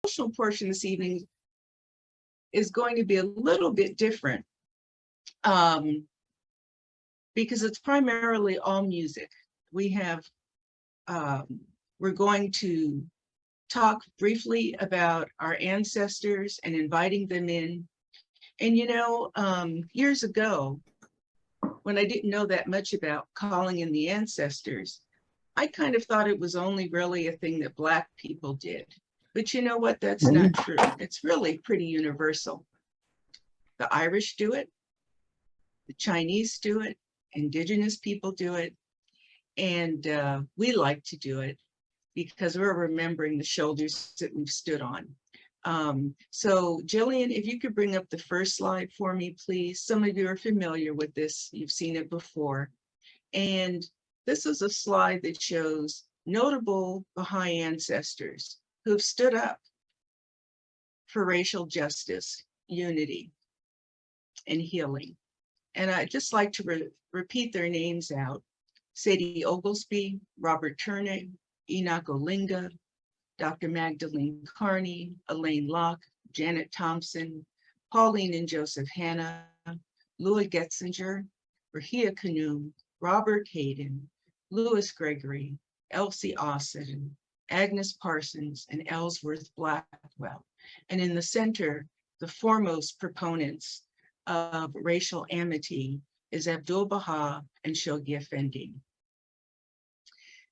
devotional portion this evening is going to be a little bit different because it's primarily all music. We're going to talk briefly about our ancestors and inviting them in. And years ago, when I didn't know that much about calling in the ancestors, I kind of thought it was only really a thing that Black people did. But you know what? That's not true. It's really pretty universal. The Irish do it, the Chinese do it, Indigenous people do it, and we like to do it because we're remembering the shoulders that we've stood on. So Jillian, if you could bring up the first slide for me, please. Some of you are familiar with this. You've seen it before. And this is a slide that shows notable Baha'i ancestors who have stood up for racial justice, unity, and healing. And I'd just like to repeat their names out. Sadie Oglesby, Robert Turnick, Enoch Olinga, Dr. Magdalene Carney, Elaine Locke, Janet Thompson, Pauline and Joseph Hanna, Louis Getzinger, Rahia Kanoum, Robert Hayden, Louis Gregory, Elsie Austin, Agnes Parsons, and Ellsworth Blackwell. And in the center, the foremost proponents of racial amity is Abdu'l-Bahá and Shoghi Effendi.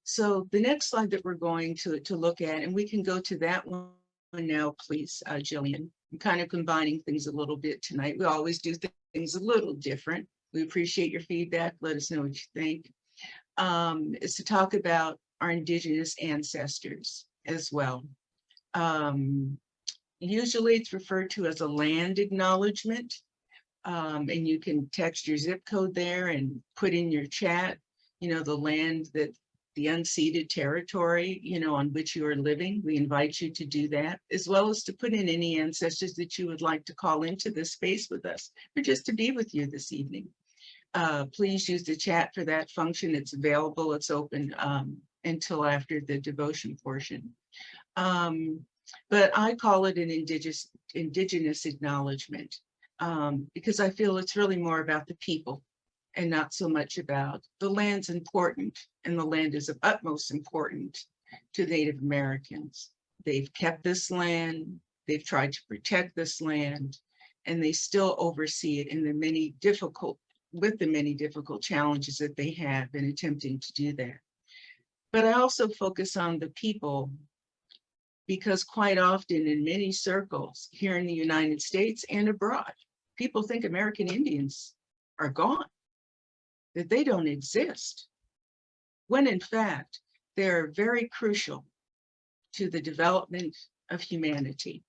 So the next slide that we're going to look at, and we can go to that one now, please, Jillian. I'm kind of combining things a little bit tonight. We always do things a little different. We appreciate your feedback. Let us know what you think. Is to talk about our Indigenous ancestors as well. Usually it's referred to as a land acknowledgement. And you can text your zip code there and put in your chat, the land that the unceded territory, on which you are living. We invite you to do that, as well as to put in any ancestors that you would like to call into this space with us, or just to be with you this evening. Please use the chat for that function. It's available, it's open until after the devotion portion. But I call it an indigenous acknowledgement because I feel it's really more about the people and not so much about the land's important, and the land is of utmost importance to Native Americans. They've kept this land, they've tried to protect this land, and they still oversee it in the many difficult challenges that they have in attempting to do that. But I also focus on the people because quite often in many circles here in the United States and abroad, people think American Indians are gone, that they don't exist, when in fact, they're very crucial to the development of humanity.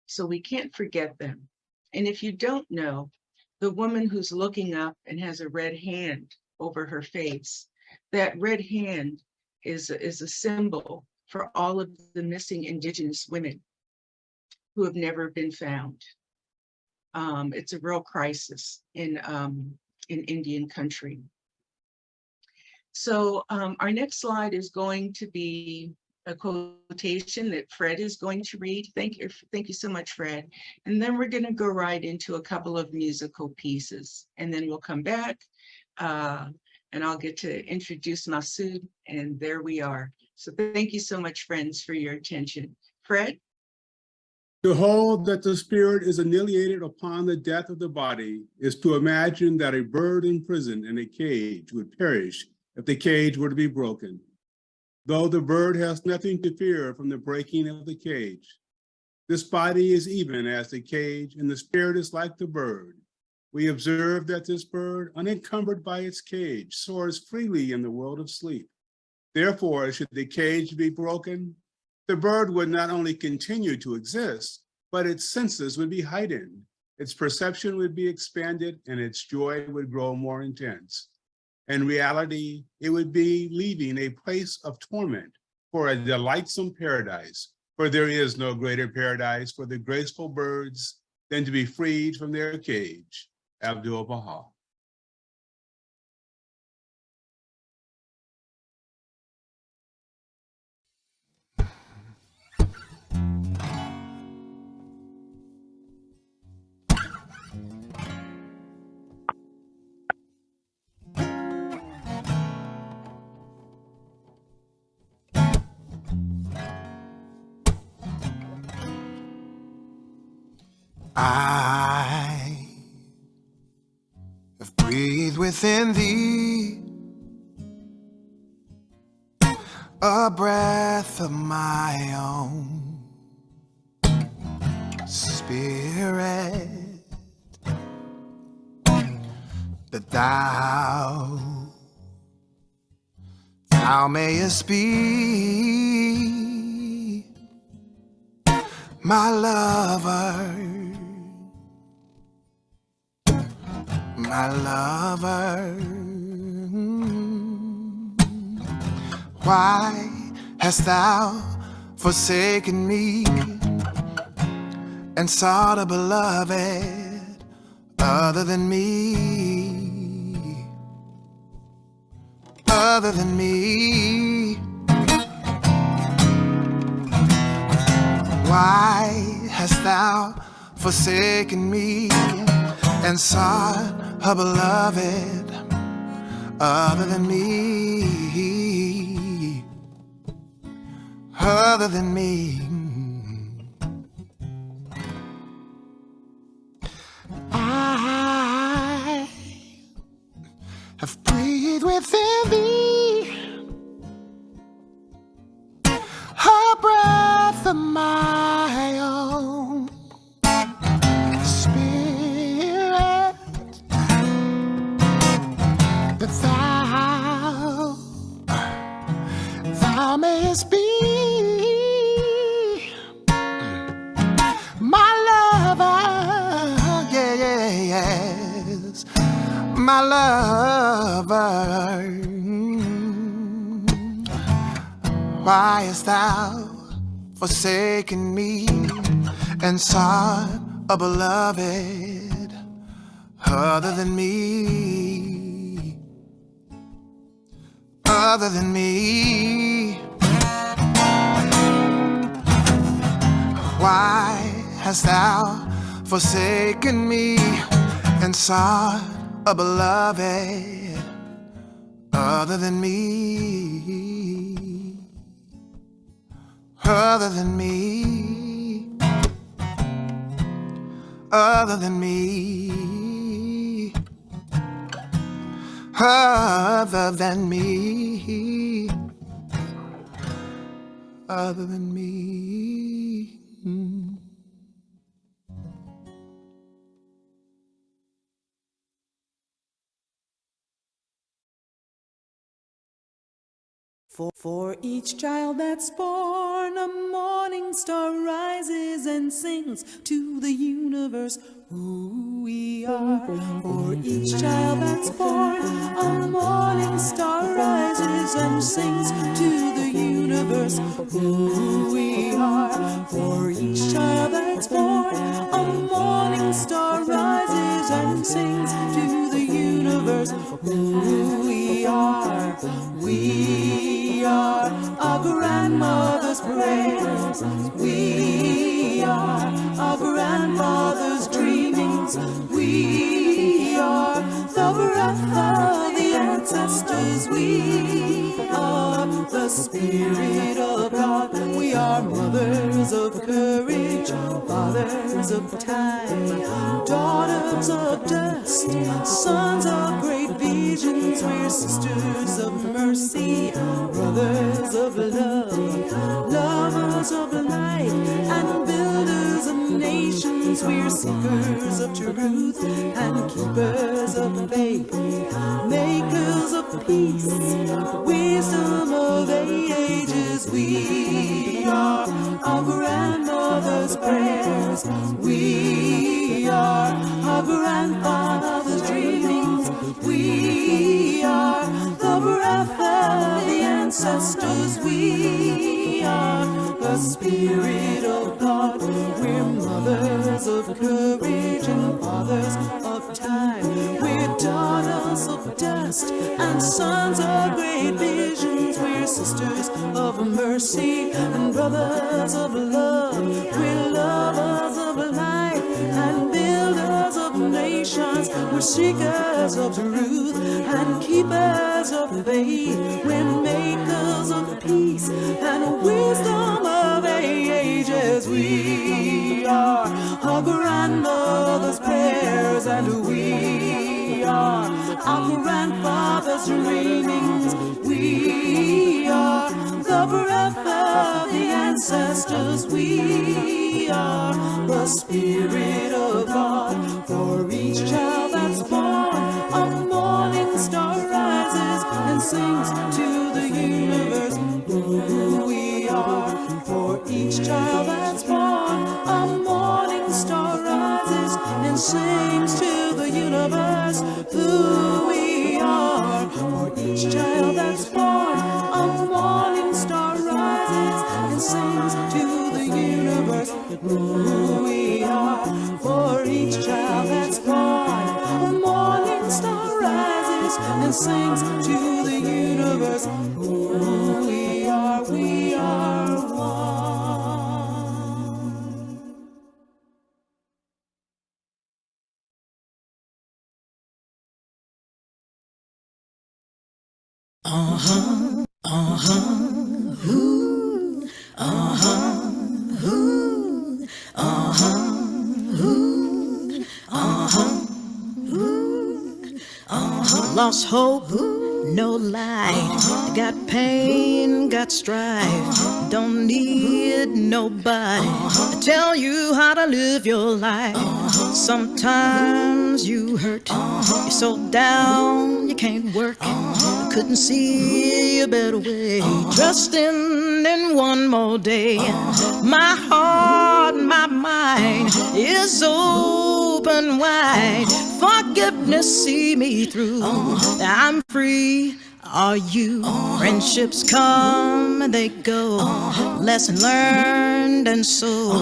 So we can't forget them. And if you don't know, the woman who's looking up and has a red hand over her face, that red hand is a symbol for all of the missing Indigenous women who have never been found. It's a real crisis in Indian country. So our next slide is going to be a quotation that Fred is going to read. Thank you so much, Fred. And then we're going to go right into a couple of musical pieces, and then we'll come back and I'll get to introduce Masud, and there we are. So thank you so much, friends, for your attention. Fred? To hold that the spirit is annihilated upon the death of the body is to imagine that a bird imprisoned in a cage would perish if the cage were to be broken. Though the bird has nothing to fear from the breaking of the cage, this body is even as the cage, and the spirit is like the bird. We observe that this bird, unencumbered by its cage, soars freely in the world of sleep. Therefore, should the cage be broken, the bird would not only continue to exist, but its senses would be heightened, its perception would be expanded, and its joy would grow more intense. In reality, it would be leaving a place of torment for a delightsome paradise, for there is no greater paradise for the graceful birds than to be freed from their cage. Abdu'l-Bahá. I have breathed within thee a breath of my own spirit, that thou mayest be my lover, my lover. Why hast thou forsaken me and sought a beloved other than me, other than me? Why hast thou forsaken me and sought a beloved other than me, other than me? I have breathed within thee a breath of my own spirit, that thou mayest be my lover, yes, my lover. Why hast thou forsaken me and sought a beloved other than me, other than me? Why hast thou forsaken me and sought a beloved other than me, other than me, other than me, other than me, other than me? For each child that's born, a morning star rises and sings to the universe who we are. For each child that's born, a morning star rises and sings to the universe who we are. For each child that's born, a morning star rises and sings to the universe who we are. We are our grandmother's prayers. We are our grandfather's dreamings. We are the breath of the ancestors. We are the Spirit of God. We are mothers of courage, fathers of time, daughters of dust, sons of great visions. We're sisters of mercy, brothers of love, lovers of light, and builders of nations. We're seekers of truth and keepers of faith, makers of peace, wisdom of ages. We are our grandmother's prayers. We are our grandfather's dreamings. We are the breath of the ancestors. We are the Spirit of God. We're mothers of courage and fathers of time. We're daughters of dust and sons of great visions. We're sisters of mercy and brothers of love. We're lovers of light and builders of nations. We're seekers of truth and keepers of faith. We're makers of peace and wisdom of ages. We are our grandmother. stars dreaming. We are the breath of the ancestors. We are the Spirit of God. For each child that's born, a morning star rises and sings to the universe who we are. For each child that's born, a morning star rises and sings to the universe who we are. For each child that's born, a morning star rises and sings to the universe who we are. For each child that's born, a morning star rises and sings to the universe who we are. We are one. Lost hope, no light. Got pain, got strife. Don't need nobody to tell you how to live your life. Sometimes you hurt, you're so down you can't work. Couldn't see a better way. Trusting in one more day. My heart, my mind is open wide. Forgiveness see me through. I'm free. Are you? Friendships come and they go. Lesson learned and so.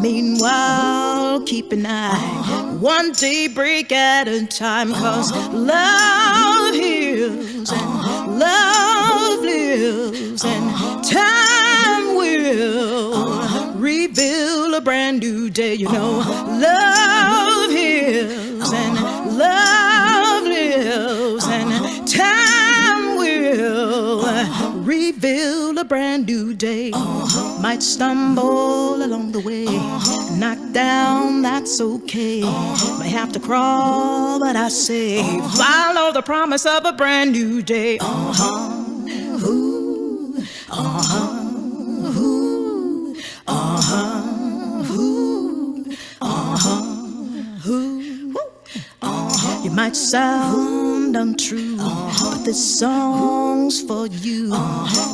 Meanwhile, keep an eye. One day break at a time. 'Cause love heals and love lives. And time will reveal a brand new day. You know, love heals and love lives. And time will reveal a brand new day. Might stumble along the way, knocked down, that's okay. May have to crawl, but I say follow the promise of a brand new day. Ooh, ooh, ooh, ooh. You might sound untrue, but this song's for you.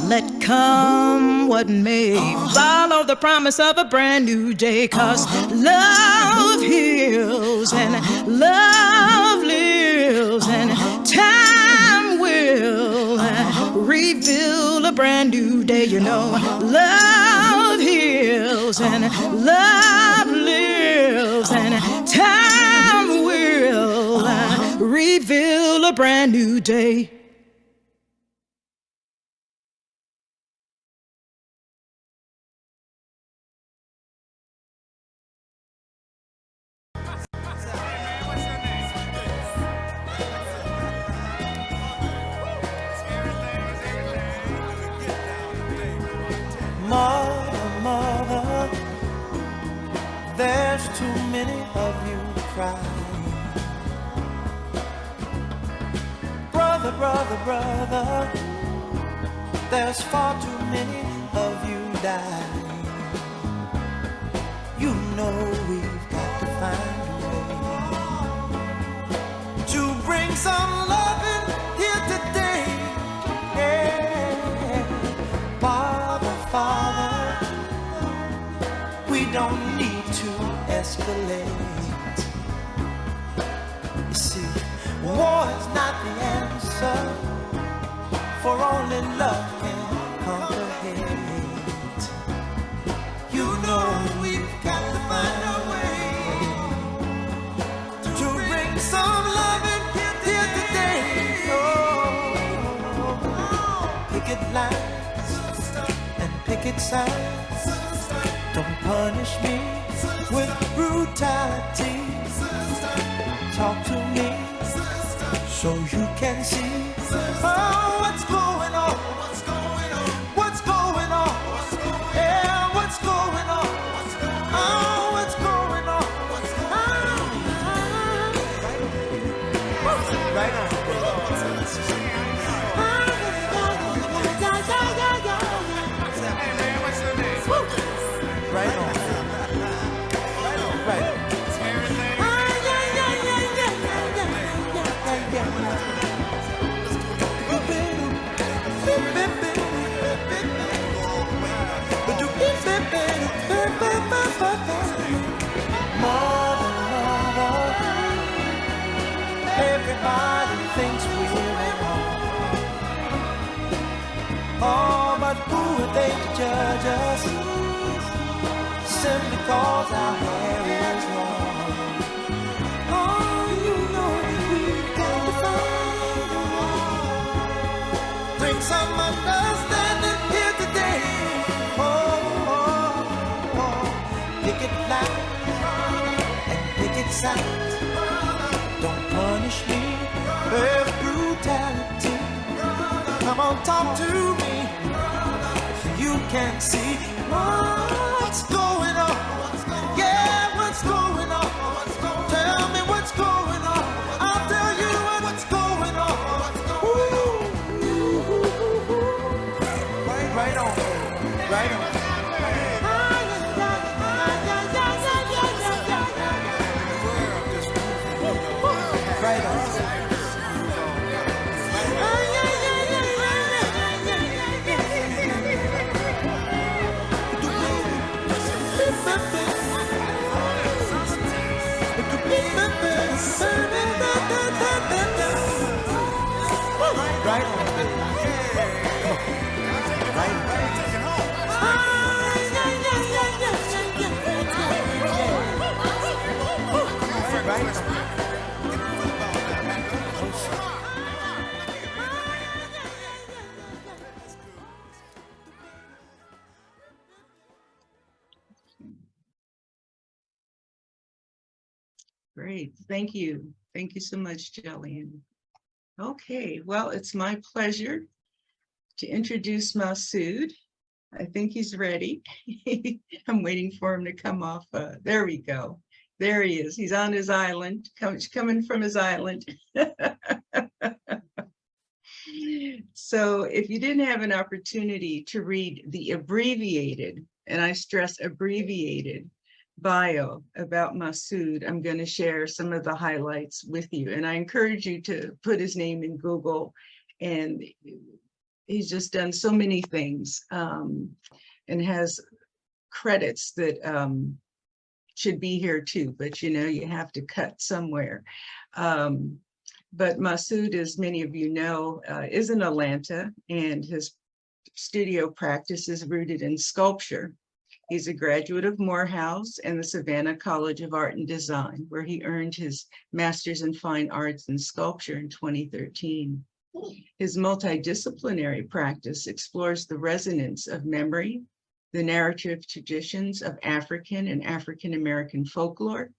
Let come what may. Follow the promise of a brand new day. 'Cause love heals and love lives. And time will reveal a brand new day. You know, love heals and love lives. And time will reveal a brand new day. Mother, mother, there's too many of you crying. Brother, brother, brother, there's far too many of you dying. You know we've got to find a way to bring some loving here today. Yeah. Father, Father, we don't need to escalate. You see, war is not the answer, for only love can conquer hate. You know we've got to find a way to bring some loving here today. Oh, picket lines and picket signs. Don't punish me with brutality. Talk to me so you can see what's going on. What's going on? Yeah, what's going on? Oh, what's going on? Right on. simply cause our hair is long. Oh, you know we've got to find a way. Bring some understanding here today. Oh, oh, oh. Pick it loud and pick it sound. Don't punish me with brutality. Come on, talk to me so you can see what's going on. Yeah, what's going on? Tell me what's going on. I'll tell you what's going on. Ooh. Right on, right on. Right on. Right on. Great, thank you. Thank you so much, Jillian. Okay, well, it's my pleasure to introduce Masud. I think he's ready. I'm waiting for him to come off. There we go. There he is. He's on his island, coming from his island. So if you didn't have an opportunity to read the abbreviated, and I stress abbreviated, bio about Masud, I'm going to share some of the highlights with you. And I encourage you to put his name in Google. And he's just done so many things and has credits that should be here too, but you know, you have to cut somewhere. But Masud, as many of you know, is in Atlanta, and his studio practice is rooted in sculpture. He's a graduate of Morehouse and the Savannah College of Art and Design, where he earned his Master's in Fine Arts in Sculpture in 2013. His multidisciplinary practice explores the resonance of memory, the narrative traditions of African and African American folklore,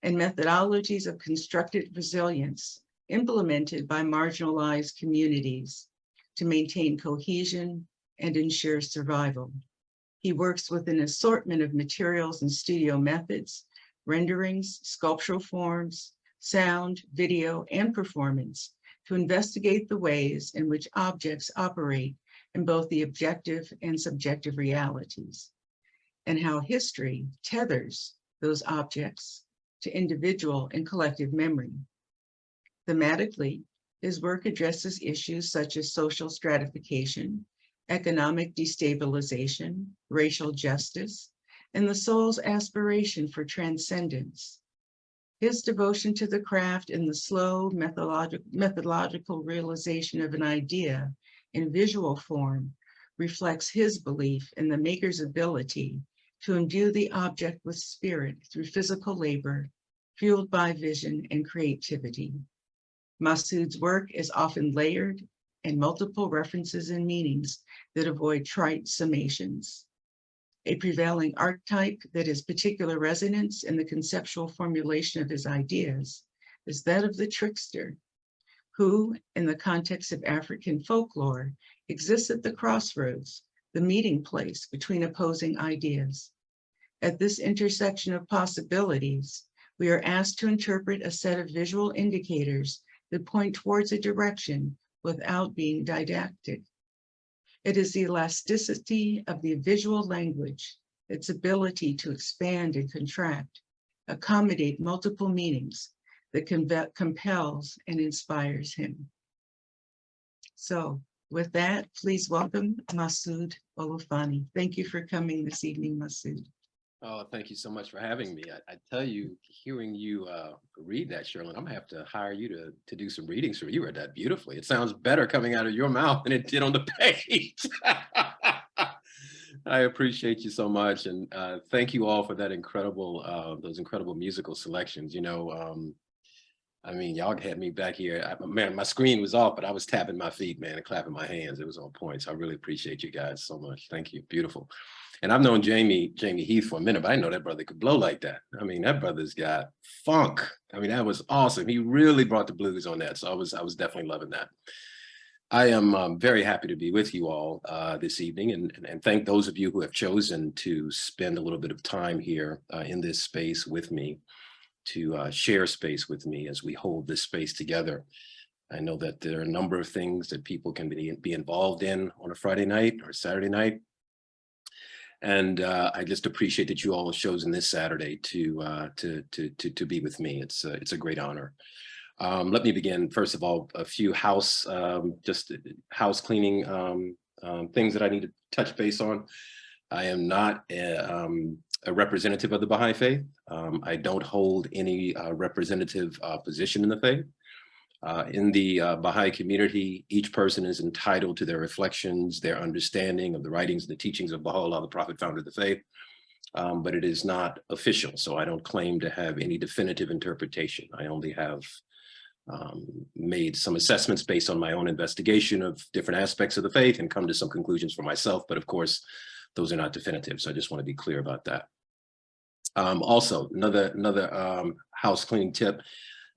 and methodologies of constructed resilience implemented by marginalized communities to maintain cohesion and ensure survival. He works with an assortment of materials and studio methods, renderings, sculptural forms, sound, video, and performance to investigate the ways in which objects operate in both the objective and subjective realities, and how history tethers those objects to individual and collective memory. Thematically, his work addresses issues such as social stratification, economic destabilization, racial justice, and the soul's aspiration for transcendence. His devotion to the craft and the slow methodological realization of an idea in visual form reflects his belief in the maker's ability to imbue the object with spirit through physical labor, fueled by vision and creativity. Masud's work is often layered and multiple references and meanings that avoid trite summations. A prevailing archetype that has particular resonance in the conceptual formulation of his ideas is that of the trickster, who, in the context of African folklore, exists at the crossroads, the meeting place between opposing ideas. At this intersection of possibilities, we are asked to interpret a set of visual indicators that point towards a direction without being didactic. It is the elasticity of the visual language, its ability to expand and contract, accommodate multiple meanings, that compels and inspires him. So with that, please welcome Masud Olufani. Thank you for coming this evening, Masud. Oh, thank you so much for having me. I tell you, hearing you read that, Sherlyn, I'm gonna have to hire you to do some readings for me. You read that beautifully. It sounds better coming out of your mouth than it did on the page. I appreciate you so much, and thank you all for that incredible, those incredible musical selections. You know, I mean, y'all had me back here. Man, my screen was off, but I was tapping my feet, man, and clapping my hands. It was on point. So I really appreciate you guys so much. Thank you. Beautiful. And I've known Jamie Heath for a minute, but I didn't know that brother could blow like that. I mean, that brother's got funk. I mean, that was awesome. He really brought the blues on that. So I was definitely loving that. I am very happy to be with you all this evening, and thank those of you who have chosen to spend a little bit of time here in this space with me, to share space with me as we hold this space together. I know that there are a number of things that people can be involved in on a Friday night or Saturday night. And I just appreciate that you all have chosen this Saturday to be with me. It's a great honor. Let me begin, first of all, a few house cleaning things that I need to touch base on. I am not a representative of the Baha'i Faith. I don't hold any representative position in the faith. In the Baha'i community, each person is entitled to their reflections, their understanding of the writings and the teachings of Baha'u'llah, the prophet founder of the faith, but it is not official. So I don't claim to have any definitive interpretation. I only have made some assessments based on my own investigation of different aspects of the faith and come to some conclusions for myself. But of course, those are not definitive. So I just want to be clear about that. Also, another house cleaning tip.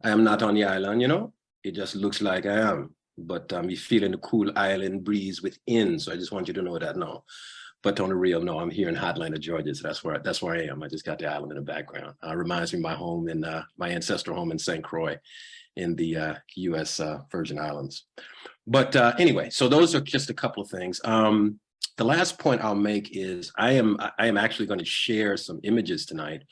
I am not on the island, you know. It just looks like I am, but you're feeling the cool island breeze within. So I just want you to know that now. But on the real, no, I'm here in Hotlanta, Georgia. So that's where I am. I just got the island in the background. Reminds me of my home in my ancestral home in St. Croix in the U.S. Virgin Islands. But anyway, so those are just a couple of things. The last point I'll make is I am actually going to share some images tonight,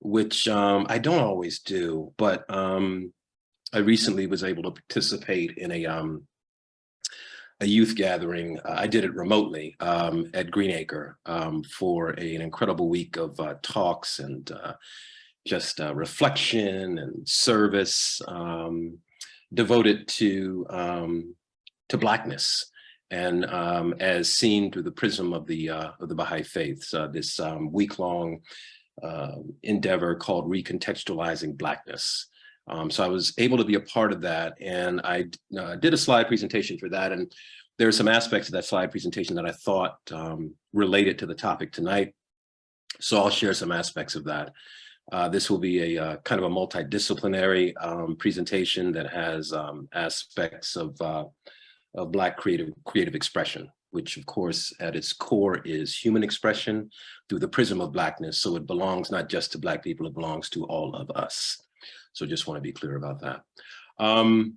which I don't always do, but I recently was able to participate in a youth gathering. I did it remotely at Greenacre for an incredible week of talks and just reflection and service devoted to Blackness, and as seen through the prism of the Baha'i Faith. This week-long endeavor called Recontextualizing Blackness. So I was able to be a part of that, and I did a slide presentation for that. And there are some aspects of that slide presentation that I thought related to the topic tonight. So I'll share some aspects of that. This will be a kind of a multidisciplinary presentation that has aspects of Black creative expression, which of course at its core is human expression through the prism of Blackness. So it belongs not just to Black people, it belongs to all of us. So just want to be clear about that. And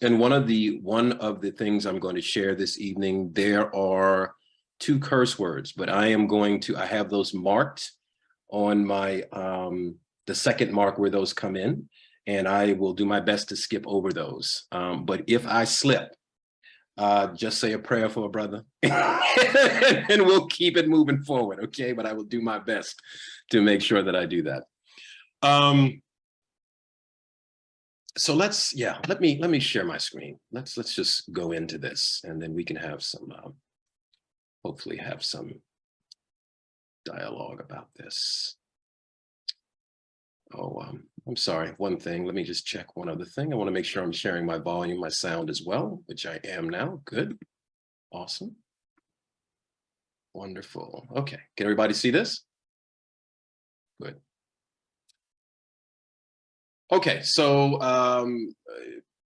one of the things I'm going to share this evening, there are 2 curse words, but I have those marked on my, the second mark where those come in, and I will do my best to skip over those. But if I slip, just say a prayer for a brother and we'll keep it moving forward, okay? But I will do my best to make sure that I do that. So let me share my screen. Let's just go into this, and then we can have some, hopefully have some dialogue about this. Oh, I'm sorry, one thing, let me just check one other thing. I want to make sure I'm sharing my volume, my sound as well, which I am now. Good, awesome, wonderful. Okay, can everybody see this? Good. Okay, so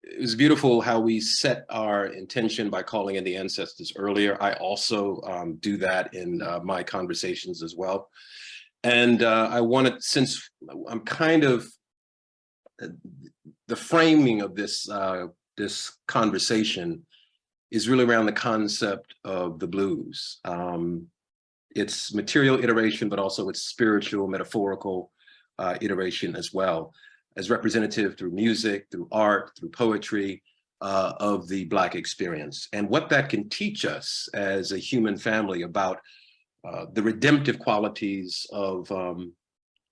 it was beautiful how we set our intention by calling in the ancestors earlier. I also do that in my conversations as well. And I wanted, since I'm kind of, the framing of this, this conversation is really around the concept of the blues. It's material iteration, but also it's spiritual, metaphorical iteration as well, as representative through music, through art, through poetry of the Black experience, and what that can teach us as a human family about the redemptive qualities of,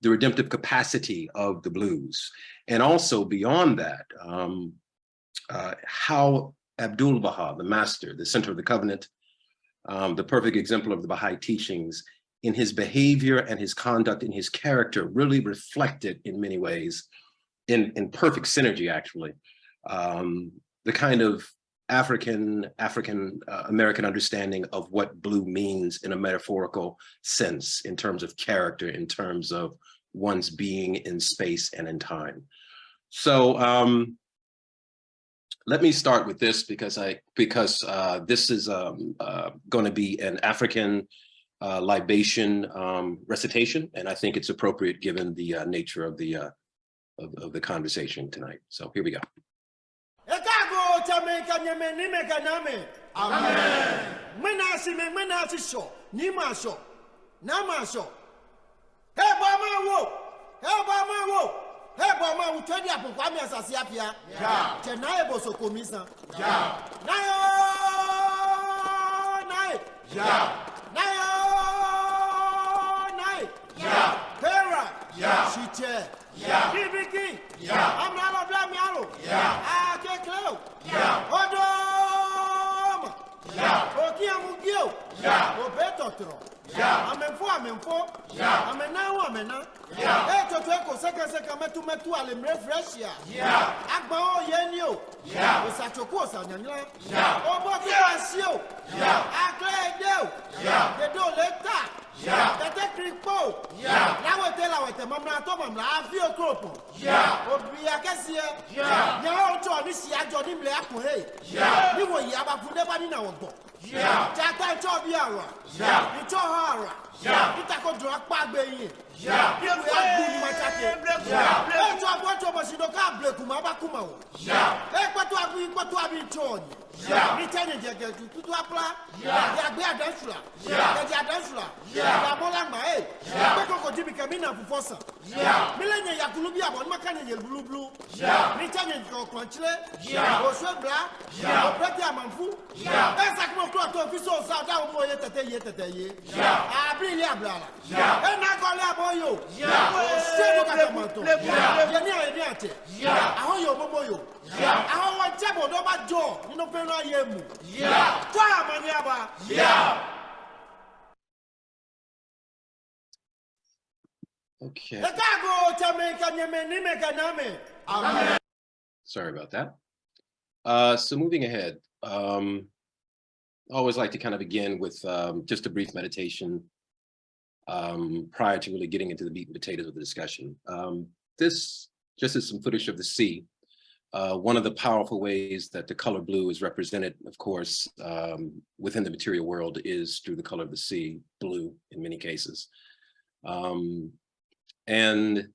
the redemptive capacity of the blues. And also beyond that, how Abdu'l-Bahá, the master, the center of the covenant, the perfect example of the Baha'i teachings, in his behavior and his conduct and his character, really reflected in many ways, in perfect synergy actually, the kind of African American understanding of what blue means in a metaphorical sense, in terms of character, in terms of one's being in space and in time. So let me start with this because this is going to be an African libation recitation, and I think it's appropriate given the nature of the conversation tonight. So here we go. Hey, Bama, we tell you about Kwame Asasiapia. Yeah. Tonight, Boso Komisa. Yeah. Nayo. Yeah. Nayo. Yeah. Hera. Yeah. Shite. Yeah. Kibiki. Yeah. I'm not a black yellow. Yeah. Ah, Keklo. Yeah. Odom. Yeah. Okiamugio. Yeah. Obetotro. Yeah. I'm for. Yeah. I'm now. Yeah. Hey, to second metu alim refresh. Yeah. Agba yenio. Yeah. Osachoko sanyanya. Yeah. Obo kiasio. Yeah. Akledo. Yeah. The do later. Yeah. Tete kripo. Yeah. Lawete mamna to mamna afio kropo. Yeah. Obi akasie. Yeah. Nya ojo ni si ajo ni mle akohe. Yeah. Ni wo yi abafunde ba ni na wogbo. Yeah. Jata cho bi ara. Yeah. Ito hara. Yeah. Itako dro apagbe yin. Yeah. Yeah. Yeah. Me tell you, to apply. Yeah. They are dancers. Yeah. They are dancers. Yeah. They are Bolamba. Hey. Yeah. They go to Jimmy Camina for Fossa. Yeah. Millennia Yakulubia, one Macanian blue. Yeah. Me tell you, go Crunchle. Yeah. Or Swebra. Yeah. Or Betty Amanfu. Yeah. That's like my clock official South Africa yesterday. Yeah. I bring Yabla. Yeah. And I call Yaboyo. Yeah. Yeah. I hold your momoyo. Yeah. I want Jabo no jaw. You know, Pena Yemu. Yeah. Maniaba. Yeah. Okay. Sorry about that. So moving ahead, I always like to kind of begin with just a brief meditation prior to really getting into the meat and potatoes of the discussion. This just is some footage of the sea. One of the powerful ways that the color blue is represented, of course, within the material world is through the color of the sea, blue in many cases. And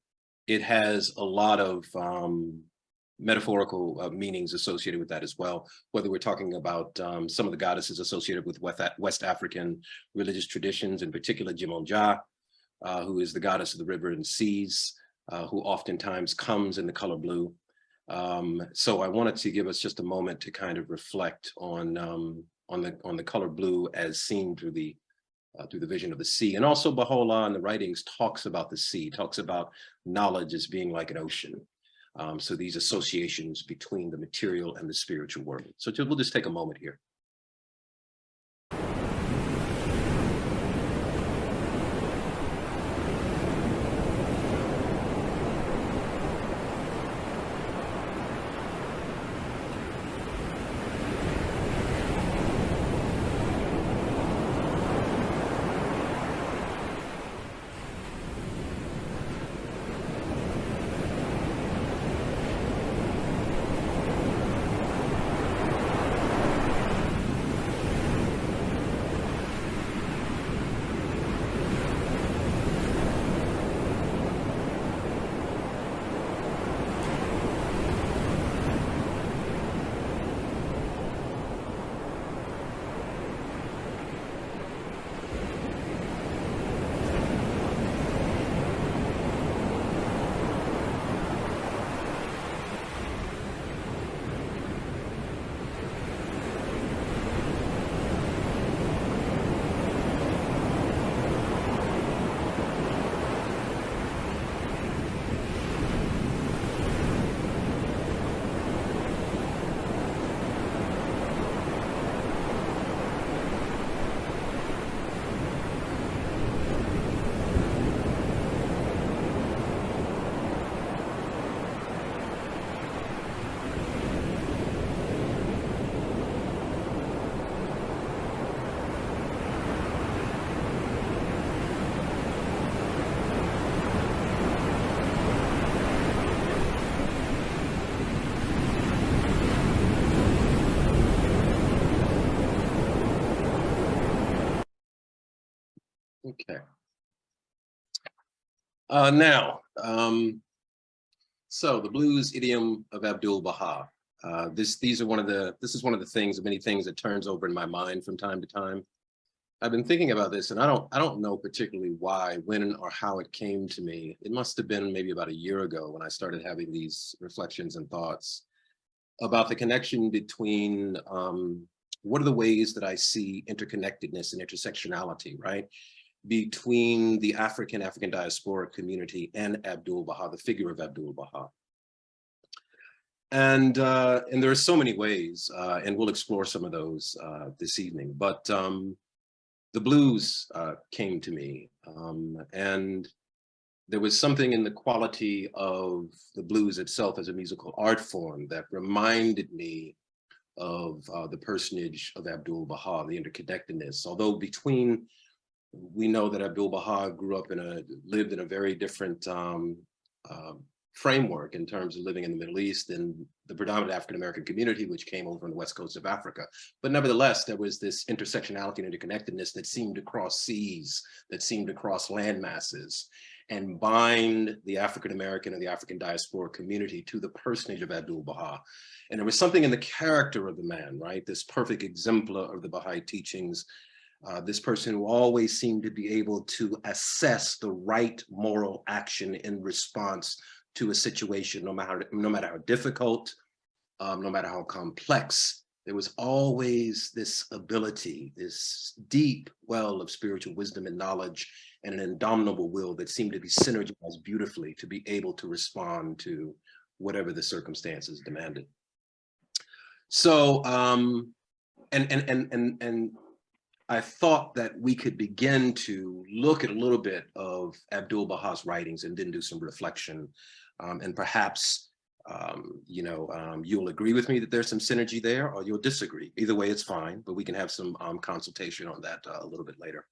it has a lot of metaphorical meanings associated with that as well, whether we're talking about some of the goddesses associated with West African religious traditions, in particular Jimonja, who is the goddess of the river and seas, who oftentimes comes in the color blue. So I wanted to give us just a moment to kind of reflect on the color blue as seen through the vision of the sea. And also Baha'u'llah in the writings talks about the sea, talks about knowledge as being like an ocean. So these associations between the material and the spiritual world. So we'll just take a moment here. Okay. Now, so the blues idiom of Abdu'l-Bahá. This is one of the things, many things that turns over in my mind from time to time. I've been thinking about this, and I don't know particularly why, when, or how it came to me. It must have been maybe about a year ago when I started having these reflections and thoughts about the connection between what are the ways that I see interconnectedness and intersectionality, right? Between the African diaspora community and Abdu'l-Bahá, the figure of Abdu'l-Bahá. And there are so many ways, and we'll explore some of those this evening. But the blues came to me, and there was something in the quality of the blues itself as a musical art form that reminded me of the personage of Abdu'l-Bahá, the interconnectedness. Although we know that Abdu'l-Bahá lived in a very different framework in terms of living in the Middle East and the predominant African-American community, which came over on the west coast of Africa. But nevertheless, there was this intersectionality and interconnectedness that seemed to cross seas, that seemed to cross land masses, and bind the African-American and the African diaspora community to the personage of Abdu'l-Bahá. And there was something in the character of the man, right? This perfect exemplar of the Baha'i teachings, this person who always seemed to be able to assess the right moral action in response to a situation, no matter how difficult, no matter how complex. There was always this ability, this deep well of spiritual wisdom and knowledge, and an indomitable will that seemed to be synergized beautifully to be able to respond to whatever the circumstances demanded. So, and I thought that we could begin to look at a little bit of Abdu'l-Bahā's writings and then do some reflection. And perhaps, you'll agree with me that there's some synergy there, or you'll disagree. Either way, it's fine, but we can have some consultation on that a little bit later.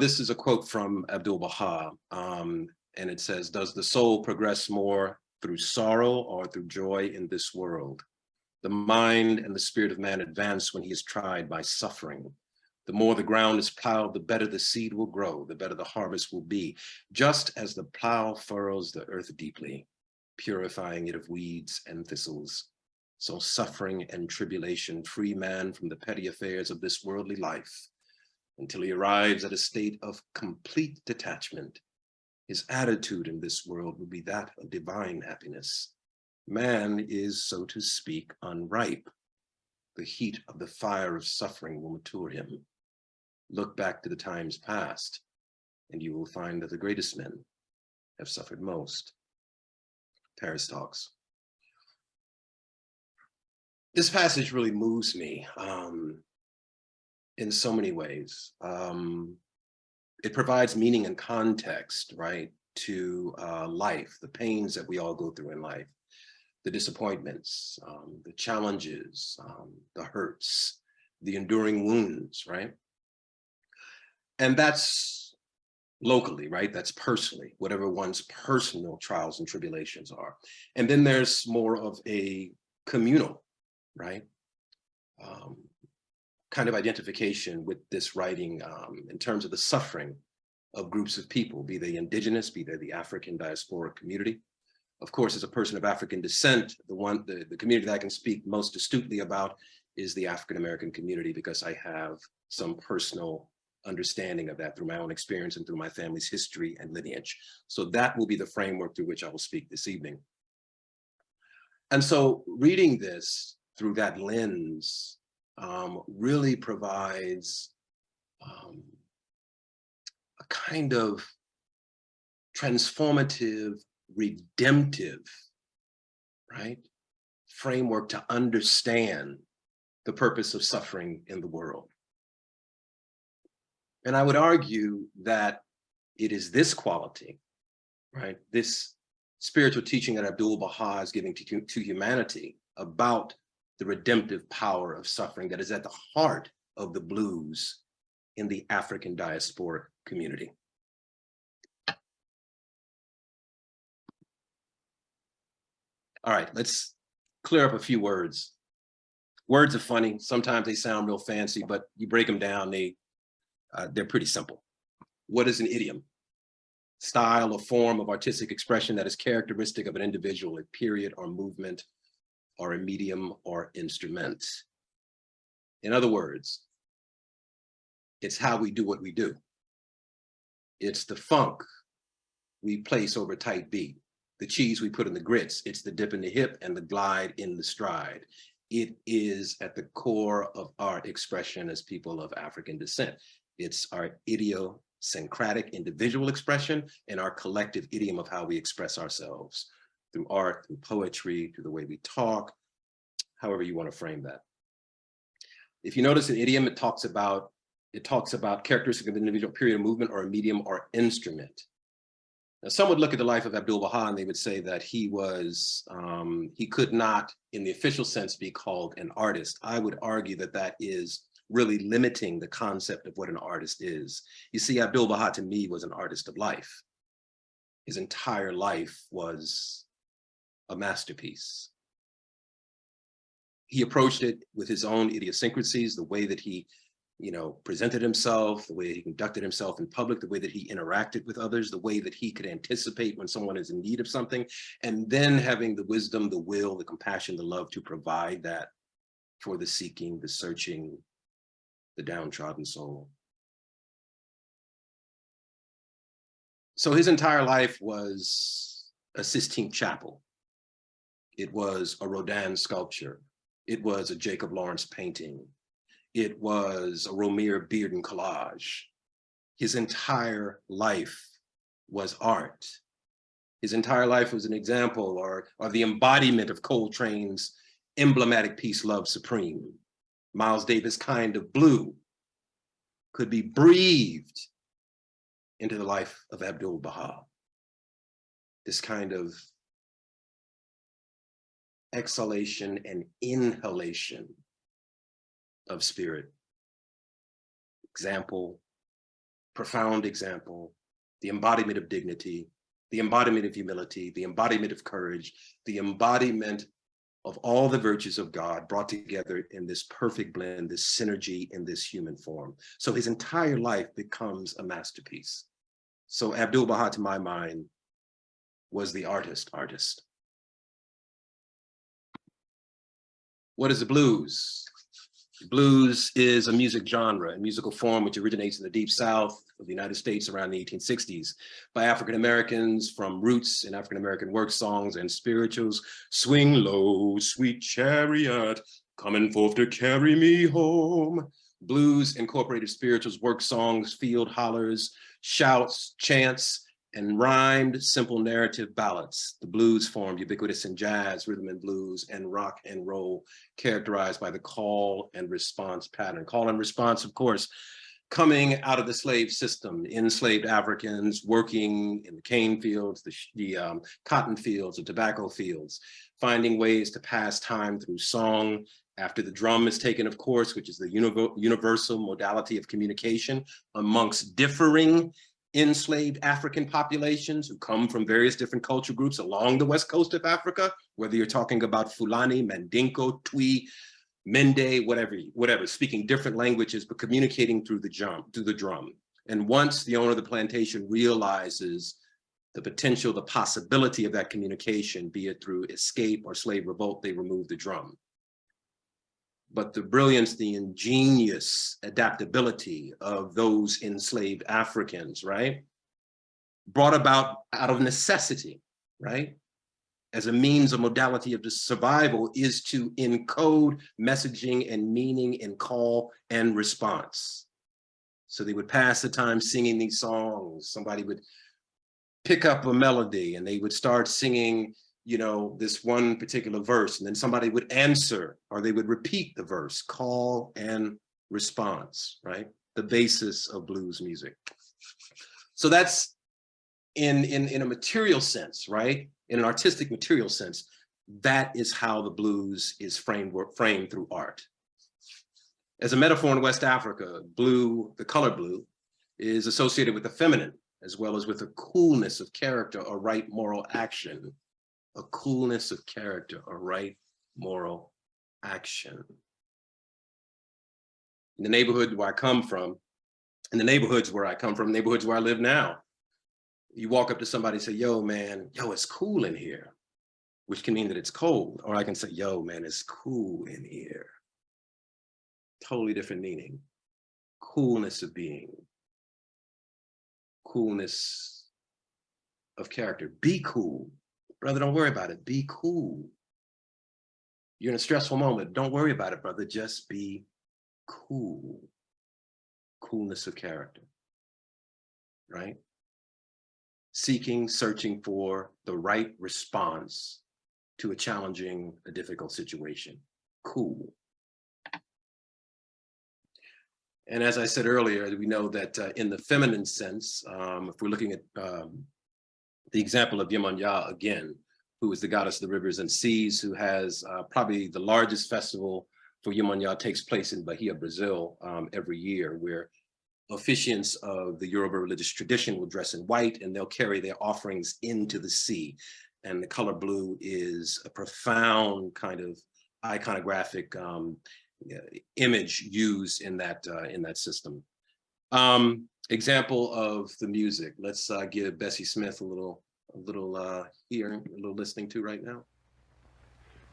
This is a quote from Abdu'l-Bahá, and it says, "Does the soul progress more through sorrow or through joy in this world? The mind and the spirit of man advance when he is tried by suffering. The more the ground is plowed, the better the seed will grow, the better the harvest will be, just as the plow furrows the earth deeply, purifying it of weeds and thistles. So suffering and tribulation free man from the petty affairs of this worldly life until he arrives at a state of complete detachment. His attitude in this world will be that of divine happiness. Man is, so to speak, unripe. The heat of the fire of suffering will mature him. Look back to the times past, and you will find that the greatest men have suffered most." Paris Talks. This passage really moves me in so many ways. It provides meaning and context, right, to life, the pains that we all go through in life, the disappointments, the challenges, the hurts, the enduring wounds, right? And that's locally, right? That's personally, whatever one's personal trials and tribulations are. And then there's more of a communal, right? Kind of identification with this writing in terms of the suffering of groups of people, be they indigenous, be they the African diaspora community. Of course, as a person of African descent, the community that I can speak most astutely about is the African-American community, because I have some personal understanding of that through my own experience and through my family's history and lineage. So that will be the framework through which I will speak this evening. And so reading this through that lens really provides a kind of transformative, redemptive, right, framework to understand the purpose of suffering in the world. And I would argue that it is this quality, right, this spiritual teaching that Abdu'l-Bahá is giving to humanity about the redemptive power of suffering that is at the heart of the blues in the African diasporic community. All right, let's clear up a few words. Words are funny. Sometimes they sound real fancy, but you break them down, they're pretty simple. What is an idiom? Style or form of artistic expression that is characteristic of an individual, a period or movement, or a medium or instrument. In other words, it's how we do what we do. It's the funk we place over tight beat, the cheese we put in the grits. It's the dip in the hip and the glide in the stride. It is at the core of our expression as people of African descent. It's our idiosyncratic individual expression and our collective idiom of how we express ourselves through art, through poetry, through the way we talk, however you want to frame that. If you notice an idiom, it talks about characteristic of an individual, period of movement, or a medium or instrument. Now, some would look at the life of Abdu'l-Bahá and they would say that he could not, in the official sense, be called an artist. I would argue that that is really limiting the concept of what an artist is. You see, Abdu'l-Bahá to me was an artist of life. His entire life was a masterpiece. He approached it with his own idiosyncrasies, the way that he presented himself, the way he conducted himself in public, the way that he interacted with others, the way that he could anticipate when someone is in need of something, and then having the wisdom, the will, the compassion, the love to provide that for the seeking, the searching, the downtrodden soul. So his entire life was a Sistine Chapel. It was a Rodin sculpture. It was a Jacob Lawrence painting. It was a Romare Bearden collage. His entire life was art. His entire life was an example or the embodiment of Coltrane's emblematic piece, Love Supreme. Miles Davis' kind of blue could be breathed into the life of Abdu'l-Bahá. This kind of exhalation and inhalation of spirit. Example, profound example, the embodiment of dignity, the embodiment of humility, the embodiment of courage, the embodiment of all the virtues of God brought together in this perfect blend, this synergy in this human form. So his entire life becomes a masterpiece. So Abdu'l-Bahá, to my mind, was the artist. What is the blues? Blues is a music genre, a musical form which originates in the deep South of the United States around the 1860s by African Americans from roots in African American work songs and spirituals. Swing low, sweet chariot, coming forth to carry me home. Blues incorporated spirituals, work songs, field hollers, shouts, chants, and rhymed simple narrative ballads. The blues formed ubiquitous in jazz, rhythm and blues, and rock and roll, characterized by the call and response pattern. Call and response, of course, coming out of the slave system, enslaved Africans working in the cane fields, the cotton fields, the tobacco fields, finding ways to pass time through song, after the drum is taken, of course, which is the universal modality of communication amongst differing enslaved African populations who come from various different culture groups along the west coast of Africa, whether you're talking about Fulani, Mandinko, Twi, Mende, whatever, speaking different languages, but communicating through the drum. And once the owner of the plantation realizes the potential, the possibility of that communication, be it through escape or slave revolt, they remove the drum. But the brilliance, the ingenious adaptability of those enslaved Africans, right, brought about out of necessity, right, as a means of modality of the survival, is to encode messaging and meaning in call and response. So they would pass the time singing these songs. Somebody would pick up a melody and they would start singing, this one particular verse, and then somebody would answer or they would repeat the verse, call and response, right? The basis of blues music. So that's in a material sense, right? In an artistic material sense, that is how the blues is framed through art. As a metaphor in West Africa, blue, the color blue, is associated with the feminine, as well as with a coolness of character or right moral action. A coolness of character or right moral action. In the neighborhood where I come from, In the neighborhoods where I come from, neighborhoods where I live now, you walk up to somebody and say, yo, man, yo, it's cool in here, which can mean that it's cold. Or I can say, yo, man, it's cool in here. Totally different meaning. Coolness of being. Coolness of character. Be cool. Brother, don't worry about it. Be cool. You're in a stressful moment. Don't worry about it, brother. Just be cool. Coolness of character, right? Seeking, searching for the right response to a challenging, a difficult situation. Cool. And as I said earlier, we know that in the feminine sense, if we're looking at the example of Yemanya again, who is the goddess of the rivers and seas, who has probably the largest festival for Yemanya takes place in Bahia, Brazil, every year, where officiants of the Yoruba religious tradition will dress in white and they'll carry their offerings into the sea. And the color blue is a profound kind of iconographic image used in that system. Example of the music. Let's give Bessie Smith a little hearing, a little listening to right now.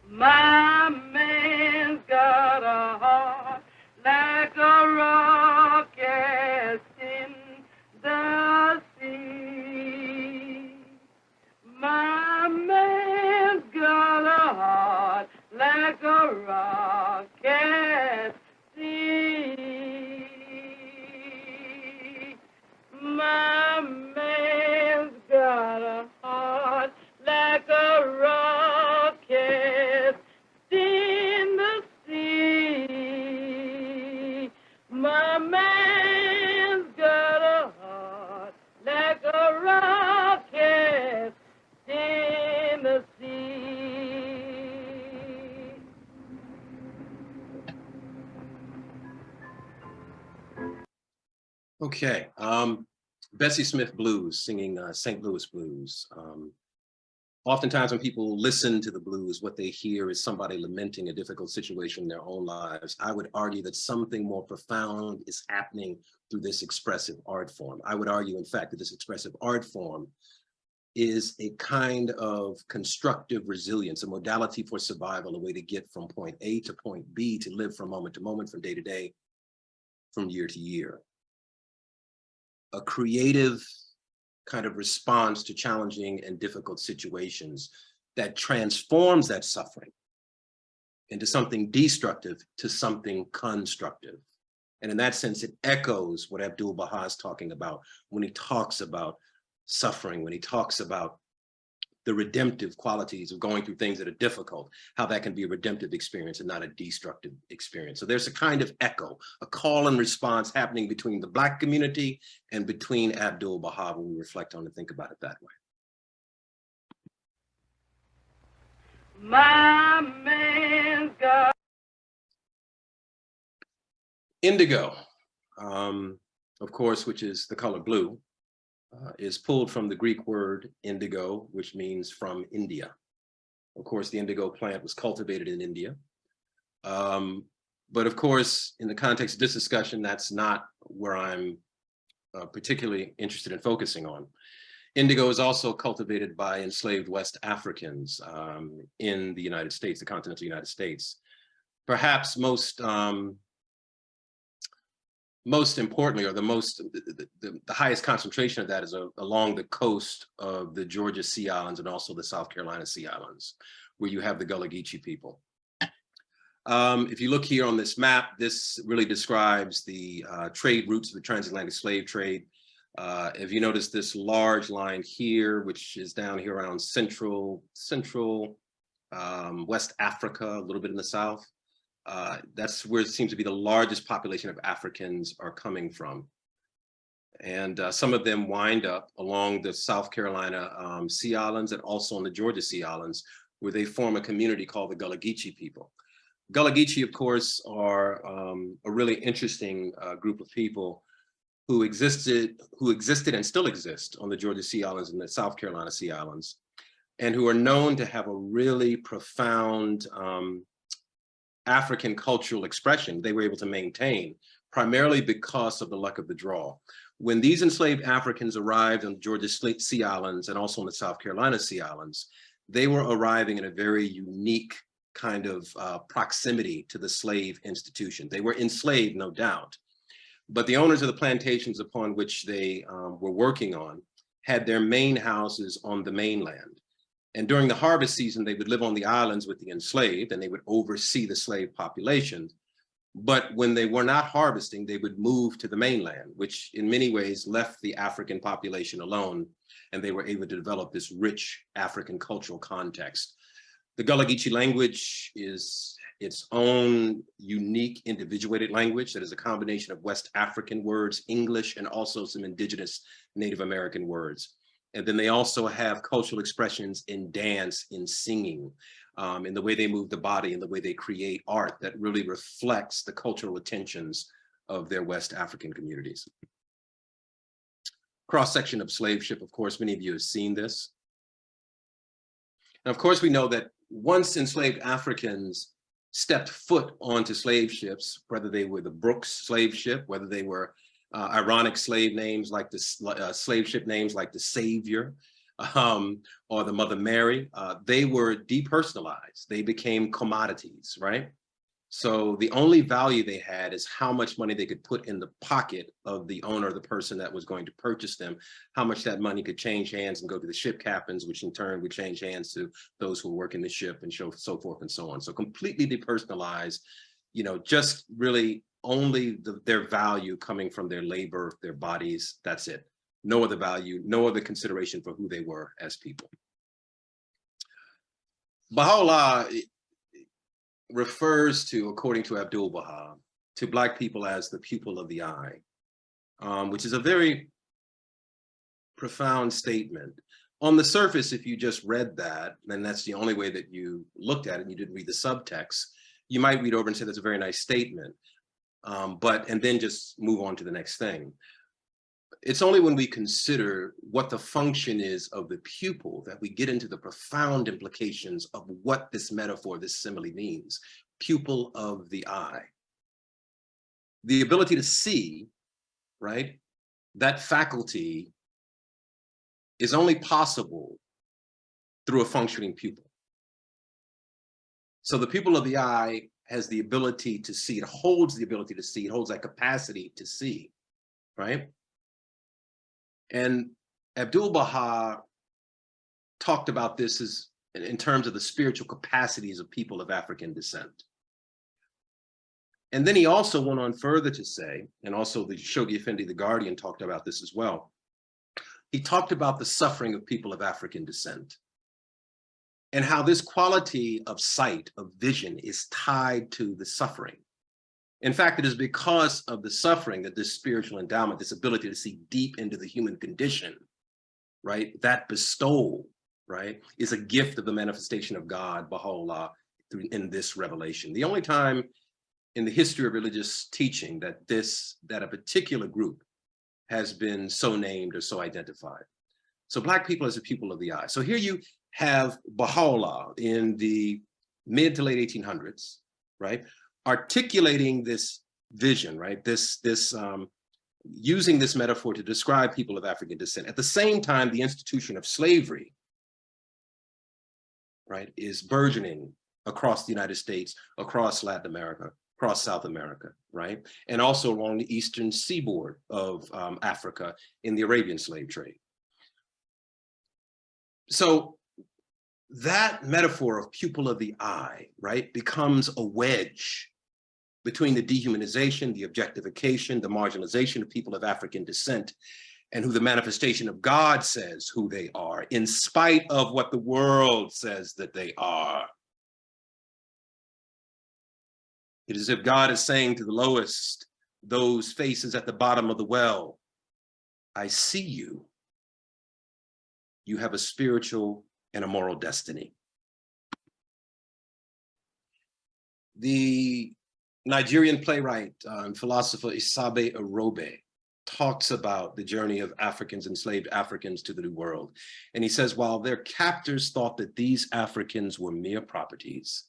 My man's got a heart like a rock cast in the sea. My man's got a heart like a rock cast sea. My man's got a heart like a rock cast in the sea. My man's got a heart like a rock cast in the sea. Okay, Bessie Smith blues, singing St. Louis blues. Oftentimes when people listen to the blues, what they hear is somebody lamenting a difficult situation in their own lives. I would argue that something more profound is happening through this expressive art form. I would argue, in fact, that this expressive art form is a kind of constructive resilience, a modality for survival, a way to get from point A to point B, to live from moment to moment, from day to day, from year to year. A creative kind of response to challenging and difficult situations that transforms that suffering into something destructive to something constructive. And in that sense, it echoes what Abdu'l-Bahá is talking about when he talks about suffering, when he talks about the redemptive qualities of going through things that are difficult, how that can be a redemptive experience and not a destructive experience. So there's a kind of echo, a call and response happening between the Black community and between Abdu'l-Bahá when we reflect on and think about it that way. My man's got Indigo, of course, which is the color blue, is pulled from the Greek word indigo, which means from India. Of course, the indigo plant was cultivated in India. But of course, in the context of this discussion, that's not where I'm particularly interested in focusing on. Indigo is also cultivated by enslaved West Africans in the United States, the continental United States. Perhaps most importantly, or the highest concentration of that is along the coast of the Georgia Sea Islands and also the South Carolina Sea Islands, where you have the Gullah Geechee people. If you look here on this map, this really describes the trade routes of the transatlantic slave trade. If you notice this large line here, which is down here around central West Africa, a little bit in the south, that's where it seems to be the largest population of Africans are coming from. And some of them wind up along the South Carolina Sea Islands and also on the Georgia Sea Islands, where they form a community called the Gullah Geechee people. Gullah Geechee, of course, are a really interesting group of people who existed and still exist on the Georgia Sea Islands and the South Carolina Sea Islands, and who are known to have a really profound African cultural expression they were able to maintain primarily because of the luck of the draw. When these enslaved Africans arrived on the Georgia Sea Islands and also on the South Carolina Sea Islands, they were arriving in a very unique kind of proximity to the slave institution. They were enslaved, no doubt, but the owners of the plantations upon which they were working on had their main houses on the mainland. And during the harvest season, they would live on the islands with the enslaved, and they would oversee the slave population. But when they were not harvesting, they would move to the mainland, which in many ways left the African population alone, and they were able to develop this rich African cultural context. The Gullah Geechee language is its own unique individuated language that is a combination of West African words, English, and also some indigenous Native American words. And then they also have cultural expressions in dance, in singing, in the way they move the body, in the way they create art that really reflects the cultural intentions of their West African communities. Cross-section of slave ship, of course, many of you have seen this. And of course, we know that once enslaved Africans stepped foot onto slave ships, whether they were the Brooks slave ship, whether they were ironic slave names like the slave ship names like the Savior or the Mother Mary, they were depersonalized. They became commodities, right? So the only value they had is how much money they could put in the pocket of the owner, the person that was going to purchase them, how much that money could change hands and go to the ship captains, which in turn would change hands to those who work in the ship and so forth and so on. So completely depersonalized, you know, just really only their value coming from their labor, their bodies, that's it. No other value, no other consideration for who they were as people. Baha'u'llah refers to, according to Abdu'l-Bahá, to Black people as the pupil of the eye, which is a very profound statement. On the surface, if you just read that, and that's the only way that you looked at it, and you didn't read the subtext, you might read over and say that's a very nice statement, and then just move on to the next thing. It's only when we consider what the function is of the pupil that we get into the profound implications of what this metaphor, this simile means. Pupil of the eye. The ability to see, right? That faculty is only possible through a functioning pupil. So the pupil of the eye has the ability to see, it holds the ability to see, it holds that capacity to see, right? And Abdu'l-Bahá talked about this as in terms of the spiritual capacities of people of African descent. And then he also went on further to say, and also the Shoghi Effendi, the Guardian, talked about this as well. He talked about the suffering of people of African descent and how this quality of sight, of vision, is tied to the suffering. In fact, it is because of the suffering that this spiritual endowment, this ability to see deep into the human condition, right, that bestowal, right, is a gift of the manifestation of God, Baha'u'llah, in this revelation. The only time in the history of religious teaching that a particular group has been so named or so identified. So Black people as a pupil of the eye. So here you have Baha'u'llah in the mid to late 1800s, right, articulating this vision, right? Using this metaphor to describe people of African descent. At the same time, the institution of slavery, right, is burgeoning across the United States, across Latin America, across South America, right? And also along the eastern seaboard of Africa in the Arabian slave trade. So that metaphor of pupil of the eye, right, becomes a wedge between the dehumanization, the objectification, the marginalization of people of African descent, and who the manifestation of God says who they are, in spite of what the world says that they are. It is as if God is saying to the lowest, those faces at the bottom of the well, I see you. You have a spiritual and a moral destiny. The Nigerian playwright and philosopher Isabe Arobe talks about the journey of Africans, enslaved Africans, to the New World. And he says, while their captors thought that these Africans were mere properties,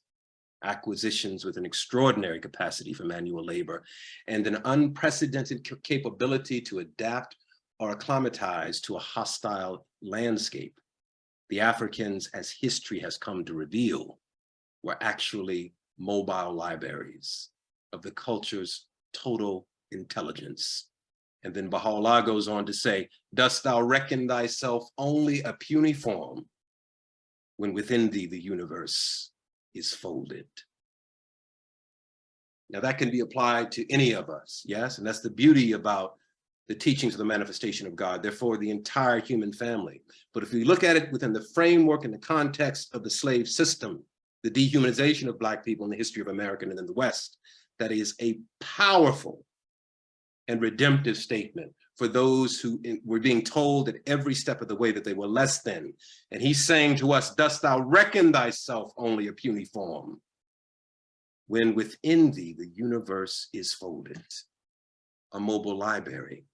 acquisitions with an extraordinary capacity for manual labor, and an unprecedented capability to adapt or acclimatize to a hostile landscape. The Africans, as history has come to reveal, were actually mobile libraries of the culture's total intelligence. And then Baha'u'llah goes on to say, dost thou reckon thyself only a puny form when within thee the universe is folded? Now that can be applied to any of us, yes? And that's the beauty about the teachings of the manifestation of God, therefore the entire human family. But if we look at it within the framework and the context of the slave system, the dehumanization of Black people in the history of America and in the West, that is a powerful and redemptive statement for those who were being told at every step of the way that they were less than. And he's saying to us, dost thou reckon thyself only a puny form when within thee the universe is folded? A mobile library,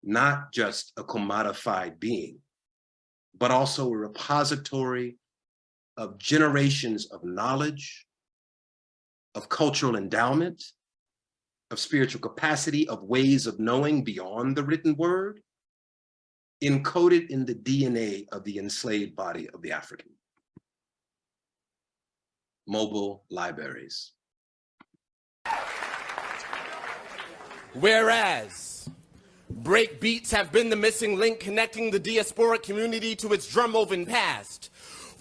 not just a commodified being, but also a repository of generations of knowledge, of cultural endowment, of spiritual capacity, of ways of knowing beyond the written word, encoded in the DNA of the enslaved body of the African. Mobile libraries. Whereas break beats have been the missing link connecting the diasporic community to its drum-woven past.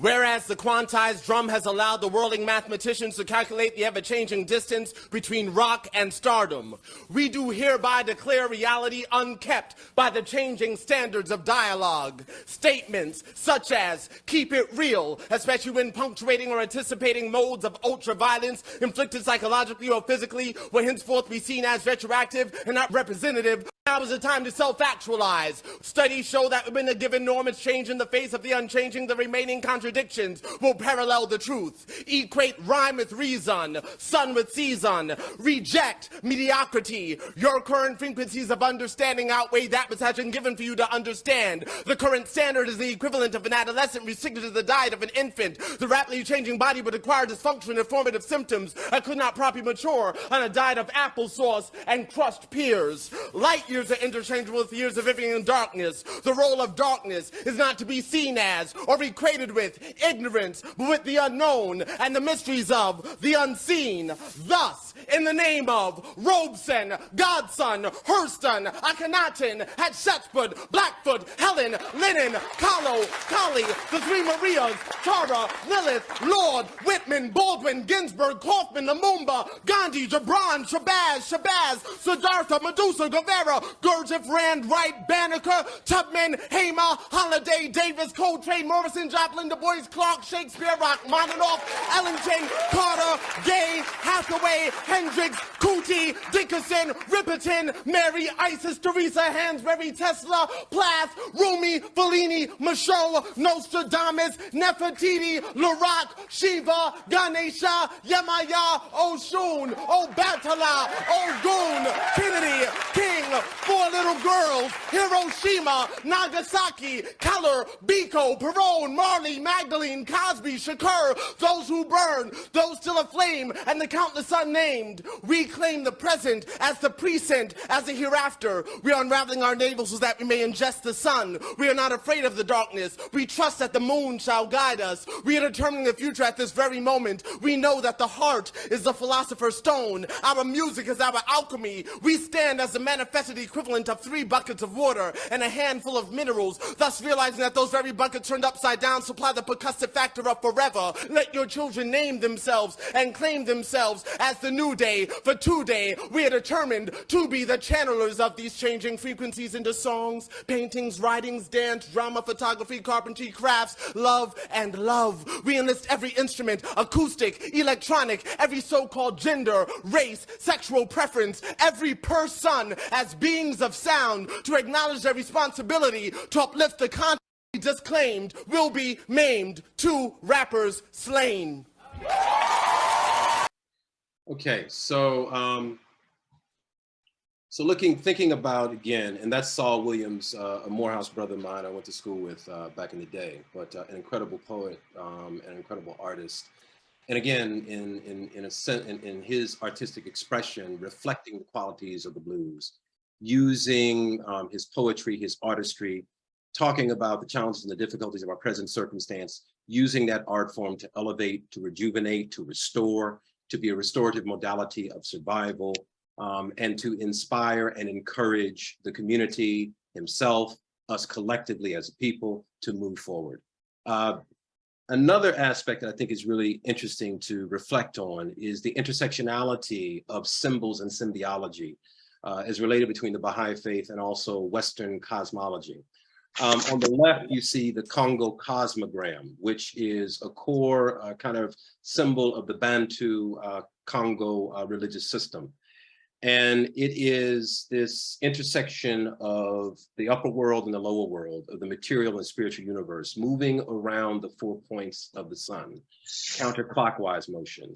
Whereas the quantized drum has allowed the whirling mathematicians to calculate the ever-changing distance between rock and stardom, we do hereby declare reality unkept by the changing standards of dialogue. Statements such as, keep it real, especially when punctuating or anticipating modes of ultra-violence inflicted psychologically or physically, will henceforth be seen as retroactive and not representative. Now is the time to self-actualize. Studies show that when a given norm is changed in the face of the unchanging, the remaining contradictions will parallel the truth. Equate rhyme with reason, sun with season. Reject mediocrity. Your current frequencies of understanding outweigh that which has been given for you to understand. The current standard is the equivalent of an adolescent restricted to the diet of an infant. The rapidly changing body would acquire dysfunction and formative symptoms that could not properly mature on a diet of applesauce and crushed pears. Light years are interchangeable with years of living in darkness. The role of darkness is not to be seen as or equated with ignorance, but with the unknown and the mysteries of the unseen. Thus, in the name of Robeson, Godson, Hurston, Akhenaten, Hatshepsut, Blackfoot, Helen, Linen, Kahlo, Kali, the three Marias, Tara, Lilith, Lord, Whitman, Baldwin, Ginsburg, Kaufman, Lumumba, Gandhi, Gibran, Shabazz, Siddhartha, Medusa, Guevara, Gurdjieff, Rand, Wright, Banneker, Tubman, Hamer, Holiday, Davis, Coltrane, Morrison, Joplin, Du Bois, Clark, Shakespeare, Rachmaninoff, Ellington, Carter, Gay, Hathaway, Hendricks, Cootie, Dickerson, Ripperton, Mary, Isis, Teresa, Hansberry, Tesla, Plath, Rumi, Fellini, Michaud, Nostradamus, Nefertiti, Larak, Shiva, Ganesha, Yemaya, Oshun, Obatala, Ogun, Kennedy, King, Four Little Girls, Hiroshima, Nagasaki, Keller, Biko, Perón, Marley, Magdalene, Cosby, Shakur, those who burn, those still aflame, and the countless unnamed. We claim the present as the present, as the hereafter. We are unraveling our navels so that we may ingest the sun. We are not afraid of the darkness. We trust that the moon shall guide us. We are determining the future at this very moment. We know that the heart is the philosopher's stone. Our music is our alchemy. We stand as the manifested equivalent of 3 buckets of water and a handful of minerals, thus realizing that those very buckets turned upside down supply the percussive factor of forever. Let your children name themselves and claim themselves as the new day, for today we are determined to be the channelers of these changing frequencies into songs, paintings, writings, dance, drama, photography, carpentry, crafts, love, and love. We enlist every instrument, acoustic, electronic, every so-called gender, race, sexual preference, every person as beings of sound to acknowledge their responsibility to uplift the content we just claimed will be maimed, 2 rappers slain. Okay, so thinking about again, and that's Saul Williams, a Morehouse brother of mine I went to school with back in the day, but an incredible poet, an incredible artist. And again, in his artistic expression, reflecting the qualities of the blues, using his poetry, his artistry, talking about the challenges and the difficulties of our present circumstance, using that art form to elevate, to rejuvenate, to restore, to be a restorative modality of survival, and to inspire and encourage the community, himself, us collectively as a people to move forward. Another aspect that I think is really interesting to reflect on is the intersectionality of symbols and symbiology as related between the Baha'i faith and also Western cosmology. On the left, you see the Congo cosmogram, which is a core kind of symbol of the Bantu Congo religious system. And it is this intersection of the upper world and the lower world, of the material and spiritual universe, moving around the 4 points of the sun, counterclockwise motion.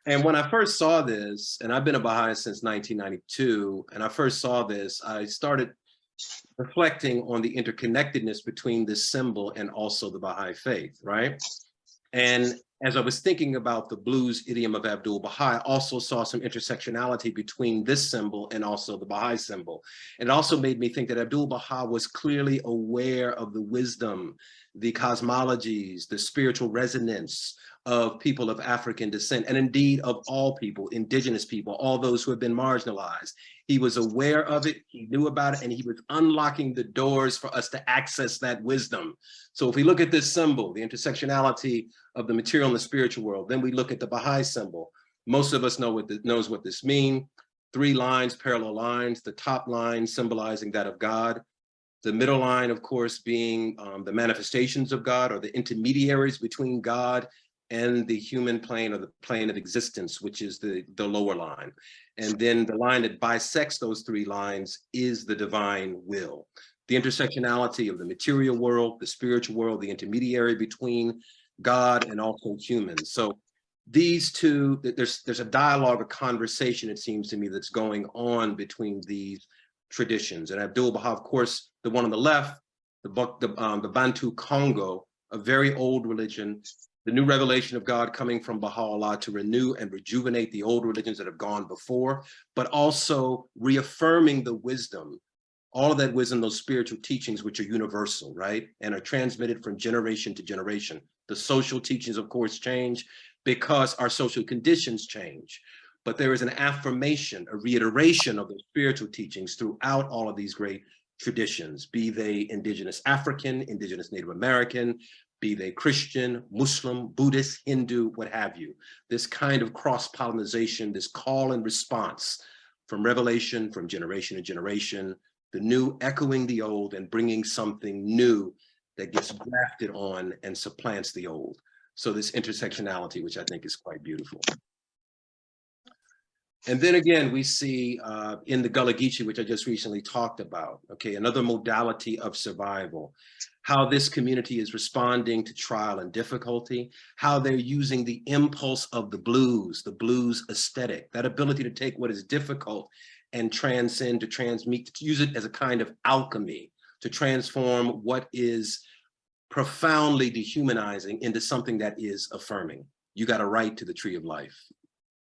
And when I first saw this, and I've been a Baha'i since 1992, and I first saw this, I started reflecting on the interconnectedness between this symbol and also the Baha'i faith, right? And as I was thinking about the blues idiom of Abdu'l-Bahá, I also saw some intersectionality between this symbol and also the Baha'i symbol. It also made me think that Abdu'l-Bahá was clearly aware of the wisdom, the cosmologies, the spiritual resonance of people of African descent, and indeed of all people, indigenous people, all those who have been marginalized. He was aware of it, he knew about it, and he was unlocking the doors for us to access that wisdom. So if we look at this symbol, the intersectionality of the material and the spiritual world, then we look at the Baha'i symbol. Most of us knows what this means. 3 lines, parallel lines, the top line symbolizing that of God. The middle line, of course, being the manifestations of God, or the intermediaries between God and the human plane, or the plane of existence, which is the lower line. And then the line that bisects those 3 lines is the divine will. The intersectionality of the material world, the spiritual world, the intermediary between God and also humans. So these two, there's a dialogue, a conversation, it seems to me, that's going on between these traditions. And Abdu'l-Bahá, of course, the one on the left, the Bantu Congo, a very old religion, the new revelation of God coming from Baha'u'llah to renew and rejuvenate the old religions that have gone before, but also reaffirming the wisdom, all of that wisdom, those spiritual teachings, which are universal, right? And are transmitted from generation to generation. The social teachings, of course, change because our social conditions change. But there is an affirmation, a reiteration of the spiritual teachings throughout all of these great traditions, be they indigenous African, indigenous Native American, be they Christian, Muslim, Buddhist, Hindu, what have you. This kind of cross-pollination, this call and response from revelation, from generation to generation, the new echoing the old and bringing something new that gets grafted on and supplants the old. So this intersectionality, which I think is quite beautiful. And then again, we see in the Gullah Geechee, which I just recently talked about, okay, another modality of survival, how this community is responding to trial and difficulty, how they're using the impulse of the blues aesthetic, that ability to take what is difficult and transcend, to transmute, to use it as a kind of alchemy, to transform what is profoundly dehumanizing into something that is affirming. You got a right to the tree of life.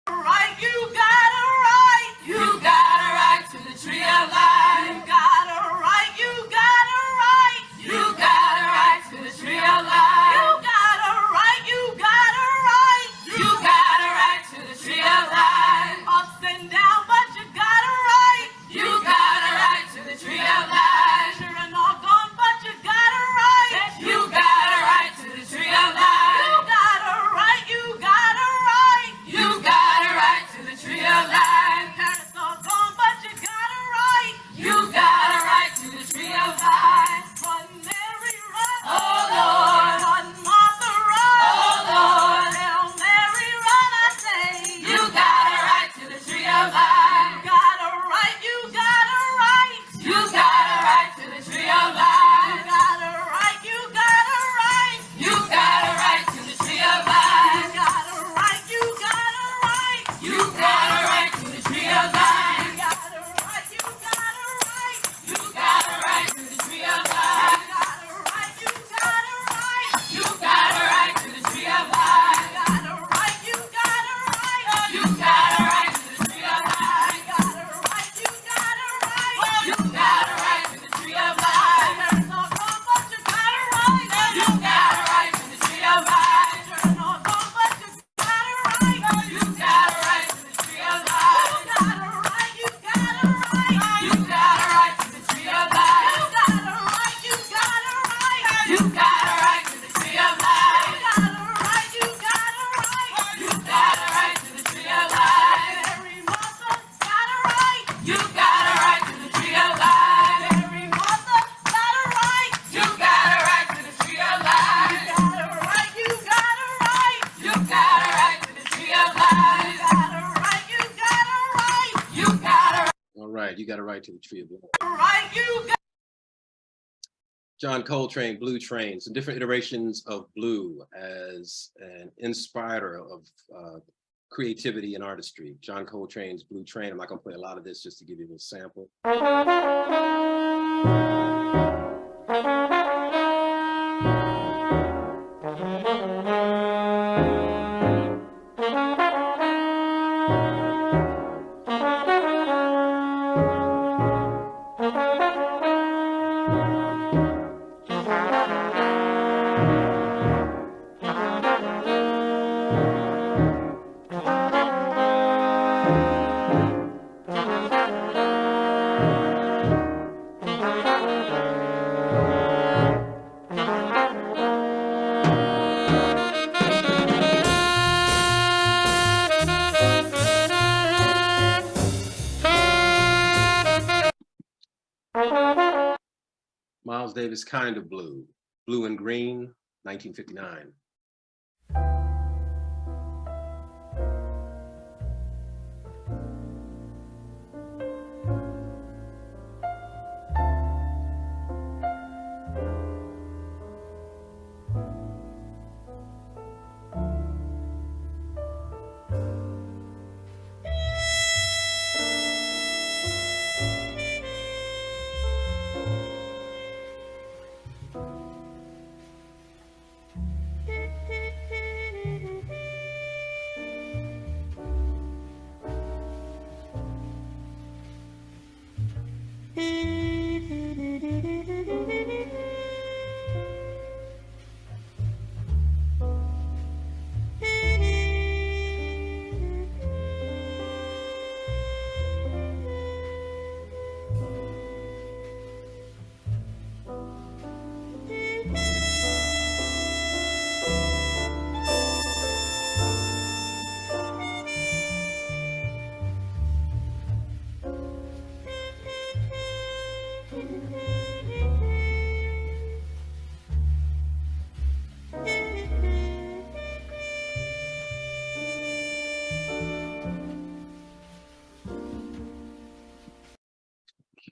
Right, you got a right. You got a right to the tree of life. You got a right. You got a right. You got a right to the tree of life. You got a right. You got a right. You got a right to the tree of life. Ups and down, but you got a right. You got a right to the tree of life. Sure and all gone, but you got a right. You got a right to the tree of life. You got a right. You got a right. You got a right to the tree of life. Parents all gone, but you got a right. right to the tree of life. John Coltrane, Blue Train, some different iterations of blue as an inspirer of creativity and artistry. John Coltrane's Blue Train. I'm not going to play a lot of this, just to give you a sample. Miles Davis, Kind of Blue, Blue and Green, 1959.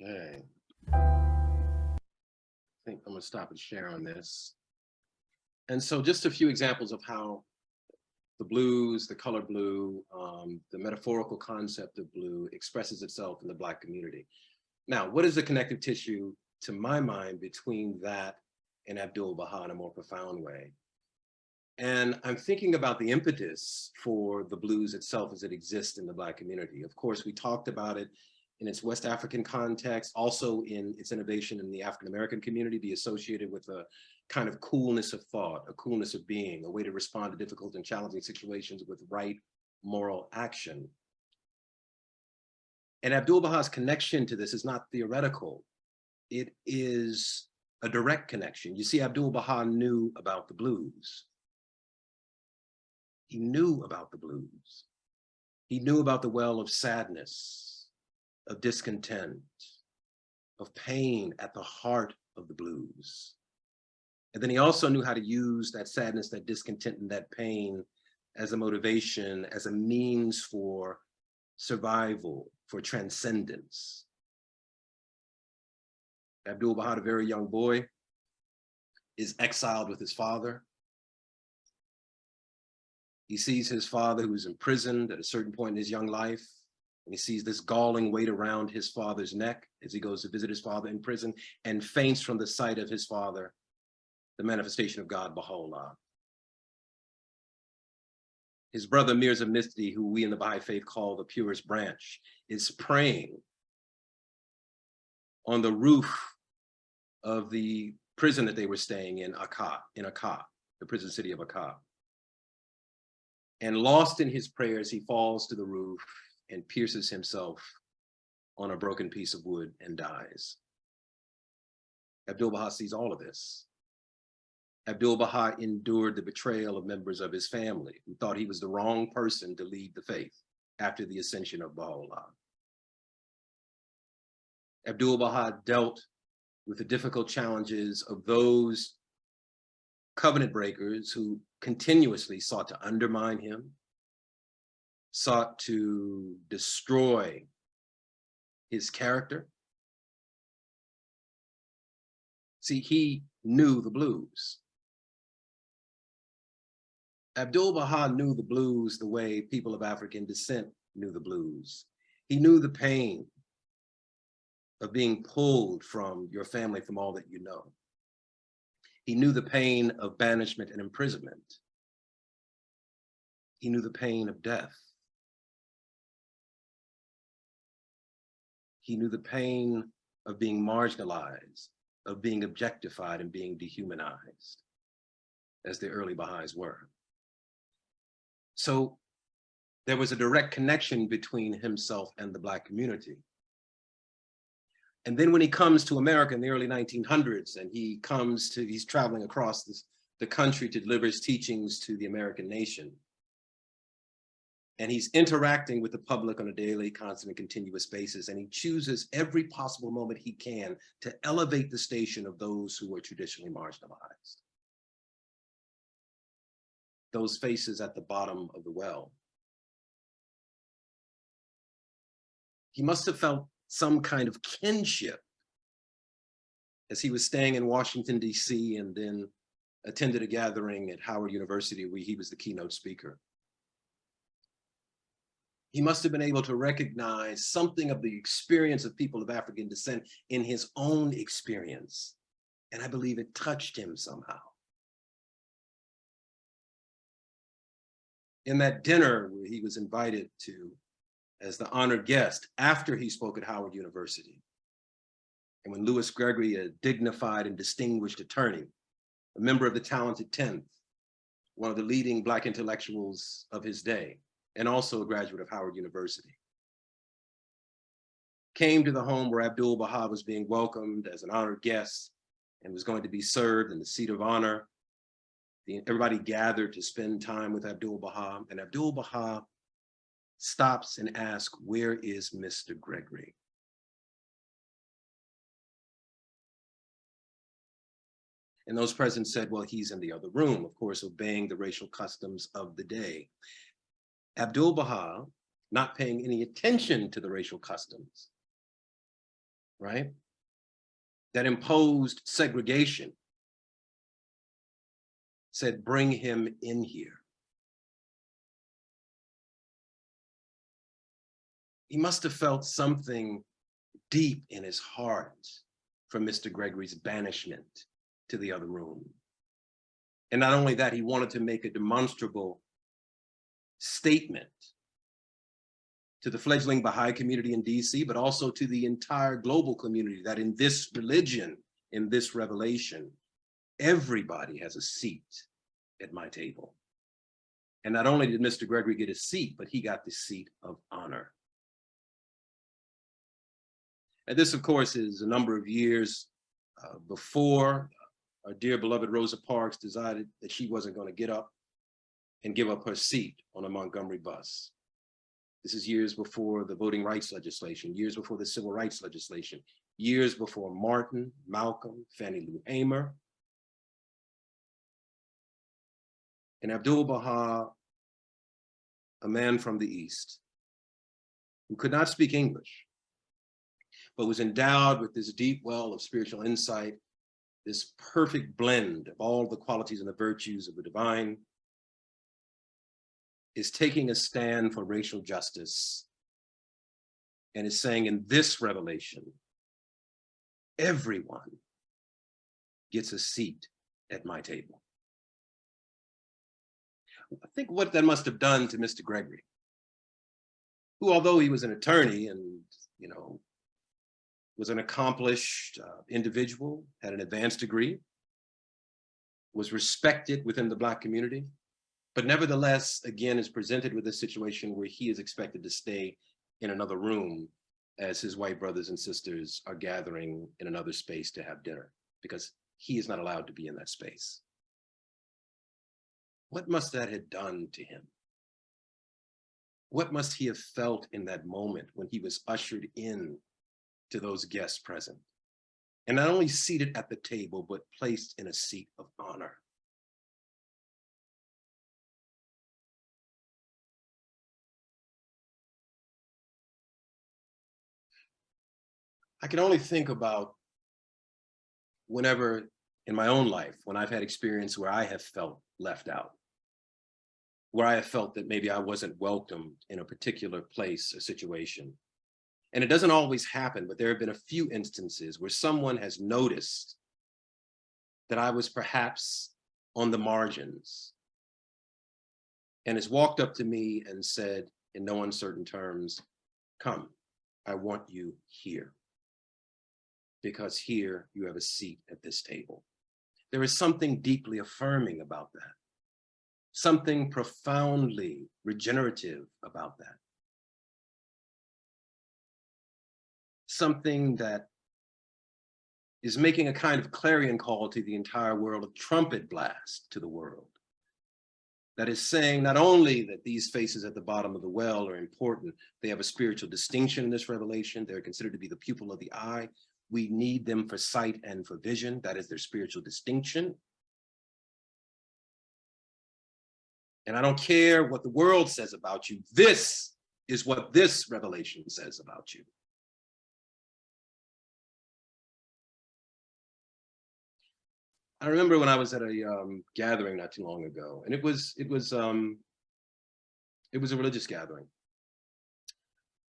Okay. I think I'm going to stop and share on this. And so just a few examples of how the blues, the color blue, the metaphorical concept of blue expresses itself in the Black community. Now, what is the connective tissue, to my mind, between that and Abdu'l-Bahá in a more profound way? And I'm thinking about the impetus for the blues itself as it exists in the Black community. Of course, we talked about it in its West African context, also in its innovation in the African-American community, be associated with a kind of coolness of thought, a coolness of being, a way to respond to difficult and challenging situations with right moral action. And Abdu'l-Bahā's connection to this is not theoretical. It is a direct connection. You see, Abdu'l-Bahá knew about the blues. He knew about the blues. He knew about the well of sadness, of discontent, of pain at the heart of the blues. And then he also knew how to use that sadness, that discontent, and that pain as a motivation, as a means for survival, for transcendence. Abdu'l-Bahá, a very young boy, is exiled with his father. He sees his father, who is imprisoned at a certain point in his young life, and he sees this galling weight around his father's neck as he goes to visit his father in prison, and faints from the sight of his father, the manifestation of God, Baha'u'llah. His brother Mirza Misdi, who we in the Bahá'í Faith call the purest branch, is praying on the roof of the prison that they were staying in Akka, the prison city of Akka. And lost in his prayers, he falls to the roof and pierces himself on a broken piece of wood and dies. Abdu'l-Bahá sees all of this. Abdu'l-Bahá endured the betrayal of members of his family who thought he was the wrong person to lead the faith after the ascension of Baha'u'llah. Abdu'l-Bahá dealt with the difficult challenges of those covenant breakers who continuously sought to undermine him, sought to destroy his character, See, he knew the blues. Abdu'l-Bahá knew the blues the way people of African descent knew the blues. He knew the pain of being pulled from your family, from all that you know. He knew the pain of banishment and imprisonment. He knew the pain of death. He knew the pain of being marginalized, of being objectified and being dehumanized, as the early Baha'is were. So there was a direct connection between himself and the Black community. And then when he comes to America in the early 1900s, and he's traveling across the country to deliver his teachings to the American nation. And he's interacting with the public on a daily, constant, and continuous basis. And he chooses every possible moment he can to elevate the station of those who were traditionally marginalized. Those faces at the bottom of the well. He must have felt some kind of kinship as he was staying in Washington, D.C., and then attended a gathering at Howard University where he was the keynote speaker. He must have been able to recognize something of the experience of people of African descent in his own experience. And I believe it touched him somehow. In that dinner where he was invited to as the honored guest after he spoke at Howard University. And when Louis Gregory, a dignified and distinguished attorney, a member of the talented 10th, one of the leading Black intellectuals of his day, and also a graduate of Howard University, came to the home where Abdu'l-Bahá was being welcomed as an honored guest and was going to be served in the seat of honor. Everybody gathered to spend time with Abdu'l-Bahá, and Abdu'l-Bahá stops and asks, "Where is Mr. Gregory?" And those present said, "Well, he's in the other room," of course, obeying the racial customs of the day. Abdu'l-Bahá, not paying any attention to the racial customs, right, that imposed segregation, said, "Bring him in here." He must have felt something deep in his heart for Mr. Gregory's banishment to the other room. And not only that, he wanted to make a demonstrable statement to the fledgling Baha'i community in DC, but also to the entire global community that in this religion, in this revelation, everybody has a seat at my table. And not only did Mr. Gregory get a seat, but he got the seat of honor. And this, of course, is a number of years before our dear beloved Rosa Parks decided that she wasn't going to get up and give up her seat on a Montgomery bus. This is years before the voting rights legislation, years before the civil rights legislation, years before Martin, Malcolm, Fannie Lou Hamer. And Abdu'l-Bahá, a man from the East, who could not speak English, but was endowed with this deep well of spiritual insight, this perfect blend of all the qualities and the virtues of the divine, is taking a stand for racial justice and is saying, in this revelation, everyone gets a seat at my table. I think what that must have done to Mr. Gregory, who, although he was an attorney and, was an accomplished individual, had an advanced degree, was respected within the Black community, but nevertheless, again, is presented with a situation where he is expected to stay in another room as his white brothers and sisters are gathering in another space to have dinner, because he is not allowed to be in that space. What must that have done to him? What must he have felt in that moment when he was ushered in to those guests present, and not only seated at the table, but placed in a seat of honor? I can only think about whenever in my own life, when I've had experience where I have felt left out, where I have felt that maybe I wasn't welcomed in a particular place or situation. And it doesn't always happen, but there have been a few instances where someone has noticed that I was perhaps on the margins and has walked up to me and said in no uncertain terms, "Come, I want you here, because here you have a seat at this table." There is something deeply affirming about that, something profoundly regenerative about that, something that is making a kind of clarion call to the entire world, a trumpet blast to the world, that is saying not only that these faces at the bottom of the well are important, they have a spiritual distinction in this revelation, they're considered to be the pupil of the eye. We need them for sight and for vision. That is their spiritual distinction. And I don't care what the world says about you. This is what this revelation says about you. I remember when I was at a gathering not too long ago, and it was a religious gathering.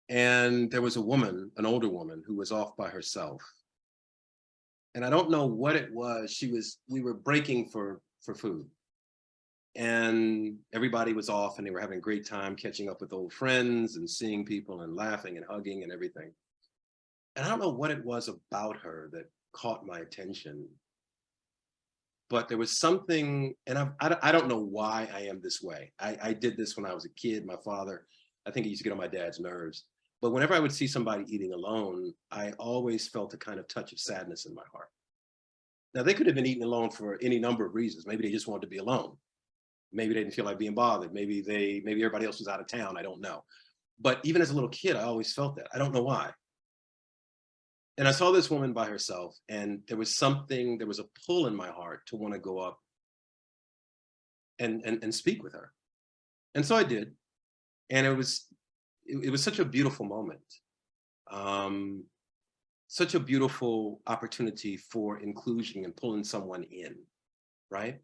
And there was a woman, an older woman, who was off by herself. And I don't know what it was. We were breaking for food. And everybody was off and they were having a great time catching up with old friends and seeing people and laughing and hugging and everything. And I don't know what it was about her that caught my attention. But there was something, and I don't know why I am this way. I did this when I was a kid. My father, I think he used to get on my dad's nerves. But whenever I would see somebody eating alone, I always felt a kind of touch of sadness in my heart. Now, they could have been eating alone for any number of reasons. Maybe they just wanted to be alone. Maybe they didn't feel like being bothered. Maybe everybody else was out of town. I don't know. But even as a little kid, I always felt that. I don't know why. And I saw this woman by herself, and there was a pull in my heart to want to go up and speak with her. And so I did. And it was such a beautiful moment. Such a beautiful opportunity for inclusion and pulling someone in, right?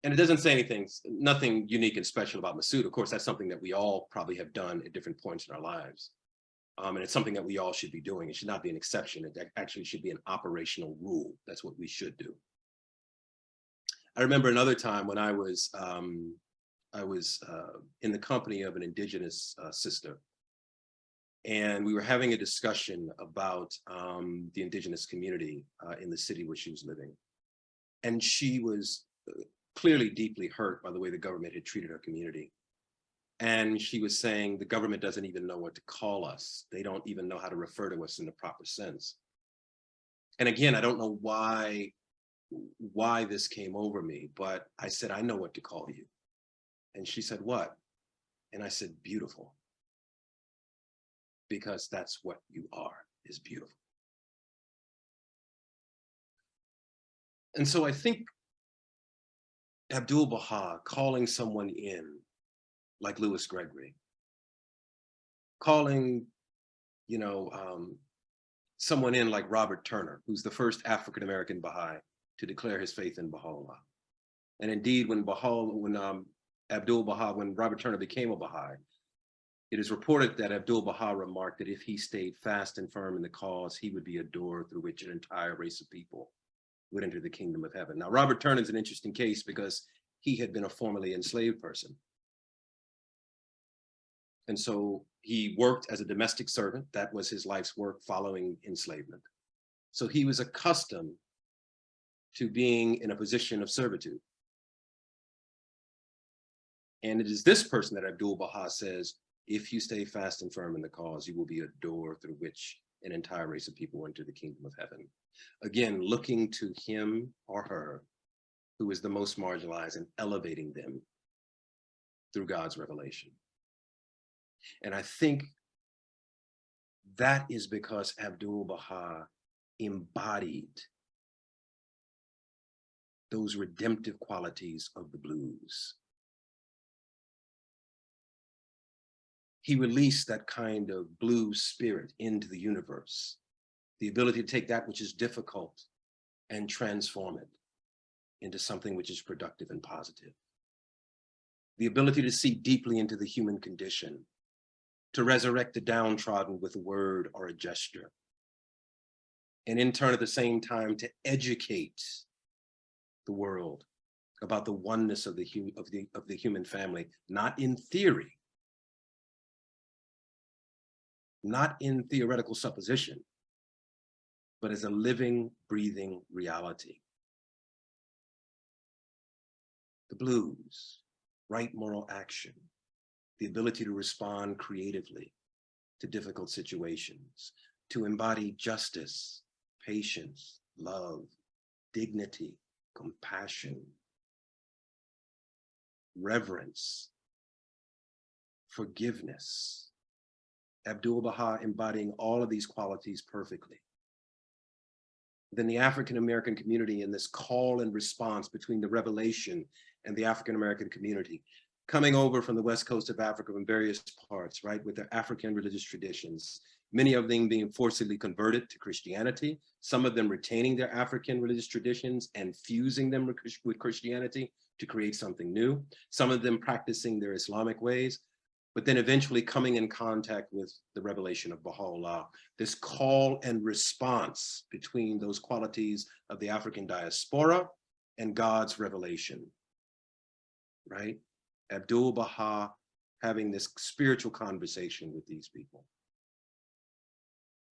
And it doesn't say nothing unique and special about Masud. Of course, that's something that we all probably have done at different points in our lives. And it's something that we all should be doing. It should not be an exception. It actually should be an operational rule. That's what we should do. I remember another time when I was in the company of an indigenous sister, and we were having a discussion about the indigenous community in the city where she was living. And she was clearly deeply hurt by the way the government had treated her community. And she was saying the government doesn't even know what to call us. They don't even know how to refer to us in the proper sense. And again, I don't know why this came over me, but I said, I know what to call you. And she said, what? And I said, beautiful. Because that's what you are, is beautiful. And so I think Abdu'l-Bahá calling someone in, like Lewis Gregory, calling, someone in like Robert Turner, who's the first African-American Baha'i to declare his faith in Baha'u'llah. And indeed, when Robert Turner became a Baha'i, it is reported that Abdu'l-Bahá remarked that if he stayed fast and firm in the cause, he would be a door through which an entire race of people would enter the kingdom of heaven. Now, Robert Turner is an interesting case because he had been a formerly enslaved person. And so he worked as a domestic servant. That was his life's work following enslavement. So he was accustomed to being in a position of servitude. And it is this person that Abdu'l-Bahá says, if you stay fast and firm in the cause, you will be a door through which an entire race of people enter the kingdom of heaven. Again, looking to him or her who is the most marginalized and elevating them through God's revelation. And I think that is because Abdu'l-Bahá embodied those redemptive qualities of the blues. He released that kind of blues spirit into the universe the ability to take that which is difficult and transform it into something which is productive and positive. The ability to see deeply into the human condition, to resurrect the downtrodden with a word or a gesture. And in turn, at the same time, to educate the world about the oneness of the human family, not in theory, not in theoretical supposition, but as a living, breathing reality. The blues, right moral action, the ability to respond creatively to difficult situations, to embody justice, patience, love, dignity, compassion, reverence, forgiveness. Abdu'l-Bahá embodying all of these qualities perfectly. Then the African-American community in this call and response between the revelation and the African-American community, coming over from the West Coast of Africa from various parts, right, with their African religious traditions, many of them being forcibly converted to Christianity, some of them retaining their African religious traditions and fusing them with Christianity to create something new, some of them practicing their Islamic ways, but then eventually coming in contact with the revelation of Baha'u'llah, this call and response between those qualities of the African diaspora and God's revelation, right? Abdu'l-Bahá having this spiritual conversation with these people.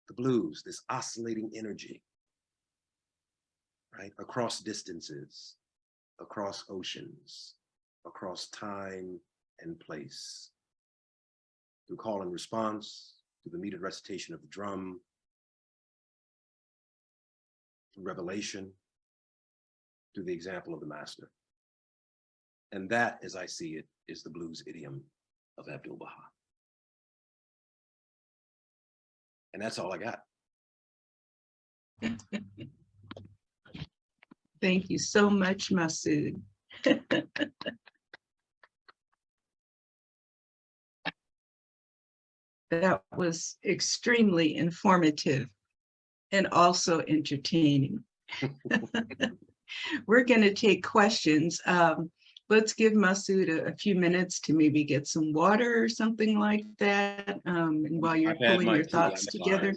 The blues, this oscillating energy, right? Across distances, across oceans, across time and place. Through call and response, through the metered recitation of the drum, through revelation, through the example of the master. And that, as I see it, is the blues idiom of Abdu'l-Bahá. And that's all I got. Thank you so much, Masud. That was extremely informative and also entertaining. We're going to take questions. Let's give Masud a few minutes to maybe get some water or something like that. And while you're pulling your thoughts together.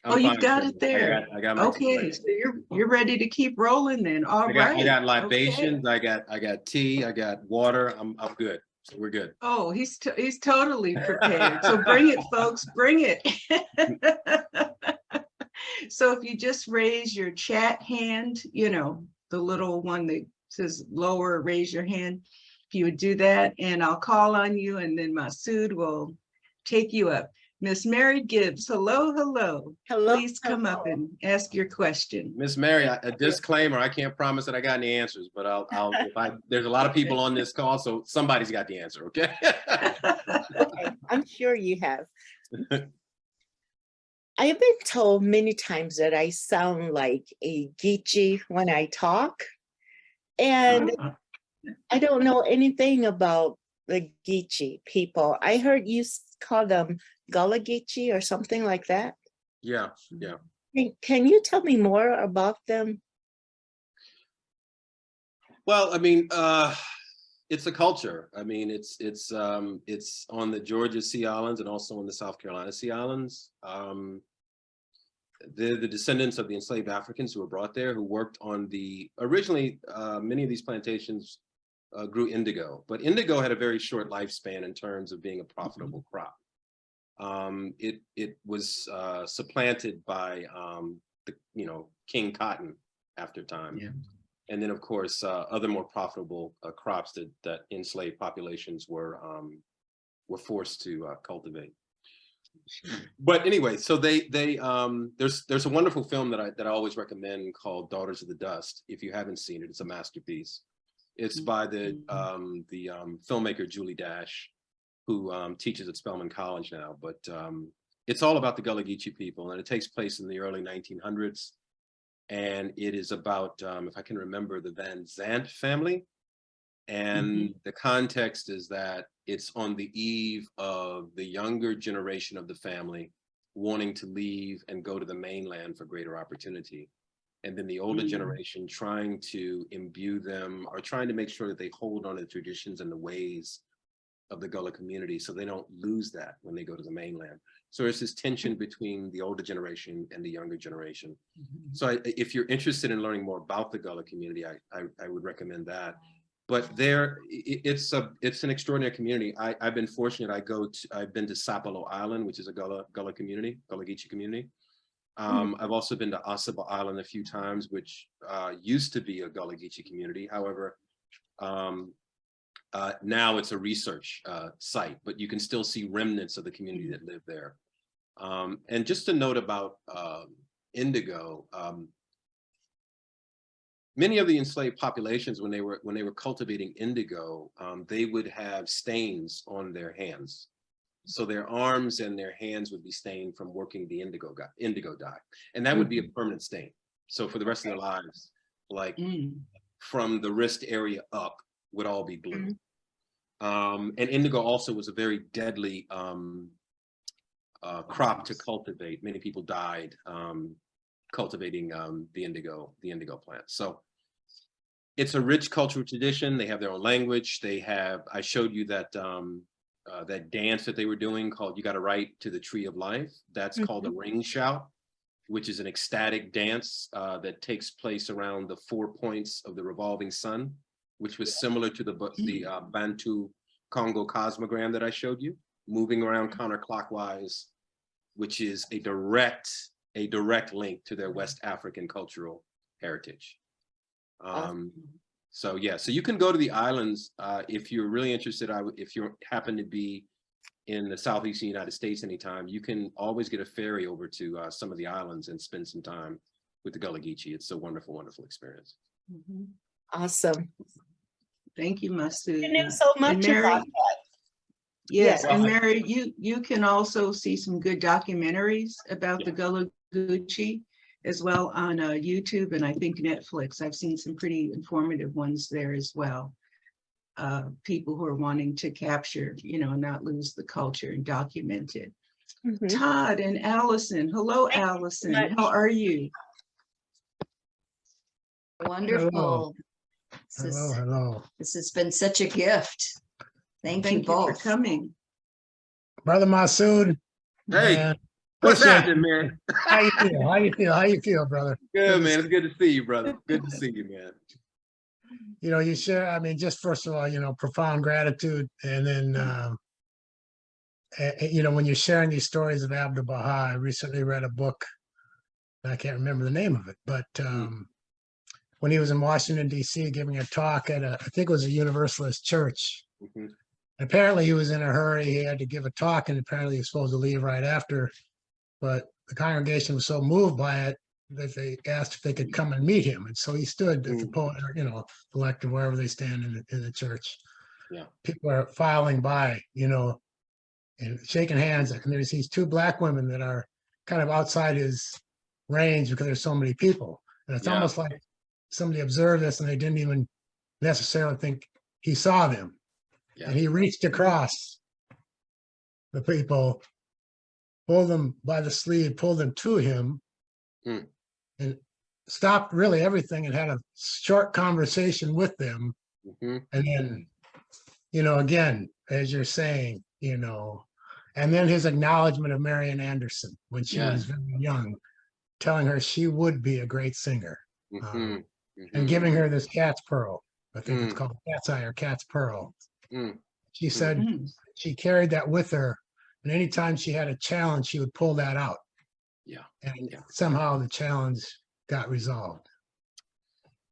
Oh, you've got it there. I got my okay, so you're ready to keep rolling then. All right. I got libations. Okay. I got tea. I got water. I'm good. So we're good. Oh, he's totally prepared. So bring it, folks. Bring it. So if you just raise your chat hand, you know, the little one that says lower, raise your hand. If you would do that, and I'll call on you, and then Masud will take you up. Miss Mary Gibbs, hello, hello. Hello. Please come up and ask your question. Miss Mary, a disclaimer, I can't promise that I got any answers, but there's a lot of people on this call, so somebody's got the answer, okay? Okay, I'm sure you have. I have been told many times that I sound like a Geechee when I talk, and I don't know anything about the Geechee people. I heard you call them Gullah Geechee or something like that. Yeah. Can you tell me more about them? Well, I mean, it's a culture. I mean, it's on the Sea Islands and also on the South Carolina Sea Islands. They're the descendants of the enslaved Africans who were brought there, who worked on originally, many of these plantations grew indigo, but indigo had a very short lifespan in terms of being a profitable crop. It was supplanted by King Cotton after time. Yeah. And then of course, other more profitable crops that enslaved populations were forced to cultivate. But anyway, so there's a wonderful film that I always recommend called Daughters of the Dust. If you haven't seen it, it's a masterpiece. It's by the filmmaker Julie Dash, who teaches at Spelman College now. But it's all about the Gullah Geechee people, and it takes place in the early 1900s. And it is about, if I can remember, the Van Zandt family. And the context is that it's on the eve of the younger generation of the family wanting to leave and go to the mainland for greater opportunity. And then the older generation trying to imbue them or trying to make sure that they hold on to the traditions and the ways of the Gullah community so they don't lose that when they go to the mainland. So there's this tension between the older generation and the younger generation. So if you're interested in learning more about the Gullah community, I would recommend that. But it's an extraordinary community. I've been fortunate. I've been to Sapelo Island, which is a Gullah community, Gullah Geechee community. I've also been to Asaba Island a few times, which used to be a Gullah Geechee community. However, now it's a research site, but you can still see remnants of the community that live there. And just a note about indigo. Many of the enslaved populations, when they were cultivating indigo, they would have stains on their hands. So their arms and their hands would be stained from working the indigo dye. And that would be a permanent stain. So for the rest of their lives, like from the wrist area up would all be blue. And indigo also was a very deadly crop to cultivate. Many people died cultivating the indigo plant. So it's a rich cultural tradition. They have their own language. They have, I showed you that that dance that they were doing called You Got a Right to the Tree of Life. That's called a ring shout, which is an ecstatic dance that takes place around the 4 points of the revolving sun, which was similar to the Bantu Congo cosmogram that I showed you, moving around counterclockwise, which is a direct link to their West African cultural heritage. So yeah, so you can go to the islands if you're really interested. If you happen to be in the southeastern United States anytime, you can always get a ferry over to some of the islands and spend some time with the Gullah Geechee. It's a wonderful, wonderful experience. Awesome. Thank you, Masud. You knew so much Mary, about that. yes, Yes. and Mary, you can also see some good documentaries about the Gullah Geechee as well on YouTube and I think Netflix. I've seen some pretty informative ones there as well. People who are wanting to capture, not lose the culture and document it. Todd and Allison. Hello, Allison. How are you? Wonderful. Hello. This has been such a gift. Thank you both for coming. Brother Masud. Hey, man, what's happening, man? How you feel, brother? Good, man. It's good to see you, brother. Good to see you, man. You share, I mean, just first of all, profound gratitude. And then, when you're sharing these stories of Abdu'l-Bahá, I recently read a book, I can't remember the name of it, but when he was in Washington, D.C., giving a talk at I think it was a Universalist church. Apparently he was in a hurry. He had to give a talk and apparently he was supposed to leave right after. But the congregation was so moved by it that they asked if they could come and meet him. And so he stood at the podium, the lectern, wherever they stand in the church. Yeah. People are filing by, and shaking hands. And there's these two Black women that are kind of outside his range because there's so many people. And it's almost like somebody observed this and they didn't even necessarily think he saw them. And he reached across the people, pulled them by the sleeve, pulled them to him, and stopped really everything and had a short conversation with them. And then, again, as you're saying, and then his acknowledgement of Marian Anderson when she was very young, telling her she would be a great singer, and giving her this cat's pearl. I think it's called cat's eye or cat's pearl. She said she carried that with her, and anytime she had a challenge, she would pull that out. And somehow the challenge got resolved.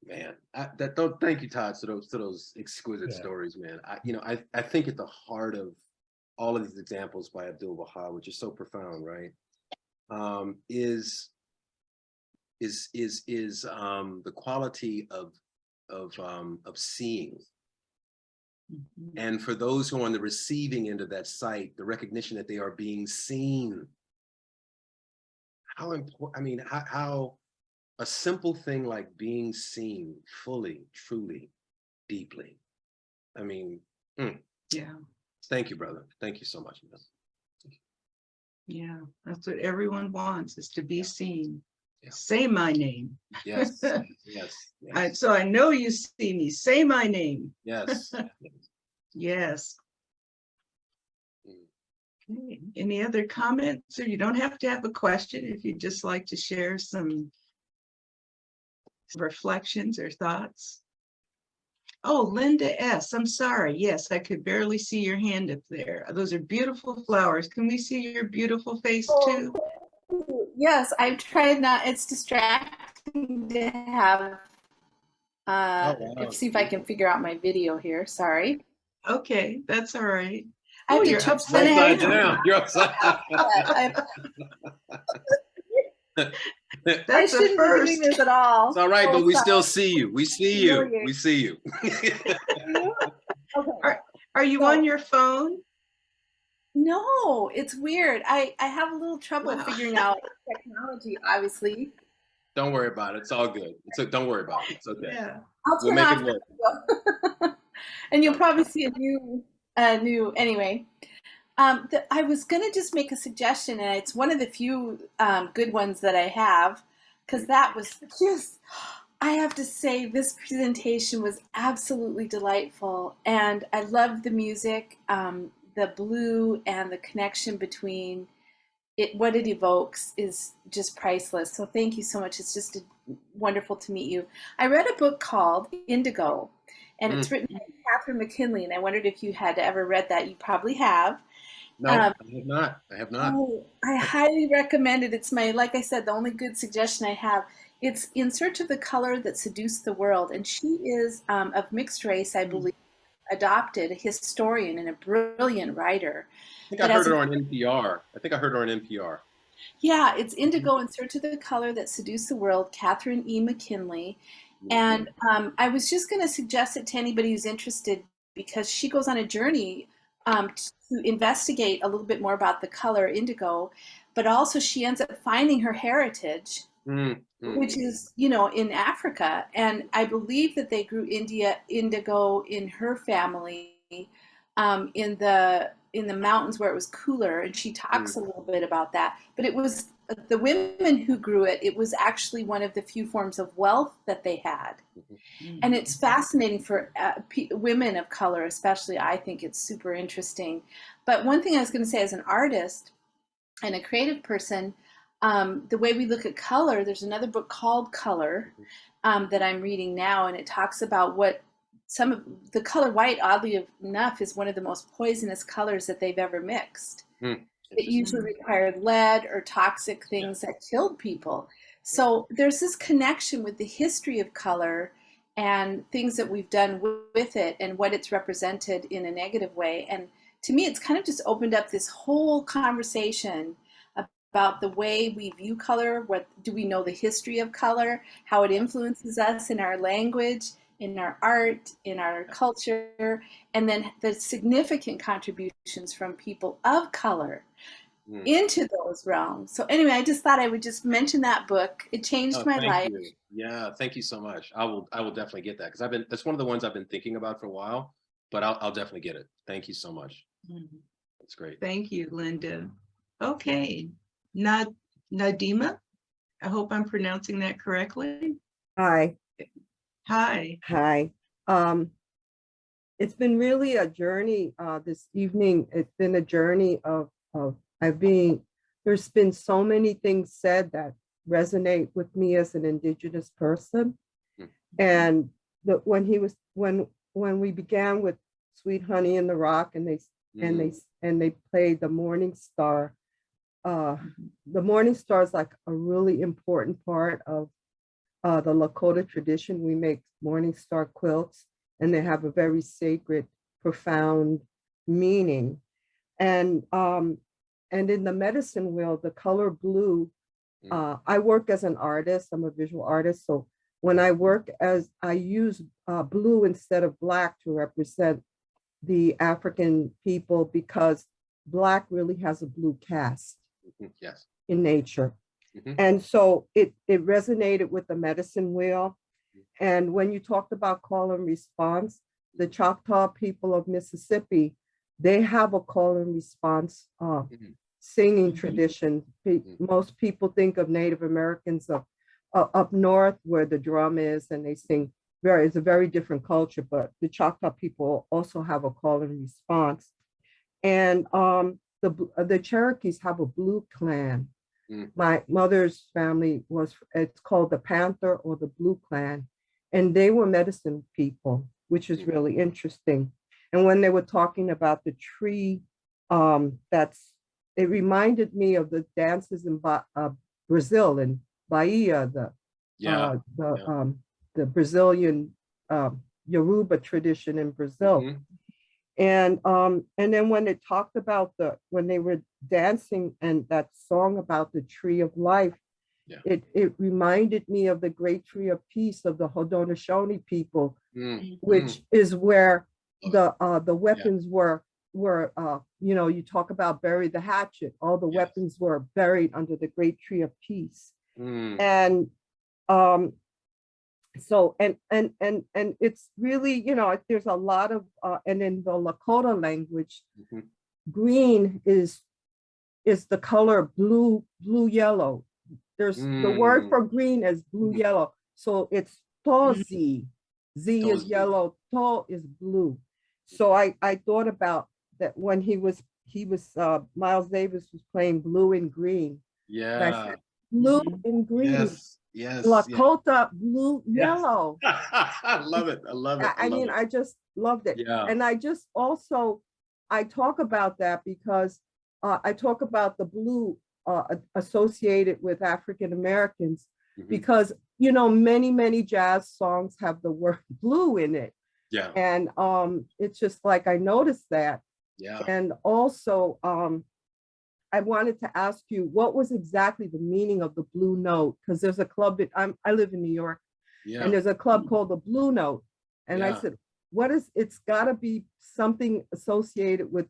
Man, thank you, Todd, to those exquisite stories, man. I think at the heart of all of these examples by Abdu'l-Bahá, which is so profound, right, is the quality of seeing. And for those who are on the receiving end of that sight, the recognition that they are being seen. How important, I mean, how a simple thing like being seen fully, truly, deeply. I mean, yeah. Thank you, brother. Thank you so much, man. Yeah, that's what everyone wants, is to be seen. Yeah. Say my name. Yes, yes, yes, So I know you see me. Say my name. yes. Yes. Okay. Any other comments? Or you don't have to have a question if you'd just like to share some reflections or thoughts. Oh, Linda S. I'm sorry. Yes, I could barely see your hand up there. Those are beautiful flowers. Can we see your beautiful face too? Yes, I've tried not, it's distracting to have, Oh, wow. see if I can figure out my video here, sorry. Okay, that's all right. I have Oh, to you're turn upside Upside down. down. You're upside I That's a shouldn't be doing first. this at all. It's all right, Oh, but we sorry. still see you. We see you. We see you. Okay. Are you So- on your phone? No, it's weird. I have a little trouble Wow. figuring out technology, obviously. Don't worry about it. It's all good. Don't worry about it. It's okay. Yeah. I'll We'll turn make off it work. the video. And you'll probably see a new anyway. I was gonna just make a suggestion, and it's one of the few good ones that I have, because that was just, I have to say, this presentation was absolutely delightful, and I loved the music, the blue and the connection between it, what it evokes is just priceless. So thank you so much. It's just wonderful to meet you. I read a book called Indigo, and it's written by Catherine McKinley, and I wondered if you had ever read that. You probably have. No, I have not. I have not. Oh, I highly recommend it. It's my, like I said, the only good suggestion I have. It's In Search of the Color That Seduced the World, and she is of mixed race, I believe, adopted, a historian and a brilliant writer. I think I heard her on NPR. Yeah, it's Indigo, In Search of the Color That Seduced the World, Catherine E. McKinley. And I was just going to suggest it to anybody who's interested, because she goes on a journey to investigate a little bit more about the color indigo, but also she ends up finding her heritage, which is, in Africa. And I believe that they grew indigo in her family in the mountains where it was cooler. And she talks a little bit about that. But it was the women who grew it. It was actually one of the few forms of wealth that they had. And it's fascinating for women of color, especially. I think it's super interesting. But one thing I was going to say, as an artist and a creative person, the way we look at color, there's another book called Color that I'm reading now, and it talks about what some of the color white, oddly enough, is one of the most poisonous colors that they've ever mixed. It usually required lead or toxic things that killed people. So there's this connection with the history of color and things that we've done with it and what it's represented in a negative way. And to me, it's kind of just opened up this whole conversation about the way we view color. What do we know the history of color, how it influences us in our language, in our art, in our culture, and then the significant contributions from people of color into those realms. So anyway, I just thought I would just mention that book. It changed my life. You. Yeah, thank you so much. I will definitely get that, because that's one of the ones I've been thinking about for a while, but I'll definitely get it. Thank you so much. That's great. Thank you, Linda. Okay, Nadima, I hope I'm pronouncing that correctly. Hi. Hi. Hi. It's been really a journey this evening. It's been a journey of there's been so many things said that resonate with me as an Indigenous person. And when we began with Sweet Honey in the Rock, and they played the Morning Star. The Morning Star is like a really important part of the Lakota tradition. We make Morning Star quilts, and they have a very sacred, profound meaning. And in the medicine wheel, the color blue, I work as an artist. I'm a visual artist. So when I work I use blue instead of black to represent the African people, because black really has a blue cast in nature. And so it resonated with the medicine wheel. And when you talked about call and response, the Choctaw people of Mississippi, they have a call and response singing tradition. Most people think of Native Americans up north where the drum is, and they sing. It's a very different culture, but the Choctaw people also have a call and response. And the Cherokees have a blue clan. My mother's family it's called the Panther or the Blue Clan, and they were medicine people, which is really interesting. And when they were talking about the tree, it reminded me of the dances in Brazil, in Bahia, the Brazilian Yoruba tradition in Brazil. And then when it talked about when they were dancing and that song about the tree of life, it reminded me of the great tree of peace of the Haudenosaunee people, which is where the weapons were, you talk about bury the hatchet, all the weapons were buried under the great tree of peace. And so and it's really, there's a lot of and in the Lakota language, green is the color blue yellow. There's the word for green is blue yellow, so it's tozi. Z is yellow, to is blue. So I thought about that when he was Miles Davis was playing blue and green. I said, blue and green. Yes. Lakota, blue, yellow. I love it. I just loved it. Yeah. And I just also, I talk about that because I talk about the blue associated with African Americans, because, many jazz songs have the word blue in it. Yeah. And it's just like, I noticed that. Yeah. And also, I wanted to ask you, what was exactly the meaning of the Blue Note? Because there's a club I live in New York, and there's a club called the Blue Note. And I said, it's got to be something associated with,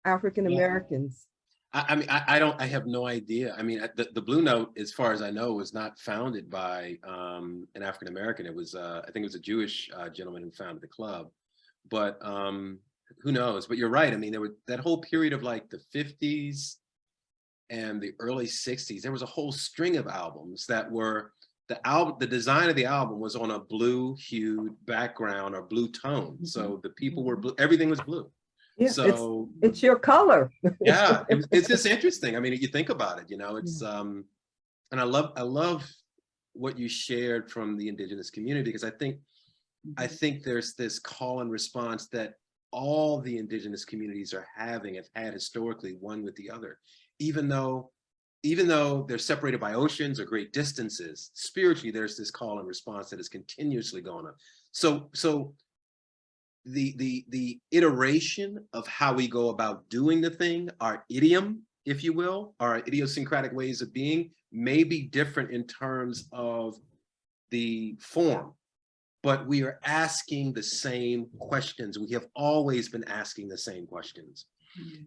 African Americans. I have no idea. I mean, the Blue Note, as far as I know, was not founded by an African American. It was, I think it was a Jewish gentleman who founded the club. But who knows? But you're right. I mean, there was that whole period of like the 50s and the early 60s. There was a whole string of albums that were the design of the album was on a blue hued background or blue tone. So the people were blue. Everything was blue. Yeah, so it's your color. Yeah, it's just interesting. I mean, you think about it, it's and I love what you shared from the indigenous community, because I think there's this call and response that all the indigenous communities have had historically, one with the other, even though they're separated by oceans or great distances. Spiritually, there's this call and response that is continuously going on. So the iteration of how we go about doing the thing, our idiom, if you will, our idiosyncratic ways of being, may be different in terms of the form, but we are asking the same questions. We have always been asking the same questions.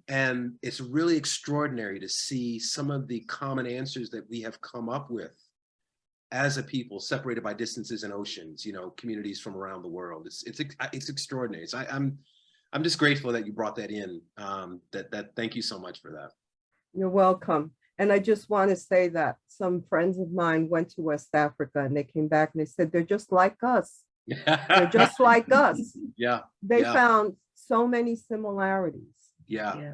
And it's really extraordinary to see some of the common answers that we have come up with as a people separated by distances and oceans, communities from around the world. It's extraordinary. So I'm just grateful that you brought that in. Thank you so much for that. You're welcome. And I just want to say that some friends of mine went to West Africa and they came back and they said, they're just like us. They're just like us. Yeah. They found so many similarities. Yeah.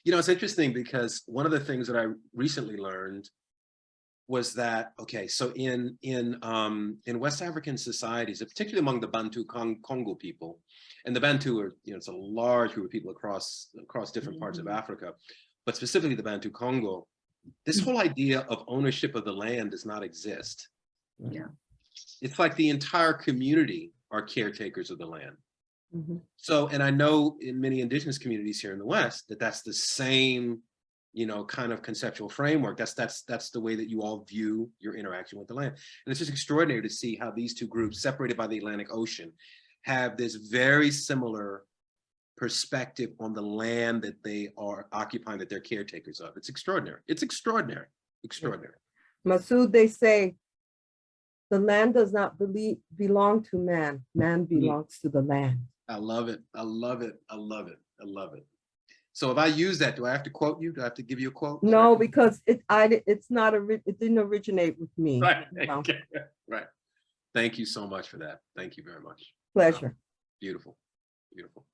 It's interesting because one of the things that I recently learned was that, so in West African societies, particularly among the Bantu Congo people, and the Bantu are, it's a large group of people across different parts of Africa, but specifically the Bantu Congo, this whole idea of ownership of the land does not exist. Yeah. It's like the entire community are caretakers of the land. So, and I know in many indigenous communities here in the West that's the same, kind of conceptual framework. That's the way that you all view your interaction with the land. And it's just extraordinary to see how these two groups, separated by the Atlantic Ocean, have this very similar perspective on the land that they are occupying, that they're caretakers of. It's extraordinary. It's extraordinary. Masud, they say, the land does not belong to man. Man belongs to the land. I love it. So if I use that, do I have to quote you? Do I have to give you a quote? No, because it's not it didn't originate with me. Right. No. Okay. Right. Thank you so much for that. Thank you very much. Pleasure. Beautiful. Beautiful.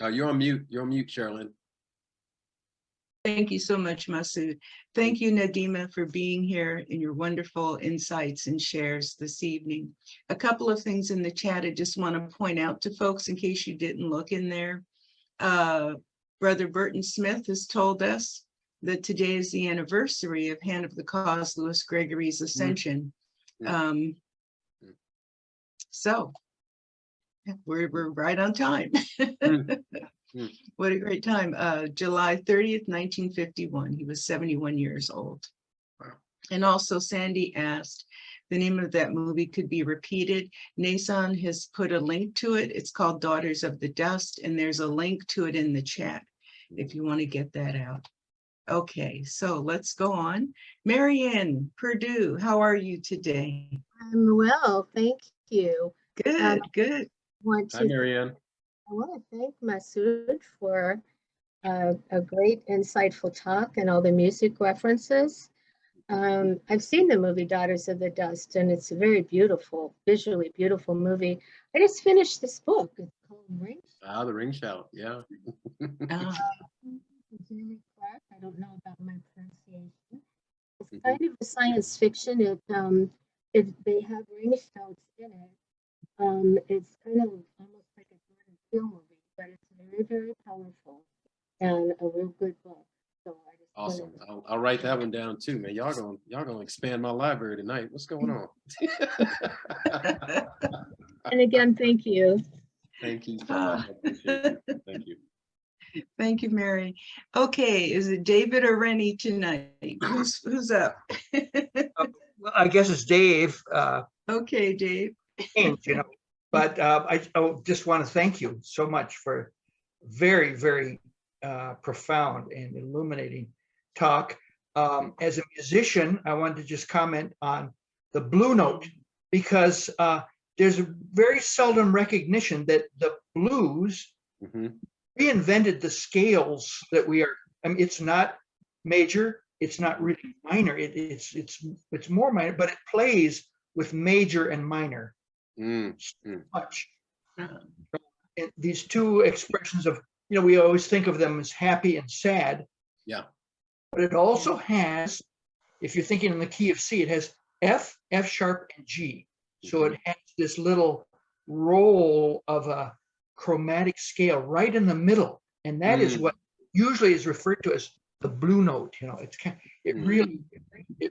You're on mute. You're on mute, Sherilyn. Thank you so much, Masud. Thank you, Nadima, for being here and your wonderful insights and shares this evening. A couple of things in the chat I just want to point out to folks in case you didn't look in there. Brother Burton Smith has told us that today is the anniversary of Hand of the Cause Louis Gregory's ascension. So we're right on time. What a great time. July 30th, 1951. He was 71 years old. Wow. And also Sandy asked, the name of that movie could be repeated. Nason has put a link to it. It's called Daughters of the Dust, and there's a link to it in the chat if you want to get that out. Okay, so let's go on. Marianne Purdue, how are you today? I'm well, thank you. Good, good. Hi, Marianne. I want to thank Masud for a great, insightful talk and all the music references. I've seen the movie Daughters of the Dust, and it's a very beautiful, visually beautiful movie. I just finished this book. It's called Ring. The Ring Shout, yeah. I don't know about my pronunciation. It's kind of a science fiction. They have ring shouts in it. It's kind of almost like a Jordan Peele movie, but it's very, very powerful and a real good book. So I just Awesome. I'll write that one down too, man. Y'all gonna expand my library tonight. What's going on? And again, thank you. Thank you so much. I appreciate it. Thank you. Thank you, Mary. Okay, is it David or Rennie tonight? Who's up? Well, I guess it's Dave. Okay, Dave. But I just want to thank you so much for very, very profound and illuminating talk. As a musician, I wanted to just comment on the blue note, because there's a very seldom recognition that the blues reinvented the scales that we are. I mean, it's not major, it's not really minor. It's more minor, but it plays with major and minor so much. And these two expressions of, we always think of them as happy and sad. Yeah. But it also has, if you're thinking in the key of C, it has F, F sharp, and G. So it has this little roll of a chromatic scale right in the middle, and that is what usually is referred to as the blue note. It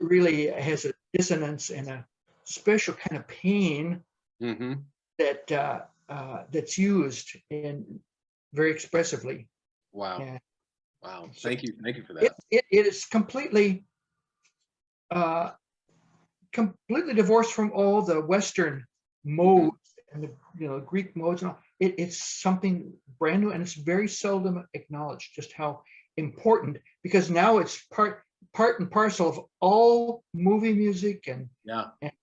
really has a dissonance and a special kind of pain that that's used in very expressively. Wow. And wow. Thank you for that. It is completely divorced from all the Western modes and the Greek modes and all. It's something brand new, and it's very seldom acknowledged just how important, because now it's part and parcel of all movie music and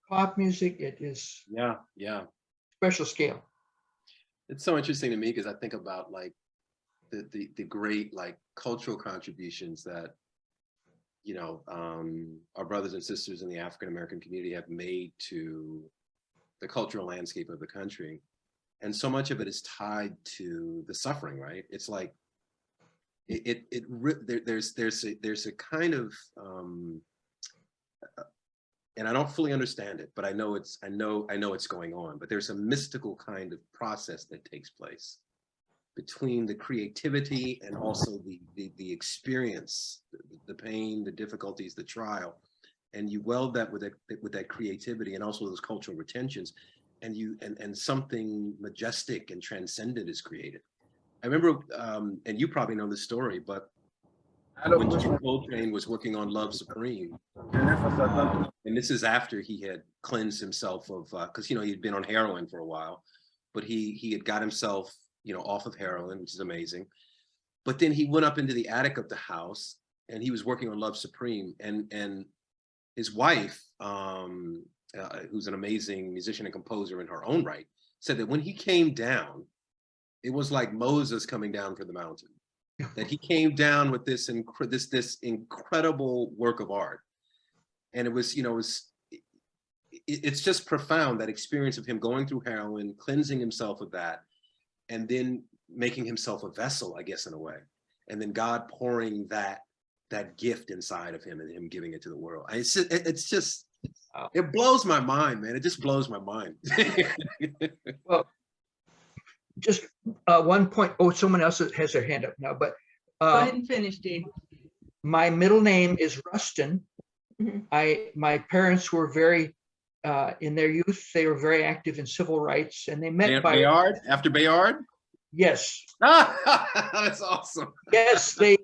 pop music. It is special scale. It's so interesting to me because I think about like the great like cultural contributions that our brothers and sisters in the African American community have made to the cultural landscape of the country. And so much of it is tied to the suffering, right? It's like there's a kind of and I don't fully understand it, but I know it's going on, but there's a mystical kind of process that takes place between the creativity and also the experience, the pain, the difficulties, the trial, and you weld that with that creativity and also those cultural retentions, and something majestic and transcendent is created. I remember, and you probably know the story, but when John Coltrane was working on Love Supreme, and this is after he had cleansed himself of, because he had been on heroin for a while, but he had got himself off of heroin, which is amazing. But then he went up into the attic of the house and he was working on Love Supreme, and his wife, who's an amazing musician and composer in her own right, said that when he came down, it was like Moses coming down from the mountain. That he came down with this incredible work of art, and it was, you know, it's just profound, that experience of him going through heroin, cleansing himself of that, and then making himself a vessel, I guess, in a way, and then God pouring that gift inside of him and him giving it to the world. It's just it blows my mind, man. It just blows my mind. Well, just one point. Oh, someone else has their hand up now, but Go ahead and finish, Dave. my middle name is Rustin. My parents were very, in their youth, they were very active in civil rights, and they met by Bayard, after Bayard. Yes. That's awesome. Yes, they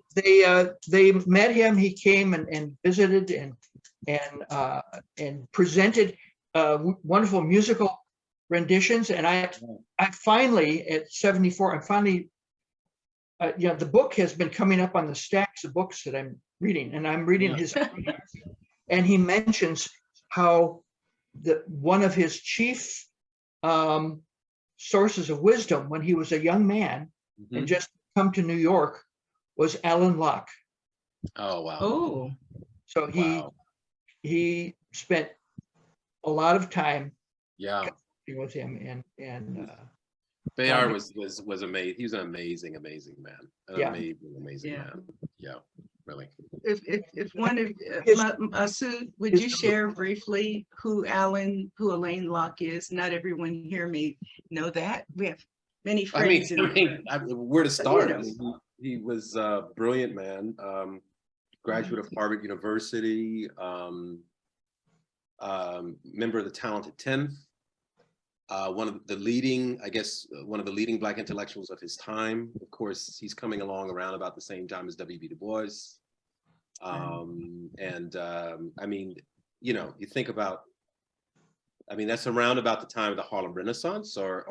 met him. He came and visited and presented wonderful musical renditions. And I finally, at 74, you know, the book has been coming up on the stacks of books that I'm reading, and I'm reading his, and he mentions how one of his chief sources of wisdom when he was a young man and just come to New York was Alan Locke. Oh, wow. Oh. So he spent a lot of time with him, and Bayard was amazing. He was an amazing man. Amazing man. Yeah, really. If one of Masud, would you share briefly who Alain Locke is? Not everyone here may know that. We have many friends. Where to start? I mean, he was a brilliant man, graduate of Harvard University, member of the Talented 10th. One of the leading Black intellectuals of his time. Of course, he's coming along around about the same time as W.B. Du Bois. I mean, you know, you think about, I mean, that's around about the time of the Harlem Renaissance, or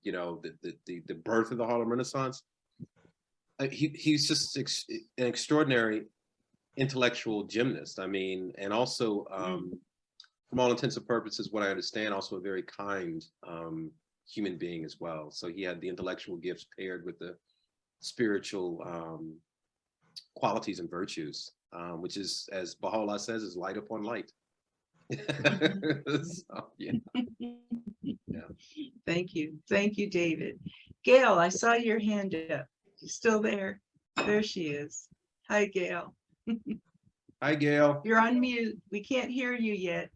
you know, the birth of the Harlem Renaissance. He's just an extraordinary intellectual gymnast. I mean, and also, from all intents and purposes, what I understand, also a very kind human being as well. So he had the intellectual gifts paired with the spiritual qualities and virtues, which is, as Baha'u'llah says, is light upon light. So, yeah. Thank you, David. Gail, I saw your hand up. You still there? There she is. Hi, Gail. Hi, Gail. You're on mute. We can't hear you yet.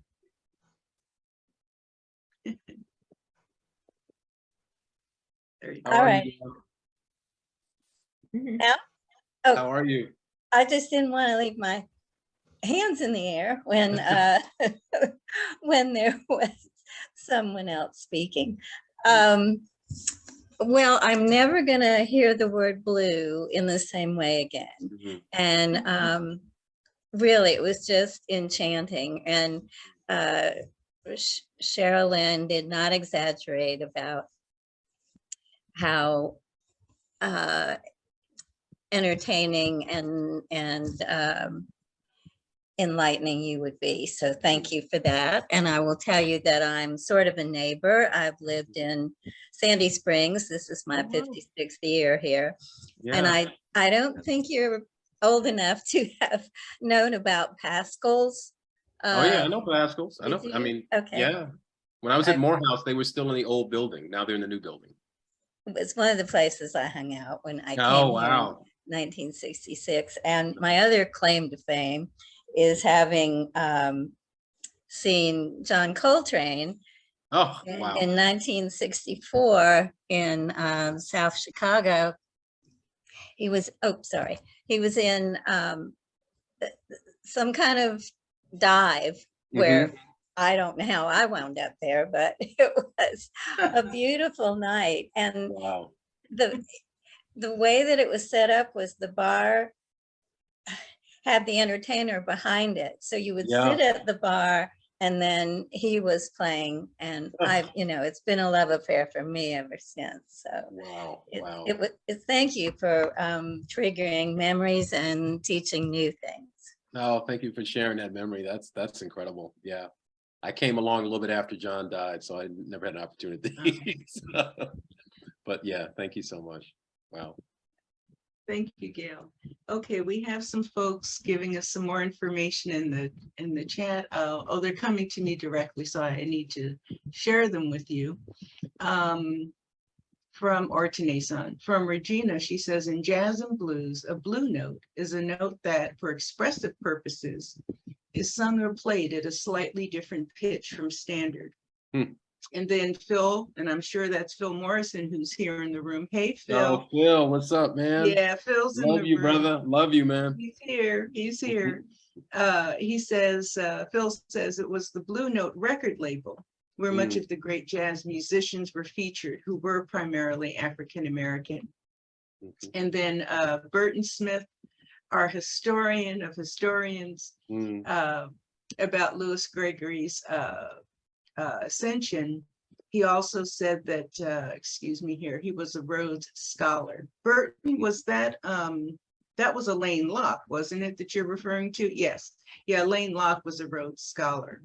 There you go. All right. Now, How are you? I just didn't want to leave my hands in the air when when there was someone else speaking. Well, I'm never going to hear the word blue in the same way again. And really, it was just enchanting. And Sherilyn did not exaggerate about how entertaining and enlightening you would be. So thank you for that. And I will tell you that I'm sort of a neighbor. I've lived in Sandy Springs. This is my 56th year here. Yeah. And I don't think you're old enough to have known about Pascal's. Oh yeah, I know Pascal's. I know. Did I you? mean, Okay. yeah. When I was at Morehouse, they were still in the old building. Now they're in the new building. It was one of the places I hung out when I came Oh, here wow. in 1966. And my other claim to fame is having seen John Coltrane Oh, wow. in 1964 in South Chicago. He was, he was in some kind of dive where I don't know how I wound up there, but it was a beautiful night. And the way that it was set up was the bar had the entertainer behind it. So you would sit at the bar and then he was playing, and it's been a love affair for me ever since. So thank you for triggering memories and teaching new things. No, thank you for sharing that memory. That's incredible. Yeah. I came along a little bit after John died, so I never had an opportunity. But yeah, thank you so much. Wow. Thank you, Gail. Okay, we have some folks giving us some more information in the chat. Oh, they're coming to me directly, so I need to share them with you. From Ortene-san, from Regina, she says, in jazz and blues, a blue note is a note that, for expressive purposes, is sung or played at a slightly different pitch from standard. And then Phil, and I'm sure that's Phil Morrison, who's here in the room. Hey, Phil. Oh, Phil, what's up, man? Yeah, Phil's in the room. Love you, brother. Love you, man. He's here. He's here. He says, Phil says it was the Blue Note record label where much of the great jazz musicians were featured, who were primarily African-American. And then Burton Smith, our historian of historians, about Louis Gregory's ascension, he also said that, excuse me here, he was a Rhodes Scholar. Burton, was that, that was Elaine Locke, wasn't it, that you're referring to? Yes. Yeah, Elaine Locke was a Rhodes Scholar.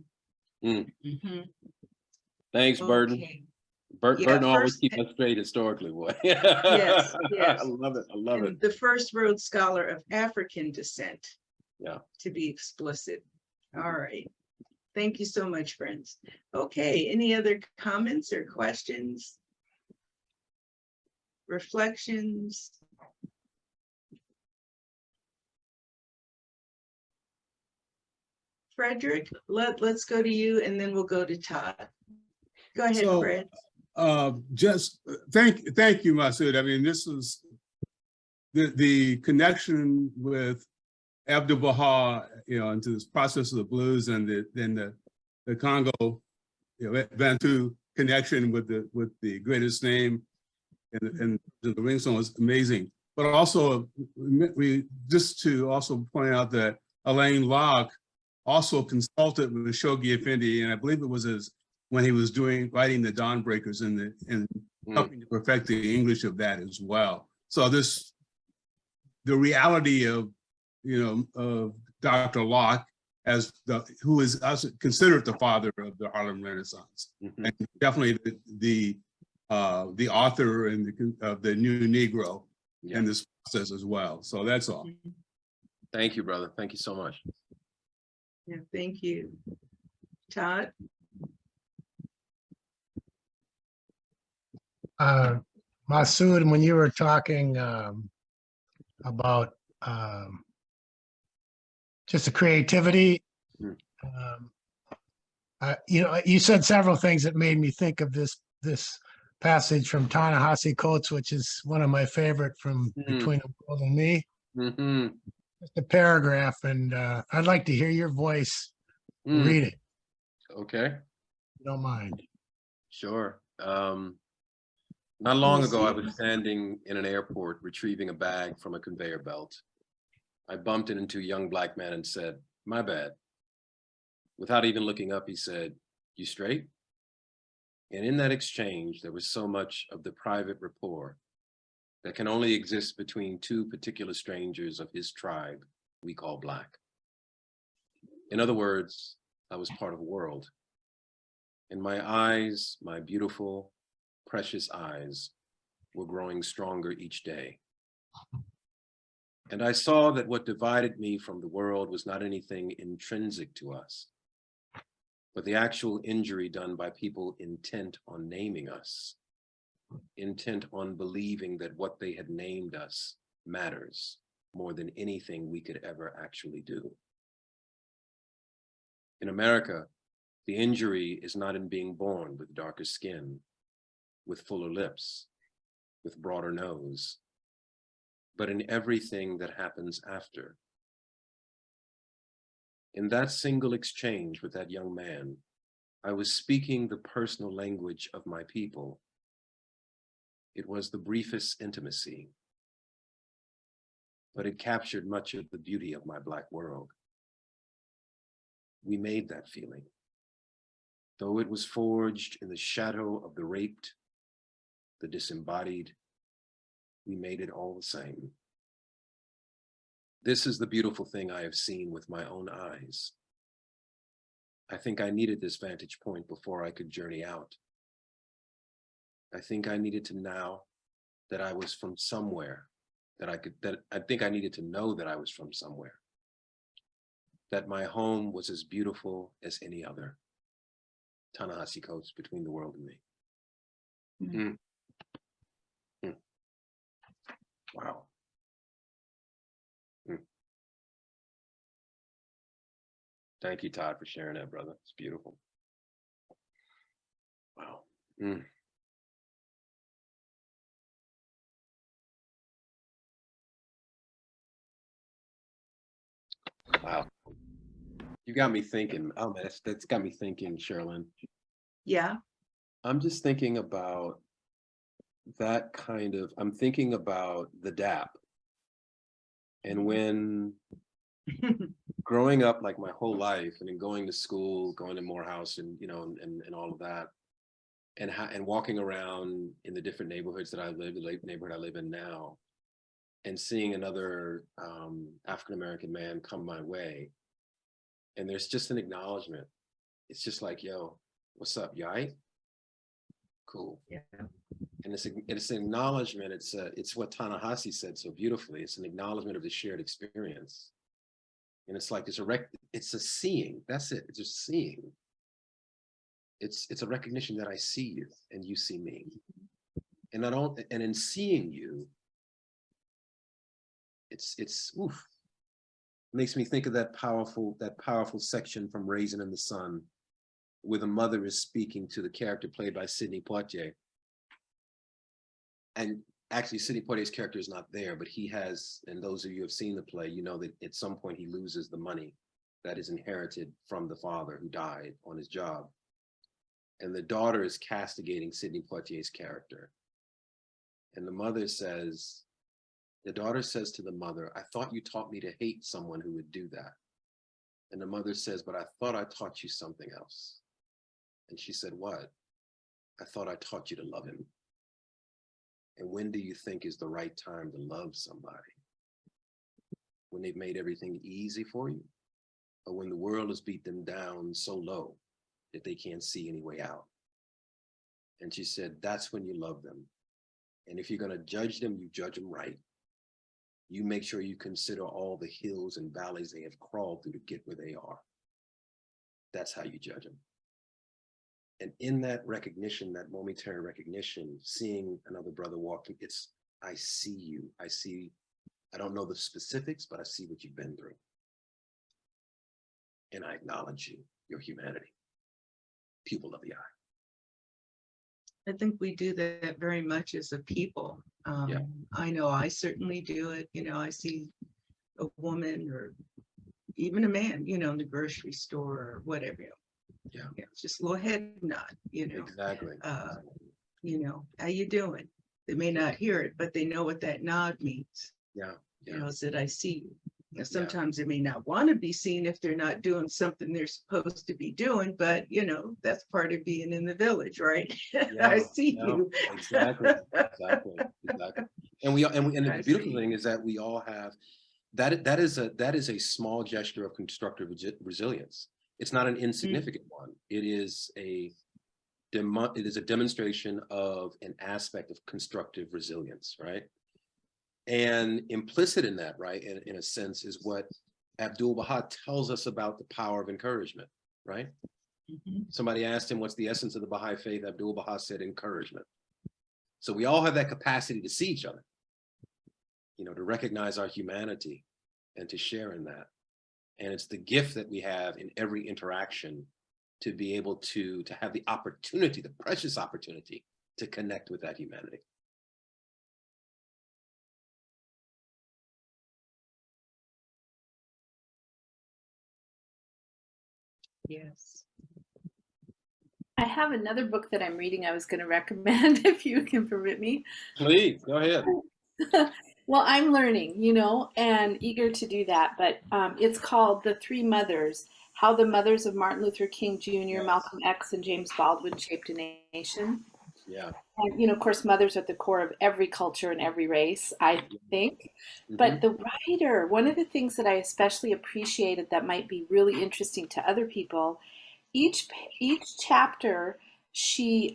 Thanks, Burton. Okay. Burton always keep us straight historically, boy. Yes, yes. I love it. I love it. The first Rhodes Scholar of African descent. Yeah. To be explicit. All right. Thank you so much, friends. Okay, any other comments or questions? Reflections? Frederick, let's go to you and then we'll go to Todd. Go ahead, So, Fred. Just thank you, Masud. I mean, this is the connection with Abdu'l-Bahá, you know, into this process of the blues, and then the Congo, you know, Bantu connection with the greatest name and the ringtone was amazing. But also, we just to also point out that Elaine Locke also consulted with Shoghi Effendi, and I believe it was when he was writing the Dawnbreakers and helping to perfect the English of that as well. So the reality of, you know, of Dr. Locke as who is considered the father of the Harlem Renaissance, and definitely the author of the New Negro in this process as well. So that's all. Thank you, brother. Thank you so much. Yeah, thank you. Todd? Masud, when you were talking about just the creativity, you know, you said several things that made me think of this passage from Ta-Nehisi Coates, which is one of my favorite from Between the World and Me. Just a paragraph, and I'd like to hear your voice read it. Okay. If you don't mind. Sure. Not long ago, I was standing in an airport retrieving a bag from a conveyor belt. I bumped into a young Black man and said, "My bad." Without even looking up, he said, "You straight?" And in that exchange, there was so much of the private rapport that can only exist between two particular strangers of his tribe we call Black. In other words, I was part of a world. And my eyes, my beautiful, precious eyes, were growing stronger each day. And I saw that what divided me from the world was not anything intrinsic to us, but the actual injury done by people intent on naming us, intent on believing that what they had named us matters more than anything we could ever actually do. In America, the injury is not in being born with darker skin, with fuller lips, with broader nose, but in everything that happens after. In that single exchange with that young man, I was speaking the personal language of my people. It was the briefest intimacy, but it captured much of the beauty of my Black world. We made that feeling. Though it was forged in the shadow of the raped, the disembodied, we made it all the same. This is the beautiful thing I have seen with my own eyes. I think I needed this vantage point before I could journey out. I think I needed to now that I was from somewhere, that I think I needed to know that I was from somewhere, that my home was as beautiful as any other. Ta-Nehisi Coates, Between the World and Me. Mm. Mm. Wow. Mm. Thank you, Todd, for sharing that, brother. It's beautiful. Wow. Mm. Wow. You got me thinking. Oh man, that's got me thinking, Sherilyn. Yeah. I'm just thinking about that kind of, I'm thinking about the DAP. And when growing up, like my whole life, and then going to school, going to Morehouse, and you know, and all of that, and walking around in the different neighborhoods that I live, the neighborhood I live in now, and seeing another African-American man come my way, and there's just an acknowledgement. It's just like, yo, what's up, you all right? Cool. Yeah. And it's an acknowledgement. It's what Ta-Nehisi said so beautifully. It's an acknowledgement of the shared experience. And it's like it's a seeing. That's it. It's just seeing. It's a recognition that I see you and you see me. And in seeing you, it's oof. Makes me think of that powerful section from Raisin in the Sun, where the mother is speaking to the character played by Sidney Poitier. And actually Sidney Poitier's character is not there, but he has, and those of you who have seen the play, you know that at some point he loses the money that is inherited from the father who died on his job. And the daughter is castigating Sidney Poitier's character. And the daughter says to the mother, I thought you taught me to hate someone who would do that. And the mother says, but I thought I taught you something else. And she said, what? I thought I taught you to love him. And when do you think is the right time to love somebody? When they've made everything easy for you? Or when the world has beat them down so low that they can't see any way out? And she said, that's when you love them. And if you're going to judge them, you judge them right. You make sure you consider all the hills and valleys they have crawled through to get where they are. That's how you judge them. And in that recognition, that momentary recognition, seeing another brother walking, I see you. I don't know the specifics, but I see what you've been through. And I acknowledge you, your humanity, pupil of the eye. I think we do that very much as a people. Yeah. I know I certainly do it. You know, I see a woman or even a man, you know, in the grocery store or whatever. Yeah. Just a little head nod, you know. Exactly. You know, how you doing? They may not hear it, but they know what that nod means. Yeah. You know, it's that I see you. Now, sometimes they may not want to be seen if they're not doing something they're supposed to be doing, but you know, that's part of being in the village, right? Yeah, I see you. Exactly. And the beautiful thing is that we all have that is a small gesture of constructive resilience. It's not an insignificant one. It is a demonstration of an aspect of constructive resilience, right? And implicit in that, right, in a sense, is what Abdu'l-Bahá tells us about the power of encouragement, right? Somebody asked him, what's the essence of the Bahá'í Faith? Abdu'l-Bahá said, encouragement. So we all have that capacity to see each other, you know, to recognize our humanity and to share in that. And it's the gift that we have in every interaction to be able to have the opportunity, the precious opportunity to connect with that humanity. Yes. I have another book that I'm reading I was going to recommend if you can permit me. Please, go ahead. Well, I'm learning, you know, and eager to do that. But it's called The Three Mothers, How the Mothers of Martin Luther King Jr., Malcolm X, and James Baldwin Shaped a Nation. Yeah. And, you know, of course, mothers are at the core of every culture and every race, I think. But the writer, one of the things that I especially appreciated that might be really interesting to other people, each chapter, she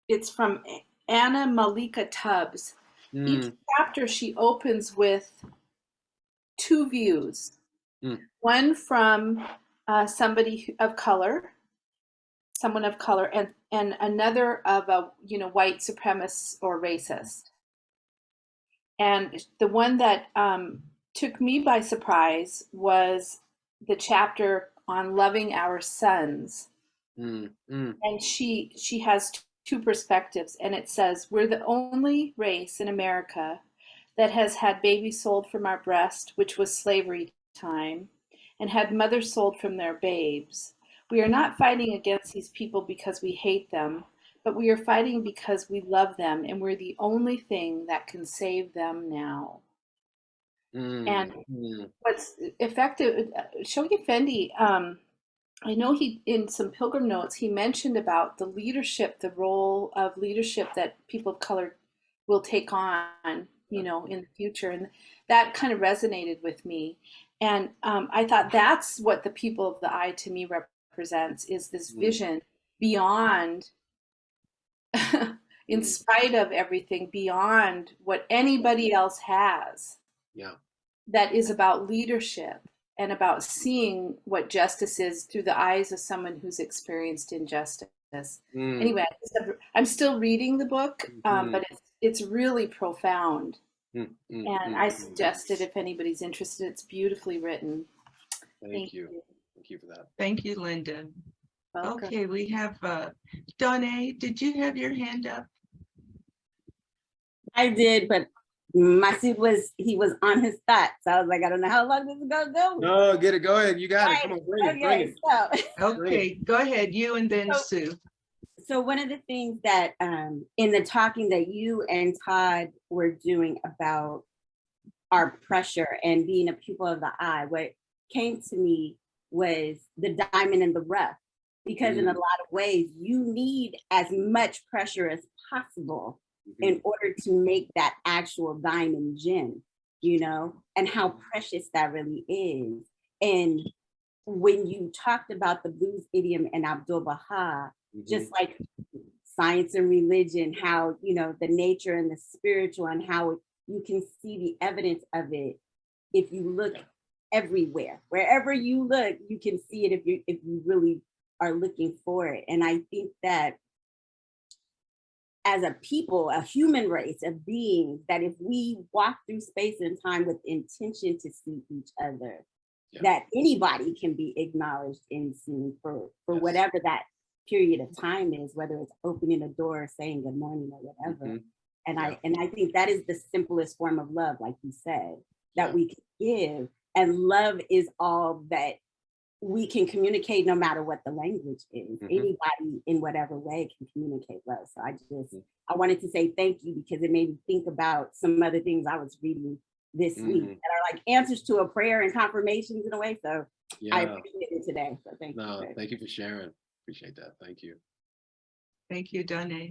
it's from Anna Malika Tubbs. Each chapter she opens with two views. One from somebody of color, someone of color, and another of a white supremacist or racist. And the one that took me by surprise was the chapter on loving our sons. And she has two perspectives, and it says, we're the only race in America that has had babies sold from our breast, which was slavery time, and had mothers sold from their babes. We are not fighting against these people because we hate them, but we are fighting because we love them, and we're the only thing that can save them now. And what's effective, Shoghi Effendi, I know he, in some Pilgrim Notes, he mentioned about the leadership, the role of leadership that people of color will take on, in the future. And that kind of resonated with me. And I thought that's what the people of the eye to me represents, is this vision beyond, in spite of everything, beyond what anybody else has. Yeah. That is about leadership and about seeing what justice is through the eyes of someone who's experienced injustice. Anyway, I'm still reading the book, but it's really profound. And I suggest it if anybody's interested. It's beautifully written. Thank you. Thank you for that. Thank you, Linda. Welcome. Okay, we have Donna. Did you have your hand up? I did, but Masud was on his thoughts. So I was like, I don't know how long this is gonna go. No, get it. Go ahead. You got it. Come on, bring it. Bring it. So, okay, go ahead. You and then Sue. So one of the things that in the talking that you and Todd were doing about our pressure and being a pupil of the eye, what came to me was the diamond in the rough, because in a lot of ways you need as much pressure as possible in order to make that actual diamond gem, and how precious that really is. And when you talked about the blues idiom and Abdu'l-Bahá, just like science and religion, how, the nature and the spiritual, and how you can see the evidence of it if you look everywhere. Wherever you look, you can see it if you really are looking for it. And I think that as a people, a human race of beings, that if we walk through space and time with intention to see each other, that anybody can be acknowledged and seen for whatever that period of time is, whether it's opening a door or saying good morning or whatever. And I think that is the simplest form of love, like you said, that we can give. And love is all that we can communicate, no matter what the language is. Anybody in whatever way can communicate love. So I wanted to say thank you, because it made me think about some other things I was reading this week that are like answers to a prayer and confirmations in a way. So I appreciate it today. So thank you. No, thank you for sharing. Appreciate that. Thank you. Thank you, Donna.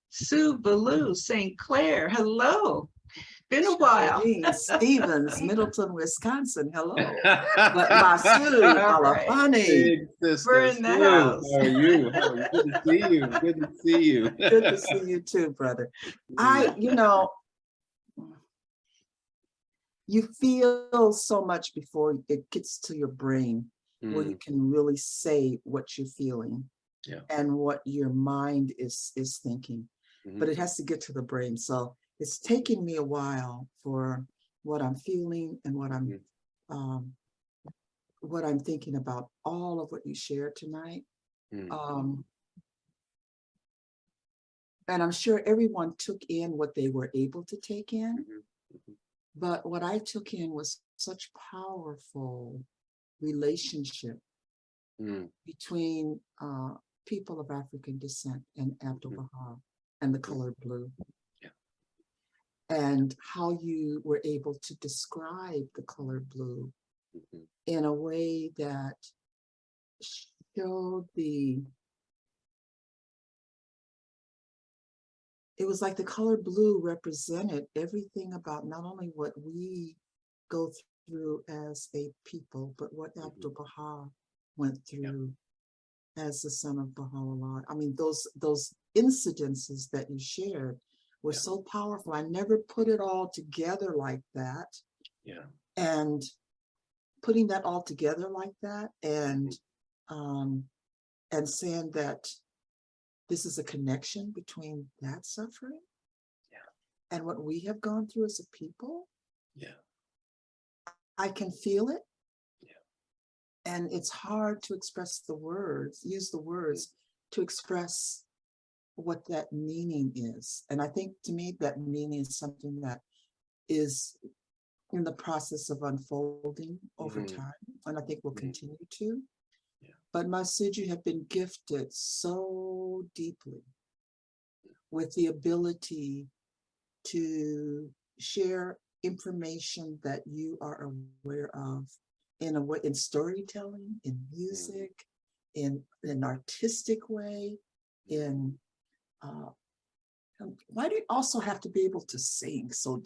Sue Ballou, St. Clair, hello. Been a while. Stevens, Middleton, Wisconsin, hello. But Masud Olufani. We're in the house. How are you? Good to see you. Good to see you. Good to see you too, brother. You feel so much before it gets to your brain, where you can really say what you're feeling and what your mind is thinking. But it has to get to the brain. So it's taken me a while for what I'm feeling and what I'm thinking about all of what you shared tonight. And I'm sure everyone took in what they were able to take in. But what I took in was such powerful relationship between people of African descent and Abdu'l-Bahá and the color blue. And how you were able to describe the color blue in a way that showed it was like the color blue represented everything about not only what we go through as a people, but what Abdu'l-Bahá went through as the son of Baha'u'llah. I mean, those incidences that you shared were so powerful. I never put it all together like that. Yeah. And putting that all together like that, and saying that this is a connection between that suffering and what we have gone through as a people. Yeah. I can feel it. And it's hard to express the words, use the words to express what that meaning is. And I think to me, that meaning is something that is in the process of unfolding over time. And I think will continue to. But Masud, you have been gifted so deeply with the ability to share information that you are aware of in a way, in storytelling, in music, in an artistic way, in why do you also have to be able to sing so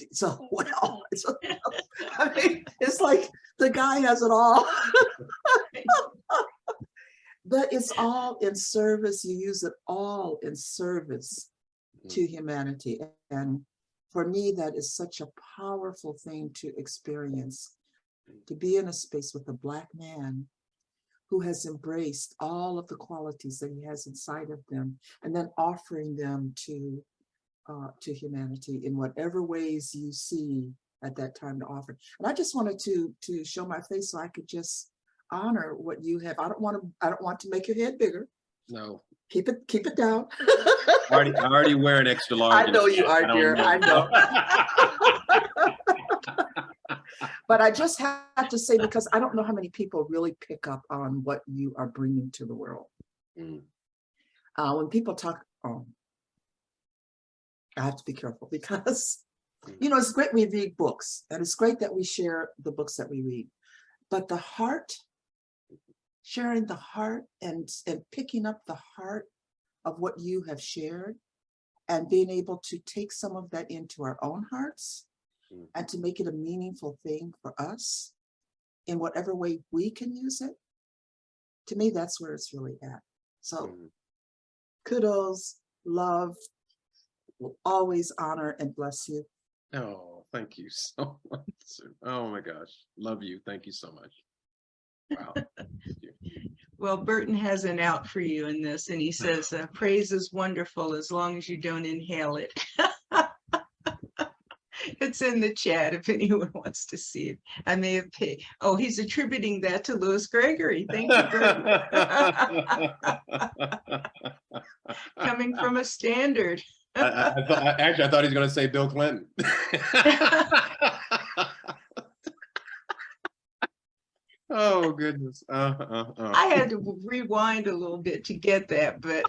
well? I mean, it's like the guy has it all. But it's all in service. You use it all in service to humanity. And for me, that is such a powerful thing to experience, to be in a space with a Black man who has embraced all of the qualities that he has inside of them, and then offering them to humanity in whatever ways you see at that time to offer. And I just wanted to show my face so I could just honor what you have. I don't want to make your head bigger. No. Keep it down. I already wear an extra large. I know you are, dear. I know. But I just have to say, because I don't know how many people really pick up on what you are bringing to the world. When people talk, I have to be careful because, it's great we read books, and it's great that we share the books that we read, but the heart, sharing the heart and picking up the heart of what you have shared and being able to take some of that into our own hearts and to make it a meaningful thing for us in whatever way we can use it. To me, that's where it's really at. So kudos, love, will always honor and bless you. Oh, thank you so much. Oh my gosh. Love you. Thank you so much. Wow. Well, Burton has an out for you in this, and he says, praise is wonderful as long as you don't inhale it. It's in the chat if anyone wants to see it. I may have paid. Oh, he's attributing that to Louis Gregory. Thank you, Burton. Coming from a standard. I thought he was going to say Bill Clinton. Oh, goodness. I had to rewind a little bit to get that, but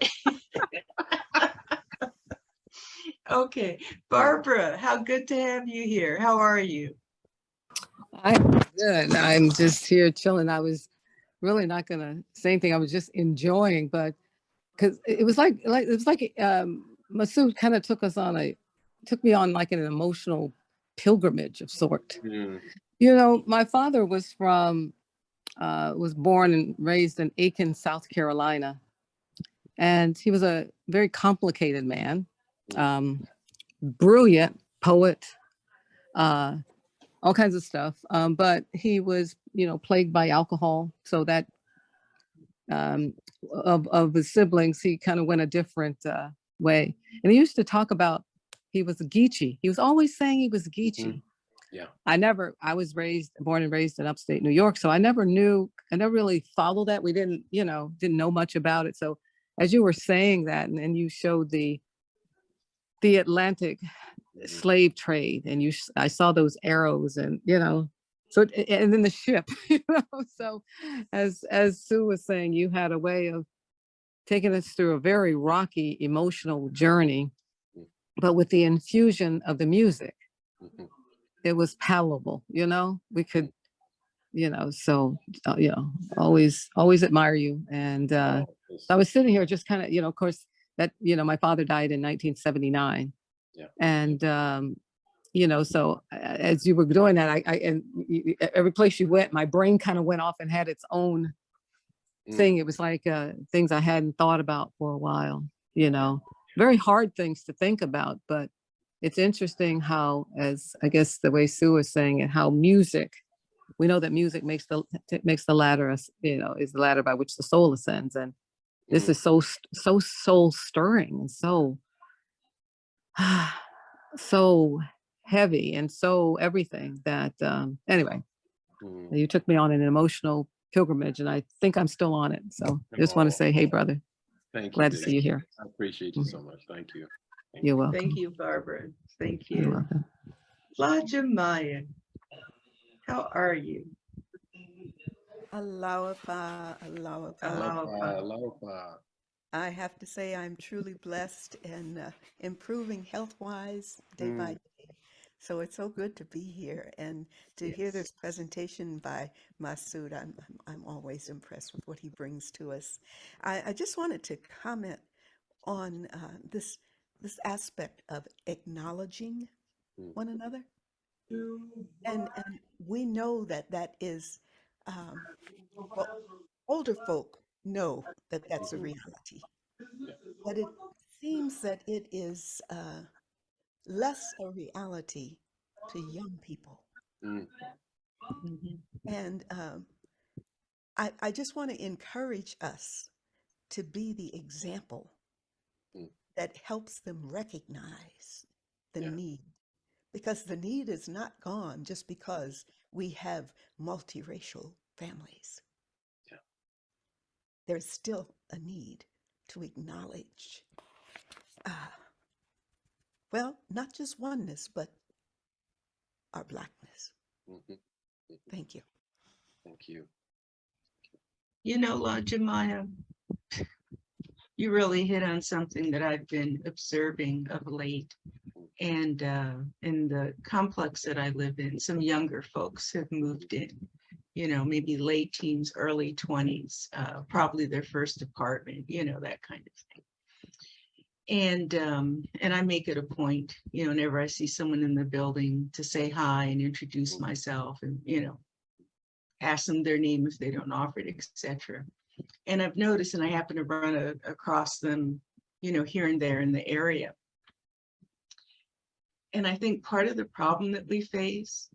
okay. Barbara, how good to have you here. How are you? I'm good. I'm just here chilling. I was really not going to say anything. I was just enjoying, but because it was like Masud kind of took me on like an emotional pilgrimage of sort. My father was born and raised in Aiken, South Carolina. And he was a very complicated man, brilliant poet, all kinds of stuff. But he was, plagued by alcohol. So that of his siblings, he kind of went a different way. And he used to talk about he was a Geechee. He was always saying he was a Geechee. Yeah. I was born and raised in upstate New York. So I never really followed that. We didn't know much about it. So as you were saying that, and you showed the Atlantic slave trade, and I saw those arrows, and so and then the ship, so as Sue was saying, you had a way of taking us through a very rocky emotional journey, but with the infusion of the music, it was palatable. We could, always admire you. And so I was sitting here just kind of, of course, that my father died in 1979. Yeah. And so as you were doing that, every place you went, my brain kind of went off and had its own thing. It was like things I hadn't thought about for a while, very hard things to think about, but it's interesting how, as I guess the way Sue was saying it, how music, we know that music makes the ladder, is the ladder by which the soul ascends. And this is so soul stirring and so so heavy and so everything that anyway, you took me on an emotional pilgrimage, and I think I'm still on it. So I just want to say, hey, brother, Thank you. glad to see you here. I appreciate you so much. Thank you. You're welcome. Thank you, Barbara. Thank You're you. welcome. La Jamaya, how are you? Aloha, aloha. Aloha. I have to say I'm truly blessed and improving health-wise day by day. So it's so good to be here and to hear this presentation by Masud. I'm always impressed with what he brings to us. I just wanted to comment on this aspect of acknowledging one another. And we know that is, well, older folk know that that's a reality, but it seems that it is less a reality to young people. And I just want to encourage us to be the example that helps them recognize the need, because the need is not gone just because we have multiracial families. There's still a need to acknowledge, well, not just oneness, but our Blackness. Thank you. Thank you. You know, La Jamaya, you really hit on something that I've been observing of late. And in the complex that I live in, some younger folks have moved in, maybe late teens, early 20s, probably their first apartment, that kind of thing. And I make it a point, whenever I see someone in the building, to say hi and introduce myself and, ask them their name if they don't offer it, etc. And I've noticed, and I happen to run across them, here and there in the area. And I think part of the problem that we face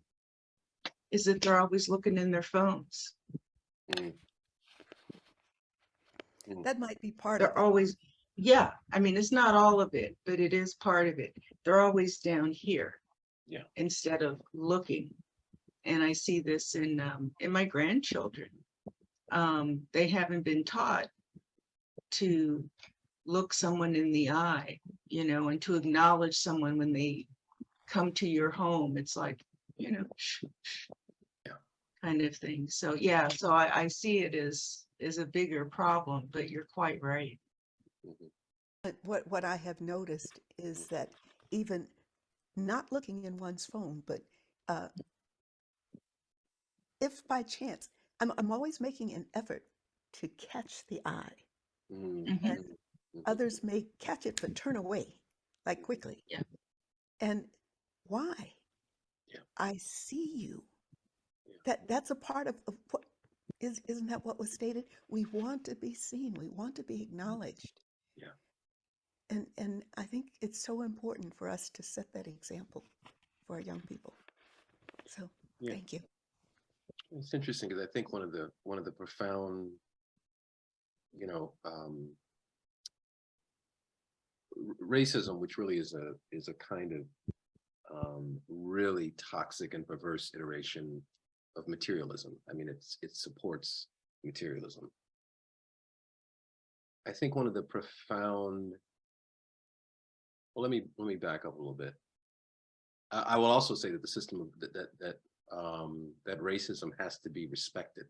is that they're always looking in their phones. That might be part They're of it. always, yeah, I mean, it's not all of it, but it is part of it. They're always down here instead of looking. And I see this in my grandchildren. They haven't been taught to look someone in the eye, and to acknowledge someone when they come to your home. It's like, kind of thing. So yeah, so I see it as a bigger problem, but you're quite right. But what I have noticed is that even not looking in one's phone, but if by chance, I'm always making an effort to catch the eye. And others may catch it but turn away like quickly. And why? I see you. That's a part of what isn't that what was stated? We want to be seen, we want to be acknowledged. And I think it's so important for us to set that example for our young people. So thank you. It's interesting because I think one of the profound, racism, which really is a kind of really toxic and perverse iteration of materialism. I mean, it supports materialism. I think one of the profound, well, let me back up a little bit. I will also say that the system of that racism has to be respected.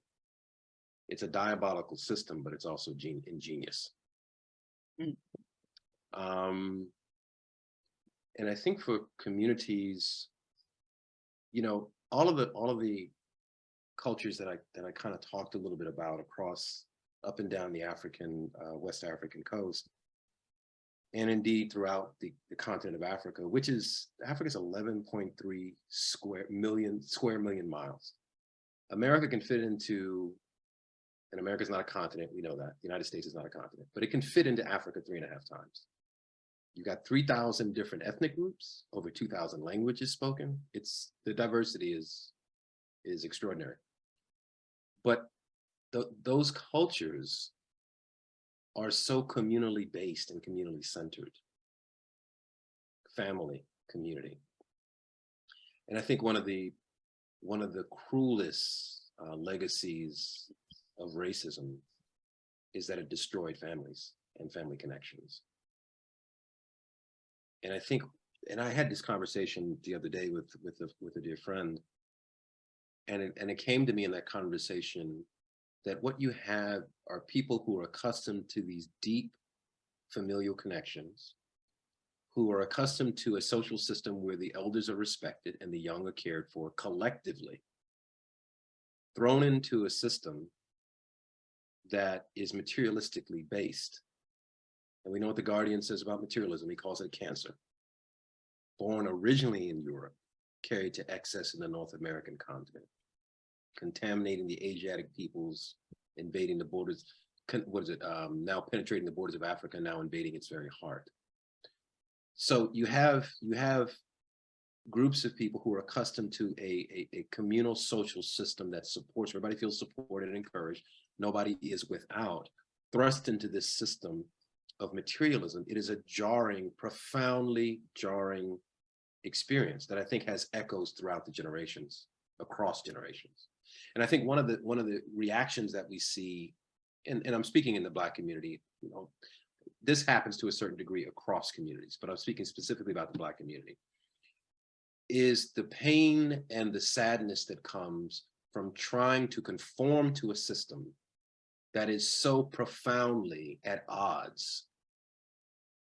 It's a diabolical system, but it's also ingenious. And I think for communities, all of the cultures that I kind of talked a little bit about across up and down the West African coast, and indeed throughout the continent of Africa, which is Africa's 11.3 square million miles. America can fit into, and America's not a continent, we know that. The United States is not a continent, but it can fit into Africa 3.5 times. You've got 3,000 different ethnic groups, over 2,000 languages spoken. The diversity is extraordinary. But those cultures are so communally based and communally centered. Family, community. And I think one of the cruelest legacies of racism is that it destroyed families and family connections. And I think, and I had this conversation the other day with a dear friend, and it came to me in that conversation that what you have are people who are accustomed to these deep familial connections, who are accustomed to a social system where the elders are respected and the young are cared for collectively, thrown into a system that is materialistically based. And we know what the Guardian says about materialism. He calls it a cancer. Born originally in Europe, carried to excess in the North American continent, contaminating the Asiatic peoples, invading the borders, now penetrating the borders of Africa, now invading its very heart. So you have groups of people who are accustomed to a communal social system that supports, everybody feels supported and encouraged, nobody is without, thrust into this system of materialism. It is a jarring, profoundly jarring experience that I think has echoes throughout the generations, across generations. And I think one of the reactions that we see, and I'm speaking in the Black community, this happens to a certain degree across communities, but I'm speaking specifically about the Black community, is the pain and the sadness that comes from trying to conform to a system that is so profoundly at odds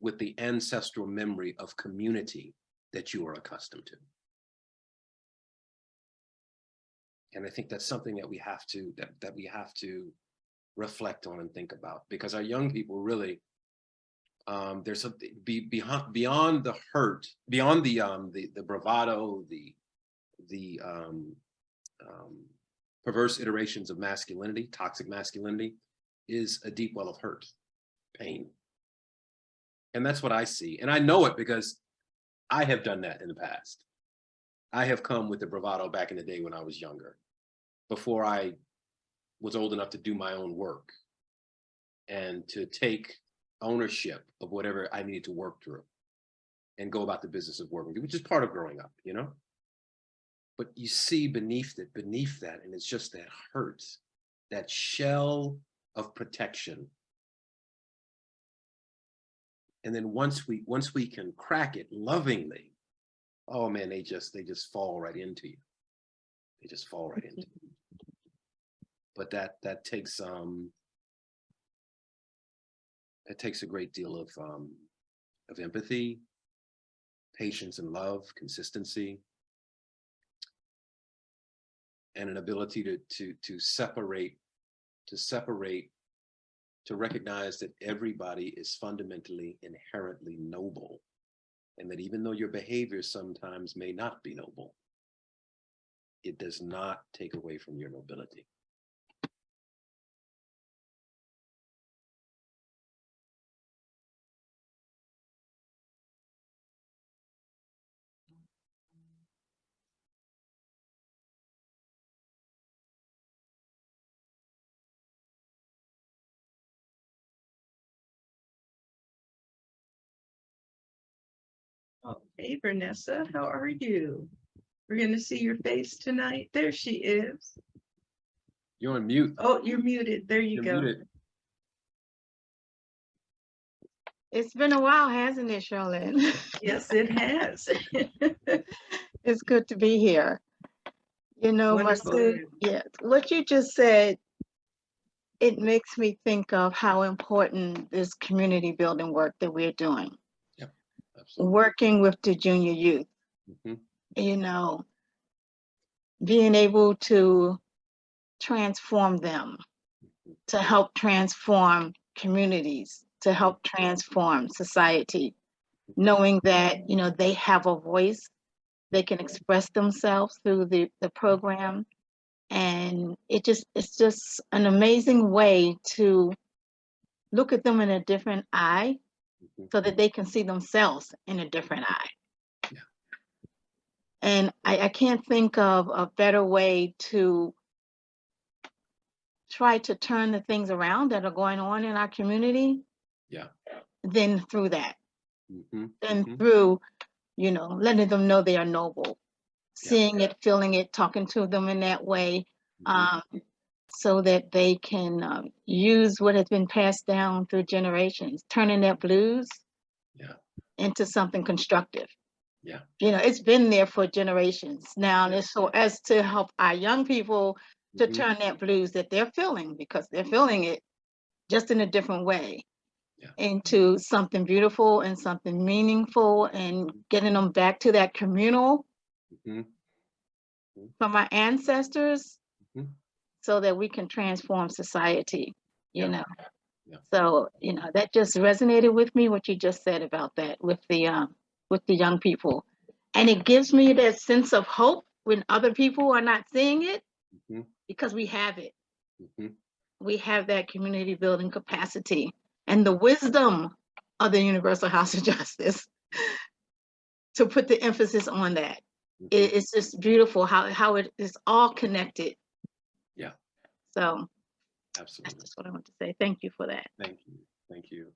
with the ancestral memory of community that you are accustomed to. And I think that's something that we have to reflect on and think about, because our young people really, there's something beyond the hurt, beyond the bravado, the perverse iterations of masculinity, toxic masculinity, is a deep well of hurt, pain. And that's what I see. And I know it because I have done that in the past. I have come with the bravado back in the day when I was younger, before I was old enough to do my own work and to take ownership of whatever I needed to work through and go about the business of working, which is part of growing up, But you see beneath that, and it's just that hurt, that shell of protection. And then once we can crack it lovingly, oh man, they just fall right into you. They just fall right into you. But that takes a great deal of empathy, patience and love, consistency, and an ability to separate, to recognize that everybody is fundamentally, inherently noble, and that even though your behavior sometimes may not be noble, it does not take away from your nobility. Hey, Vanessa, how are you? We're going to see your face tonight. There she is. You're on mute. Oh, you're muted. There you You're go. muted. It's been a while, hasn't it, Charlene? Yes, it has. It's good to be here. Wonderful. Masud, yes, what you just said, it makes me think of how important this community building work that we're doing. Yeah, absolutely. Working with the junior youth, being able to transform them, to help transform communities, to help transform society, knowing that, they have a voice, they can express themselves through the program. And it's just an amazing way to look at them in a different eye so that they can see themselves in a different eye. And I can't think of a better way to try to turn the things around that are going on in our community than through that. Than through, you know, letting them know they are noble, seeing it, feeling it, talking to them in that way, so that they can use what has been passed down through generations, turning that blues into something constructive. You know, it's been there for generations now, and it's so as to help our young people to turn that blues that they're feeling, because they're feeling it just in a different way, into something beautiful and something meaningful, and getting them back to that communal from our ancestors, so that we can transform society, you know. So, you know, that just resonated with me, what you just said about that with the young people. And it gives me that sense of hope when other people are not seeing it, because we have it. We have that community building capacity and the wisdom of the Universal House of Justice to put the emphasis on that. It's just beautiful how it is all connected. So absolutely. That's what I want to say. Thank you for that. Thank you. Thank you.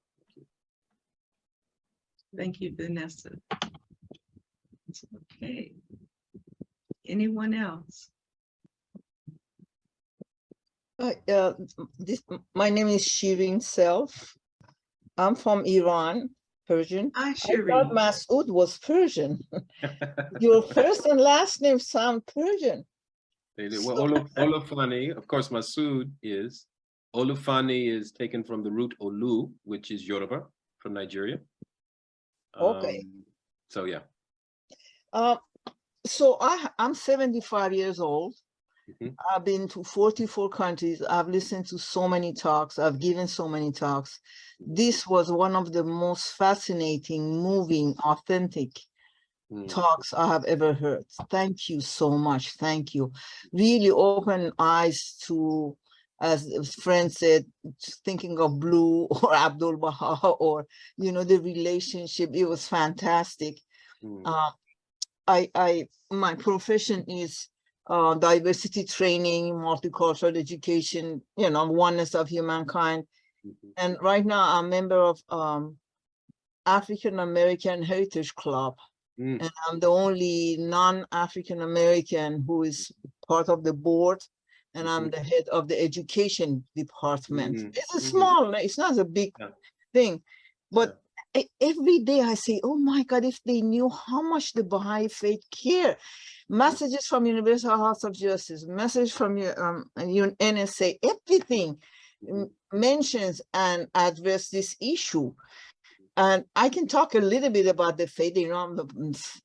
Thank you, Vanessa. Okay. Anyone else? My name is Shirin Self. I'm from Iran, Persian. Hi, I Shirin. thought Masud was Persian. Your first and last name sound Persian. They did. Well, Olufani, of course, Masud is. Olufani is taken from the root Olu, which is Yoruba from Nigeria. Okay. So yeah. So I'm 75 years old. I've been to 44 countries. I've listened to so many talks. I've given so many talks. This was one of the most fascinating, moving, authentic talks I have ever heard. Thank you so much. Thank you. Really open eyes to, as a friend said, thinking of Blue or Abdu'l-Bahá, or, you know, the relationship. It was fantastic. My profession is diversity training, multicultural education, you know, oneness of humankind. And right now I'm a member of African American Heritage Club. And I'm the only non-African American who is part of the board, and I'm the head of the education department. It's a small, it's not a big thing, but every day I say, oh my God, if they knew how much the Baha'i Faith care. Messages from Universal House of Justice, message from your NSA, everything mentions and address this issue. And I can talk a little bit about the faith. You know,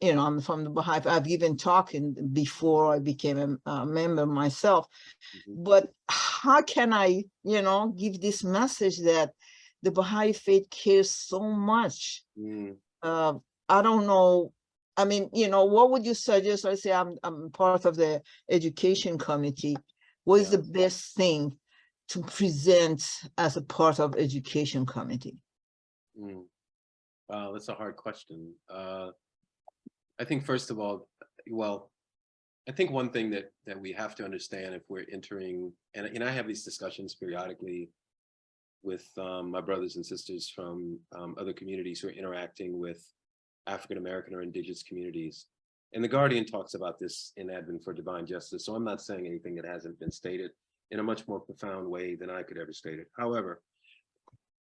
I'm from the Baha'i. I've even talked before I became a member myself. But how can I, you know, give this message that the Baha'i Faith cares so much? I don't know. I mean, you know, what would you suggest? I say I'm part of the education committee. What is the best thing to present as a part of education committee? Wow, that's a hard question. I think first of all, well, I think one thing that we have to understand if we're entering, and I have these discussions periodically with my brothers and sisters from other communities who are interacting with African-American or indigenous communities. And the Guardian talks about this in Advent for Divine Justice. So I'm not saying anything that hasn't been stated in a much more profound way than I could ever state it. However,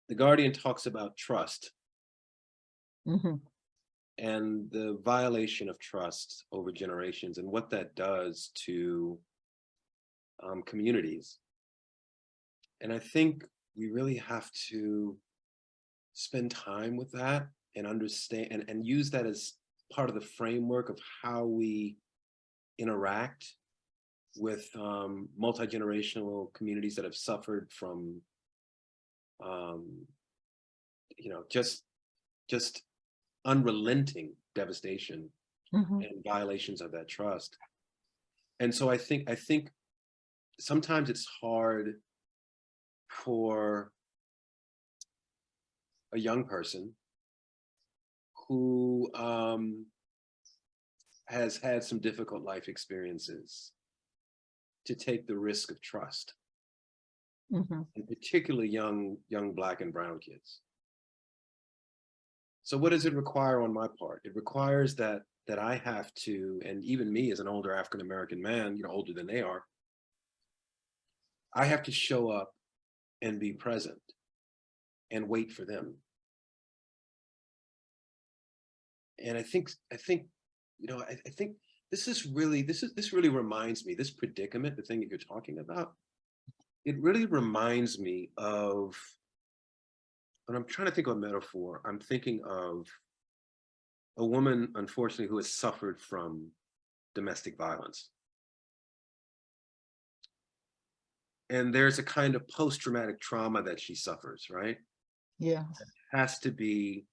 the Guardian talks about trust. And the violation of trust over generations and what that does to communities. And I think we really have to spend time with that and understand and use that as part of the framework of how we interact with multi-generational communities that have suffered from, you know, just unrelenting devastation and violations of that trust. And so I think sometimes it's hard for a young person who has had some difficult life experiences to take the risk of trust, and particularly young Black and brown kids. So what does it require on my part? It requires that I have to, and even me as an older African-American man, older than they are, I have to show up and be present and wait for them. And I think this really reminds me, this predicament, the thing that you're talking about, it really reminds me of, when I'm trying to think of a metaphor, I'm thinking of a woman, unfortunately, who has suffered from domestic violence. And there's a kind of post-traumatic trauma that she suffers, right? Yeah. It has to be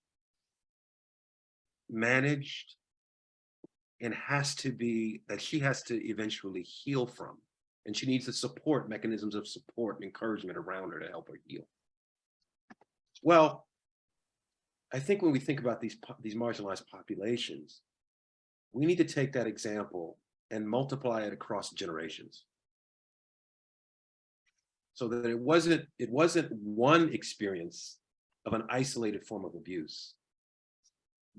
managed, and has to be that she has to eventually heal from. And she needs the support, mechanisms of support and encouragement around her to help her heal. Well, I think when we think about these marginalized populations, we need to take that example and multiply it across generations. So that it wasn't one experience of an isolated form of abuse,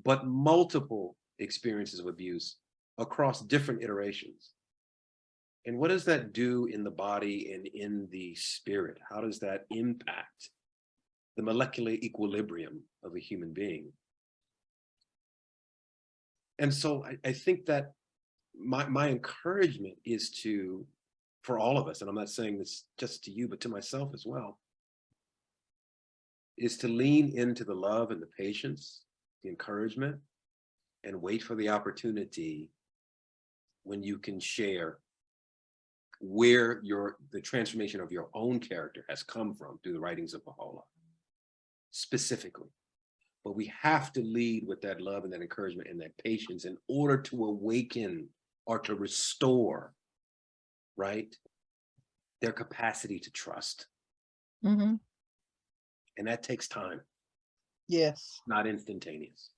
but multiple experiences of abuse across different iterations. And what does that do in the body and in the spirit? How does that impact the molecular equilibrium of a human being? And so I think that my encouragement is for all of us, and I'm not saying this just to you, but to myself as well, is to lean into the love and the patience, the encouragement, and wait for the opportunity when you can share where the transformation of your own character has come from through the writings of Baha'u'llah, specifically. But we have to lead with that love and that encouragement and that patience in order to awaken or to restore, right, their capacity to trust. Mm-hmm. And that takes time. Yes. Not instantaneous.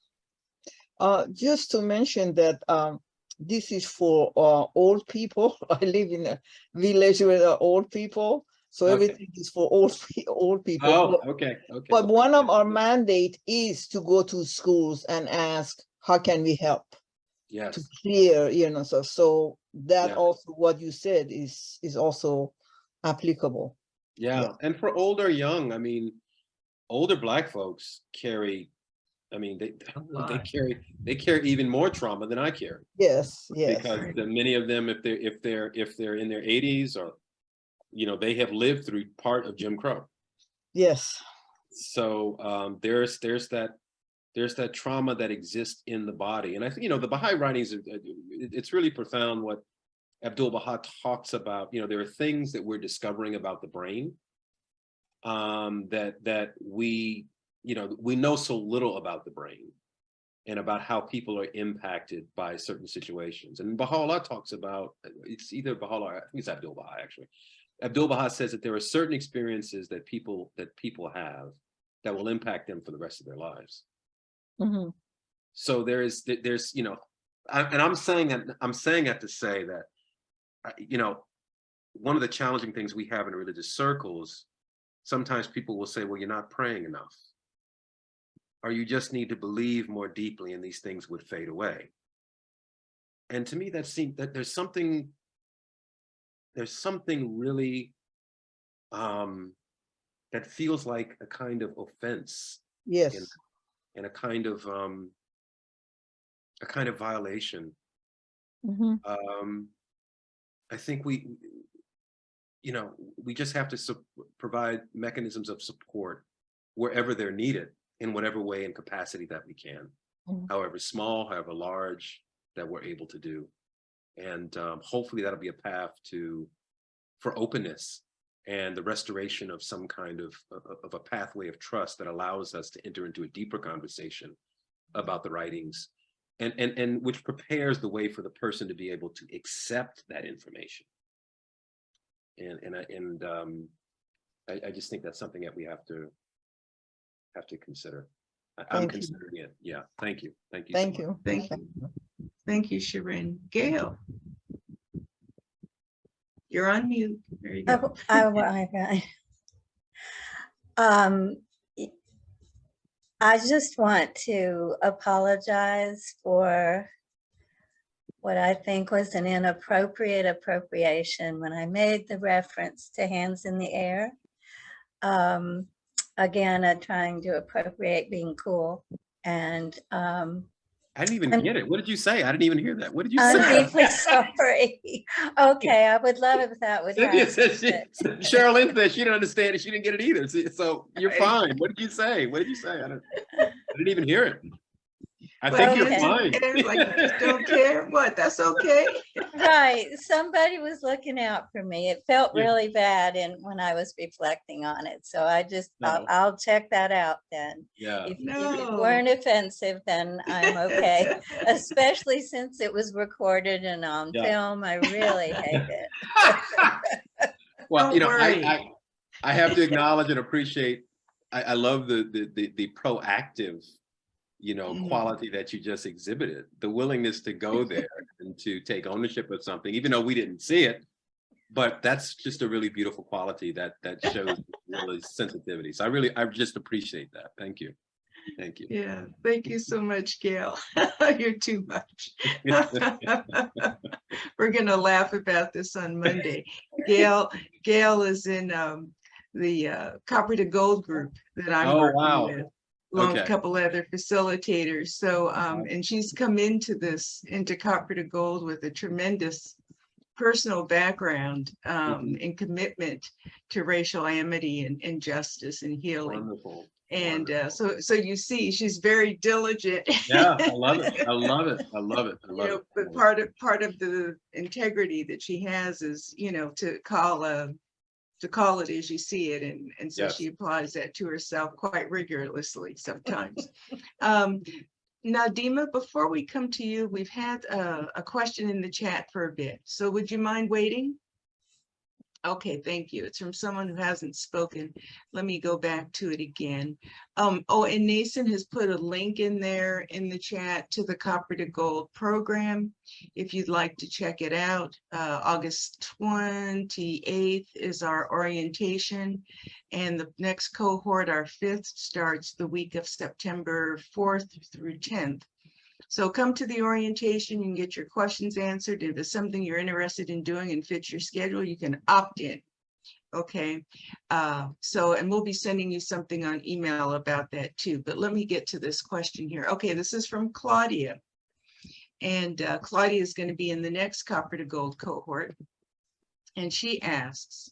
Just to mention that this is for old people. I live in a village where there are old people, so everything is for old people. Oh, okay. But one of our mandate is to go to schools and ask, how can we help? Yes. To clear, so that also what you said is also applicable. Yeah. And for old or young, I mean, older Black folks carry, I mean, they carry even more trauma than I carry. Yes, yes. Because many of them, if they're in their 80s, or they have lived through part of Jim Crow. Yes. So there's that trauma that exists in the body, and I think the Baha'i writings, it's really profound what Abdu'l-Bahá talks about. There are things that we're discovering about the brain that we know so little about the brain and about how people are impacted by certain situations. And Baha'u'llah talks about, it's either Baha'u'llah, I think it's Abdu'l-Bahá actually. Abdu'l-Bahá says that there are certain experiences that people have that will impact them for the rest of their lives. Mm-hmm. So there's and I'm saying that to say that one of the challenging things we have in religious circles, sometimes people will say, well, you're not praying enough, or you just need to believe more deeply and these things would fade away. And to me, that seems that there's something really that feels like a kind of offense. Yes. And a kind of violation. Mm-hmm. I think we just have to provide mechanisms of support wherever they're needed, in whatever way and capacity that we can, however small, however large, that we're able to do. And hopefully that'll be a path for openness and the restoration of some kind of a pathway of trust that allows us to enter into a deeper conversation about the writings, and which prepares the way for the person to be able to accept that information. I just think that's something that we have to consider. I'm Thank you. considering it. Yeah, thank you. Thank you. Thank so much. you. Thank you. Thank you, Sharon. Gail. You're on mute. There you go. Um, I just want to apologize for what I think was an inappropriate appropriation when I made the reference to hands in the air. Again, I'm trying to appropriate being cool. And I didn't even get it. What did you say? I didn't even hear that. What did you I'm say? deeply sorry. Okay, I would love if that would Cynthia happen. said Sherilyn said she didn't understand it. She didn't get it either. So you're fine. What did you say? What did you say? I didn't even hear it. I think you're fine. Like you just don't care. What? That's okay. Right. Somebody was looking out for me. It felt really bad when I was reflecting on it. So I just, I'll check that out then. Yeah. If it weren't offensive, then I'm okay. Especially since it was recorded and on film. I really hate it. Well, you know, I have to acknowledge and appreciate, I love the proactive, you know, quality that you just exhibited, the willingness to go there and to take ownership of something, even though we didn't see it. But that's just a really beautiful quality that shows really sensitivity. So I just appreciate that. Thank you. Thank you. Yeah, thank you so much, Gail. You're too much. We're gonna laugh about this on Monday. Gail is in the Copper to Gold group that I'm working with, along with a couple other facilitators. So, and she's come into Copper to Gold with a tremendous personal background and commitment to racial amity and justice and healing. Wonderful. And so you see, she's very diligent. Yeah, I love it. I love it. I love it. I love it. But part of the integrity that she has is, you know, to call it as you see it, and so she applies that to herself quite rigorously sometimes. Now, Dima, before we come to you, we've had a question in the chat for a bit. So would you mind waiting? Okay, thank you. It's from someone who hasn't spoken. Let me go back to it again. Oh, and Nason has put a link in there in the chat to the Copper to Gold program. If you'd like to check it out, August 28th is our orientation. And the next cohort, our 5th, starts the week of September 4th through 10th. So come to the orientation, you can get your questions answered. If it's something you're interested in doing and fits your schedule, you can opt in. Okay, and we'll be sending you something on email about that too. But let me get to this question here. Okay, this is from Claudia. And Claudia is going to be in the next Copper to Gold cohort. And she asks,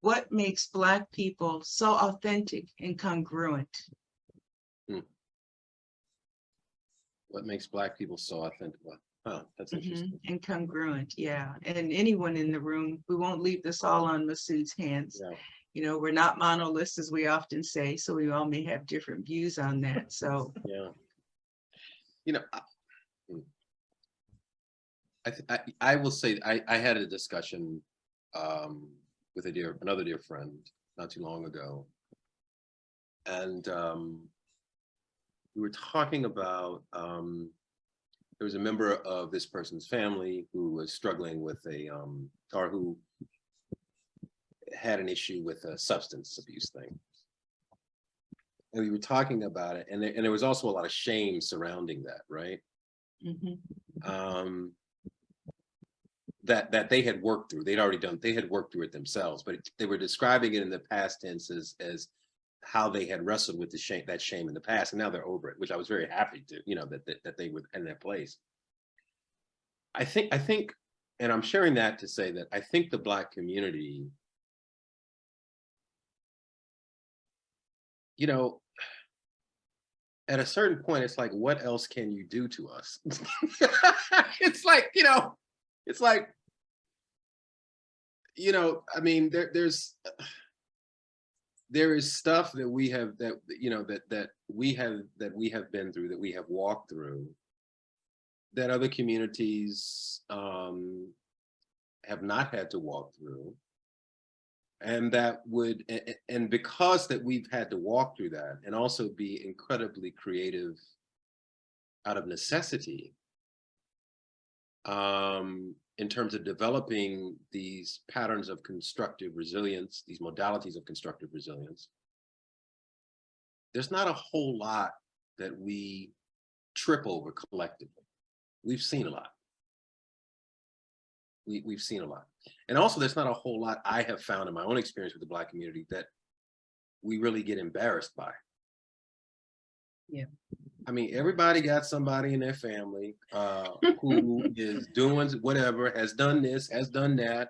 what makes Black people so authentic and congruent? What makes Black people so authentic? Oh, that's interesting. And congruent, yeah. And anyone in the room, we won't leave this all on Masud's hands. Yeah. You know, we're not monoliths, as we often say, so we all may have different views on that. So yeah, you know, I will say I had a discussion with another dear friend not too long ago, and we were talking about there was a member of this person's family who was struggling with or who had an issue with a substance abuse thing. And we were talking about it, and there was also a lot of shame surrounding that, right? That they had worked through. They had worked through it themselves, but they were describing it in the past tense as how they had wrestled with that shame in the past, and now they're over it, which I was very happy to, you know, that they were in that place. I think, and I'm sharing that to say that I think the Black community, you know, at a certain point, it's like, what else can you do to us? It's like, you know, I mean, there is stuff that we have that we have been through, that we have walked through, that other communities have not had to walk through. And that would, and because that we've had to walk through that and also be incredibly creative out of necessity, in terms of developing these patterns of constructive resilience, these modalities of constructive resilience, there's not a whole lot that we trip over collectively. We've seen a lot. We've seen a lot. And also there's not a whole lot I have found in my own experience with the Black community that we really get embarrassed by. Yeah. I mean, everybody got somebody in their family who is doing whatever, has done this, has done that,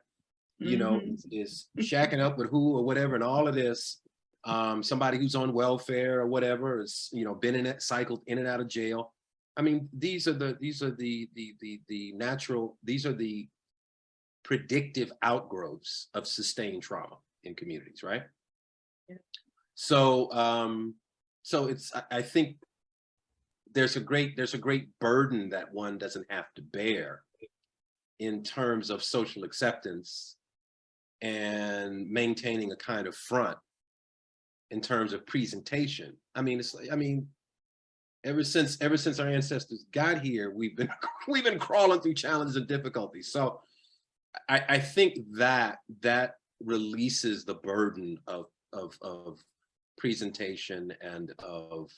you know, is shacking up with who or whatever, and all of this. Somebody who's on welfare or whatever is, you know, been in it, cycled in and out of jail. I mean, these are the predictive outgrowths of sustained trauma in communities, right? Yeah. So, so it's, I think there's a great burden that one doesn't have to bear in terms of social acceptance and maintaining a kind of front in terms of presentation. I mean, it's like, I mean, ever since our ancestors got here, we've been crawling through challenges and difficulties. So I think that releases the burden of presentation and of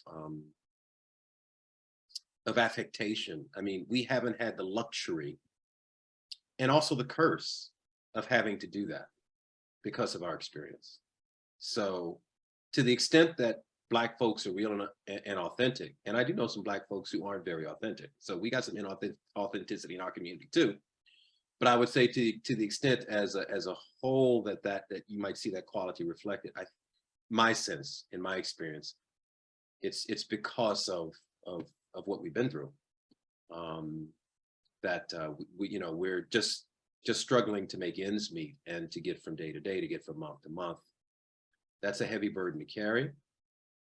affectation. I mean, we haven't had the luxury and also the curse of having to do that because of our experience. So to the extent that Black folks are real and authentic, and I do know some Black folks who aren't very authentic, so we got some inauthenticity in our community too. But I would say to the extent as a whole that you might see that quality reflected, my sense, in my experience, it's because of what we've been through, that we're just struggling to make ends meet and to get from day to day, to get from month to month. That's a heavy burden to carry,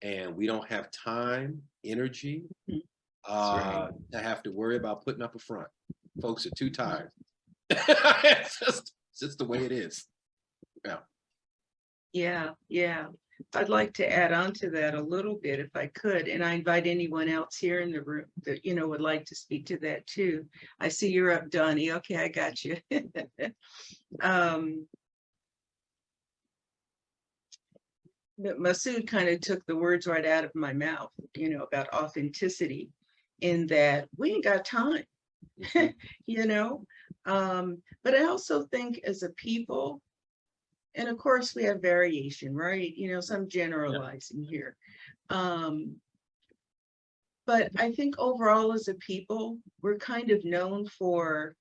and we don't have time, energy, to have to worry about putting up a front. Folks are too tired. It's just the way it is. Yeah. I'd like to add on to that a little bit if I could, and I invite anyone else here in the room that would like to speak to that too. I see you're up, Donnie. Okay, I got you. Masud kind of took the words right out of my mouth, about authenticity, in that we ain't got time. But I also think as a people, and of course we have variation, right? Some generalizing here. But I think overall as a people, we're kind of known for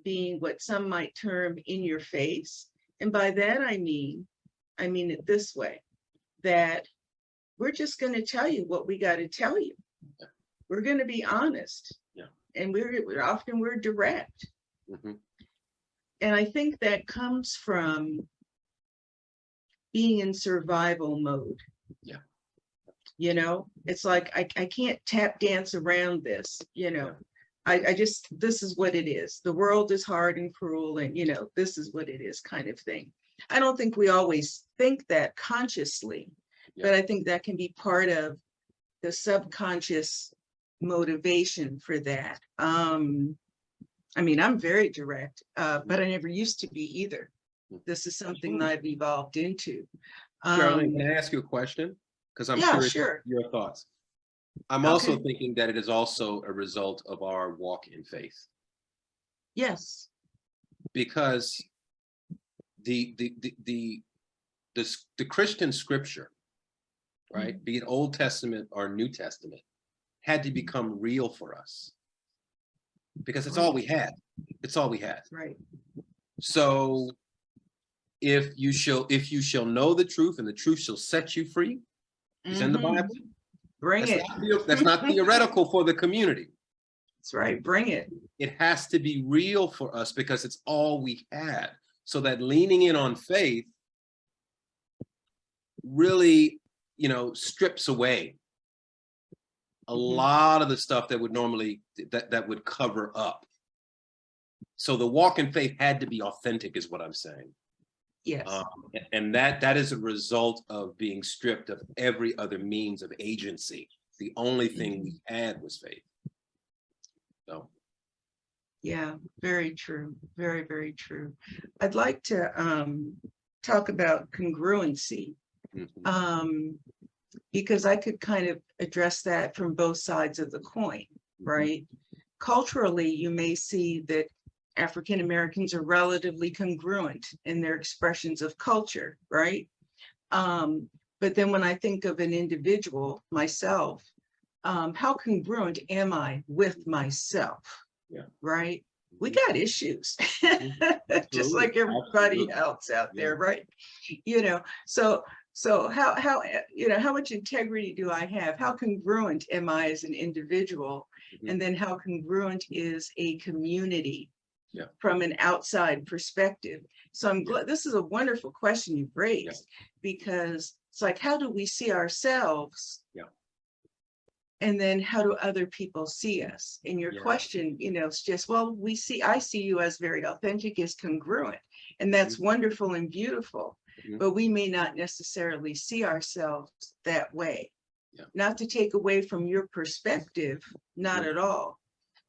being what some might term in your face. And by that, I mean it this way, that we're just going to tell you what we got to tell you. We're going to be honest. And we're direct. And I think that comes from being in survival mode. It's like, I can't tap dance around this, I just, this is what it is. The world is hard and cruel, and this is what it is, kind of thing. I don't think we always think that consciously, but I think that can be part of the subconscious motivation for that. I'm very direct, but I never used to be either. This is something that I've evolved into. Charlene, can I ask you a question? Because I'm curious your thoughts. I'm also thinking that it is also a result of our walk in faith. Yes. Because the Christian scripture, right, be it Old Testament or New Testament, had to become real for us, because it's all we had. It's all we had. Right. So if you shall know the truth, and the truth shall set you free, it's in the Bible. Bring it. That's not theoretical for the community. That's right. Bring it. It has to be real for us because it's all we had. So that leaning in on faith really, strips away a lot of the stuff that would normally, that would cover up. So the walk in faith had to be authentic, is what I'm saying. Yes. And that is a result of being stripped of every other means of agency. The only thing we had was faith. So. Yeah, very true. Very, very true. I'd like to talk about congruency, because I could kind of address that from both sides of the coin, right? Culturally, you may see that African Americans are relatively congruent in their expressions of culture, right? But then when I think of an individual, myself, how congruent am I with myself? Yeah. Right? We got issues, just like everybody else out there, right? You know, so how you know, how much integrity do I have? How congruent am I as an individual? And then how congruent is a community from an outside perspective? So I'm glad this is a wonderful question you've raised, because it's like, how do we see ourselves? And then how do other people see us? And your question, you know, it's just, well, I see you as very authentic, as congruent, and that's wonderful and beautiful, but we may not necessarily see ourselves that way. Not to take away from your perspective, not at all,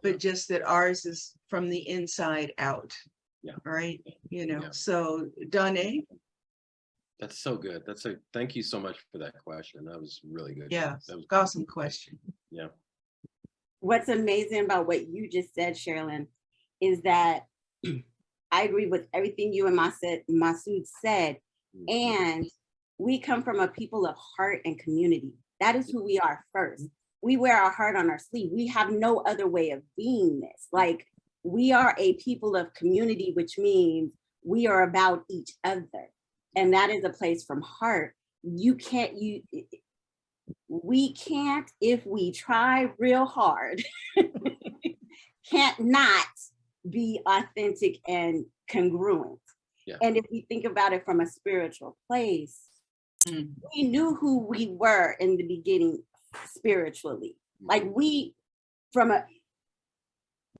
but just that ours is from the inside out. Right. You know, so Donna. That's so good. Thank you so much for that question. That was really good. Yeah, that was awesome question. Yeah. What's amazing about what you just said, Sherilyn, is that I agree with everything you and Masud said. And we come from a people of heart and community. That is who we are first. We wear our heart on our sleeve. We have no other way of being this. Like, we are a people of community, which means we are about each other. And that is a place from heart. We can't, if we try real hard, can't not be authentic and congruent. And if we think about it from a spiritual place, we knew who we were in the beginning spiritually. Like, we, from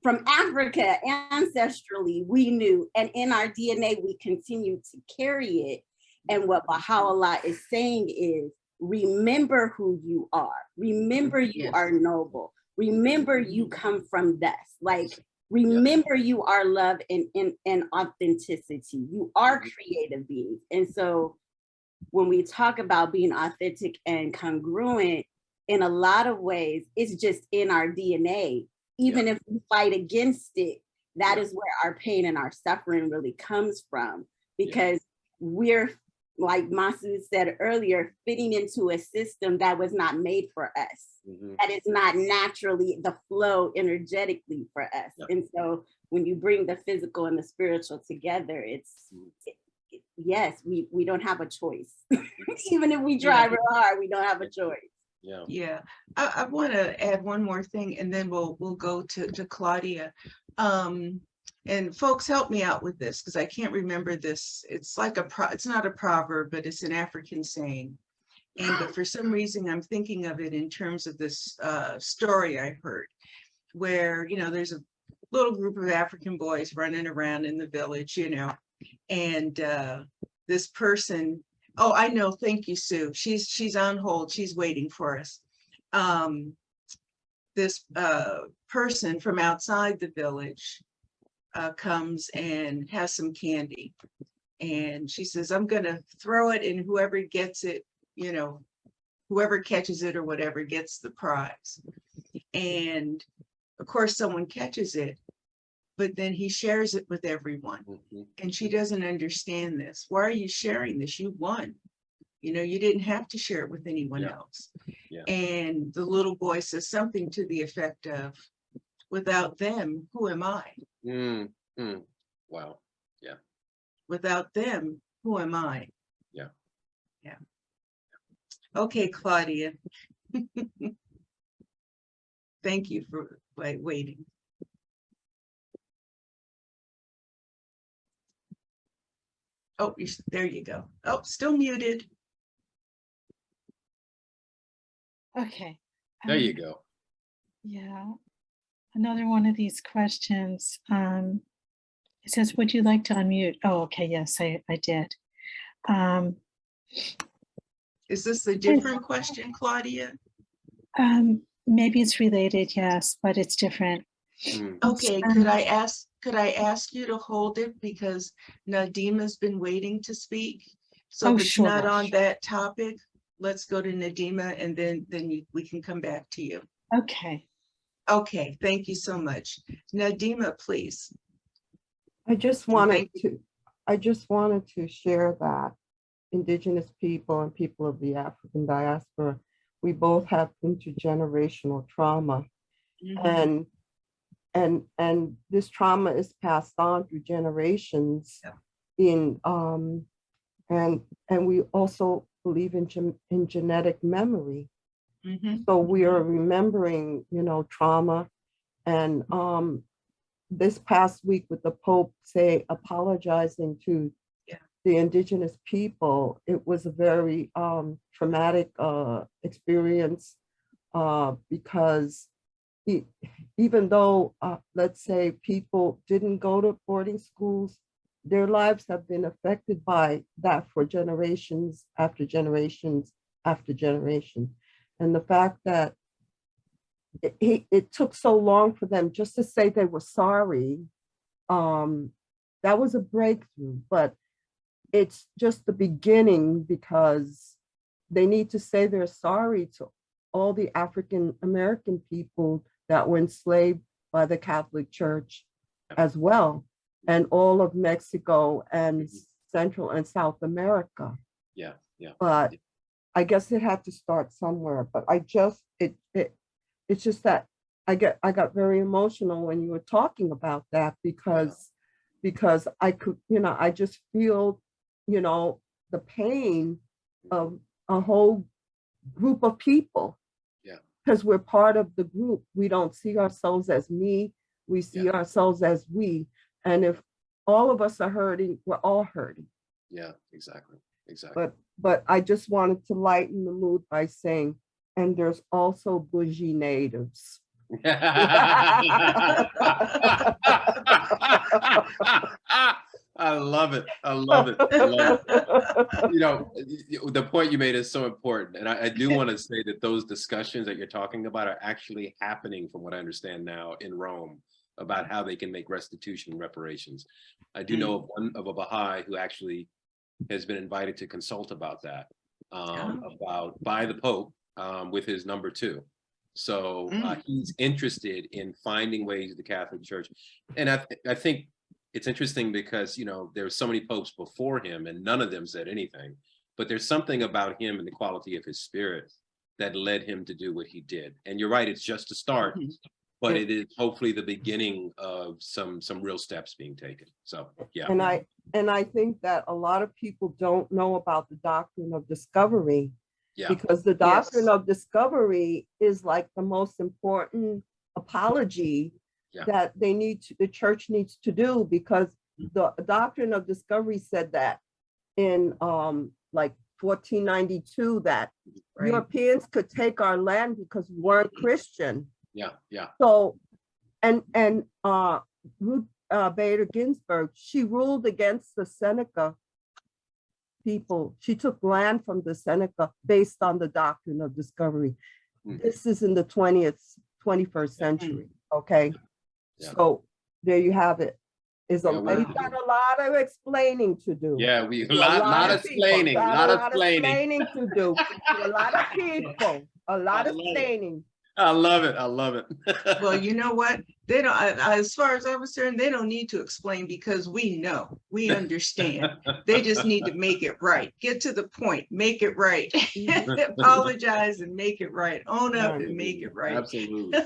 Africa, ancestrally, we knew, and in our DNA, we continue to carry it. And what Baha'u'llah is saying is, remember who you are. Remember you are noble. Remember you come from dust. Like, remember you are love and authenticity. You are creative beings. And so when we talk about being authentic and congruent, in a lot of ways, it's just in our DNA. Even if we fight against it, that is where our pain and our suffering really comes from, because we're, like Masud said earlier, fitting into a system that was not made for us, that is not naturally the flow energetically for us. And so when you bring the physical and the spiritual together, yes, we don't have a choice. Even if we try real hard, we don't have a choice. Yeah, I want to add one more thing, and then we'll go to Claudia. And folks, help me out with this, because I can't remember this. It's like it's not a proverb, but it's an African saying. But for some reason, I'm thinking of it in terms of this story I heard, where, you know, there's a little group of African boys running around in the village, you know, and this person, oh, I know, thank you, Sue. She's on hold, she's waiting for us. This person from outside the village comes and has some candy, and she says, I'm gonna throw it, and whoever gets it, you know, whoever catches it or whatever gets the prize. And of course someone catches it, but then he shares it with everyone. And she doesn't understand this. Why are you sharing this? You won. You know, you didn't have to share it with anyone else. And the little boy says something to the effect of, without them, who am I? Wow. Yeah. Without them, who am I? Yeah. Okay, Claudia. Thank you for waiting. Oh, there you go. Oh, still muted. Okay. There you go. Yeah. Another one of these questions. It says, would you like to unmute? Oh, okay. Yes, I did. Is this a different question, Claudia? Maybe it's related, yes, but it's different. Okay, could I ask you to hold it because Nadima's been waiting to speak? So Oh, if it's sure. not on that topic, let's go to Nadima and then we can come back to you. Okay. Okay, thank you so much. Nadima, please. I just wanted to share that Indigenous people and people of the African diaspora, we both have intergenerational trauma. Mhm. And this trauma is passed on through generations. In and we also believe in genetic memory. Mhm. So we are remembering, you know, trauma. And this past week with the Pope apologizing to the Indigenous people, it was a very traumatic experience because even though, let's say, people didn't go to boarding schools, their lives have been affected by that for generations after generations after generation. And the fact that it took so long for them just to say they were sorry, that was a breakthrough. But it's just the beginning because they need to say they're sorry to all the African American people that were enslaved by the Catholic Church as well, and all of Mexico and Central and South America. Yeah, yeah. But I guess it had to start somewhere. But it's just that I got very emotional when you were talking about that because I could, you know, I just feel, you know, the pain of a whole group of people. Yeah. Because we're part of the group. We don't see ourselves as me. We see ourselves as we. And if all of us are hurting, we're all hurting. Yeah, exactly. Exactly. But I just wanted to lighten the mood by saying, and there's also bougie natives. I love it. I love it. I love it. You know, the point you made is so important. And I do want to say that those discussions that you're talking about are actually happening, from what I understand now, in Rome about how they can make restitution and reparations. I do know of a Baha'i who actually has been invited to consult about that, by the Pope with his number 2. So he's interested in finding ways the Catholic Church, and I think it's interesting because, you know, there were so many popes before him and none of them said anything, but there's something about him and the quality of his spirit that led him to do what he did. And you're right, it's just a start, but it is hopefully the beginning of some real steps being taken. So yeah. And I think that a lot of people don't know about the doctrine of discovery. Yeah. Because the doctrine of discovery is like the most important apology that the church needs to do, because the doctrine of discovery said that in like 1492 that Europeans could take our land because we weren't Christian. Yeah, yeah. So and Ruth Bader Ginsburg, she ruled against the Seneca people. She took land from the Seneca based on the doctrine of discovery. This is in the 21st century. Okay. So there you have it. We've got a lot of explaining to do. Yeah, a lot of explaining. A lot of explaining to do. A lot of people. A lot of explaining. I love it. I love it. Well, you know what? They don't, as far as I'm concerned, they don't need to explain because we know, we understand. They just need to make it right. Get to the point, make it right. Apologize and make it right. Own up and make it right. Absolutely.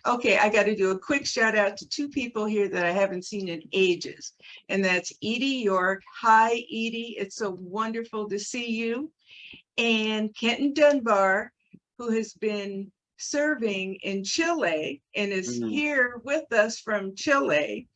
Okay, I got to do a quick shout out to 2 people here that I haven't seen in ages. And that's Edie York. Hi, Edie. It's so wonderful to see you. And Kenton Dunbar, who has been serving in Chile and is here with us from Chile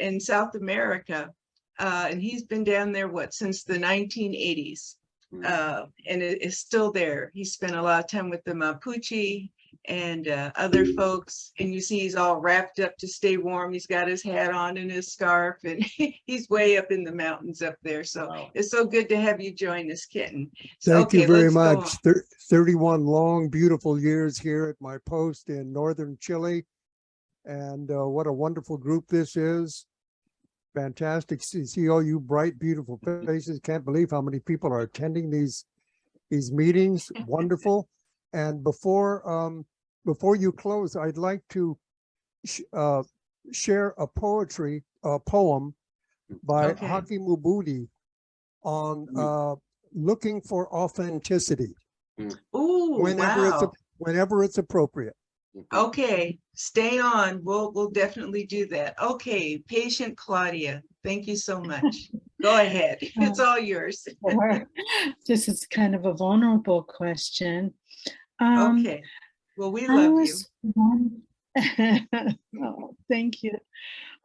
in South America. And he's been down there, since the 1980s, and it is still there. He spent a lot of time with the Mapuche and other folks, and you see he's all wrapped up to stay warm. He's got his hat on and his scarf, and he's way up in the mountains up there. So it's so good to have you join us, Kitten. So, Thank you very let's go much. on. 31 long, beautiful years here at my post in northern Chile. And what a wonderful group this is. Fantastic to see all you bright, beautiful faces. Can't believe how many people are attending these meetings. Wonderful. And before you close, I'd like to share a poem by Hakim Ubudi on looking for authenticity. Ooh, whenever it's appropriate. Okay, stay on. We'll definitely do that. Okay, patient Claudia, thank you so much. Go ahead. It's all yours. This is kind of a vulnerable question. Okay. Well, we love you. Oh, thank you.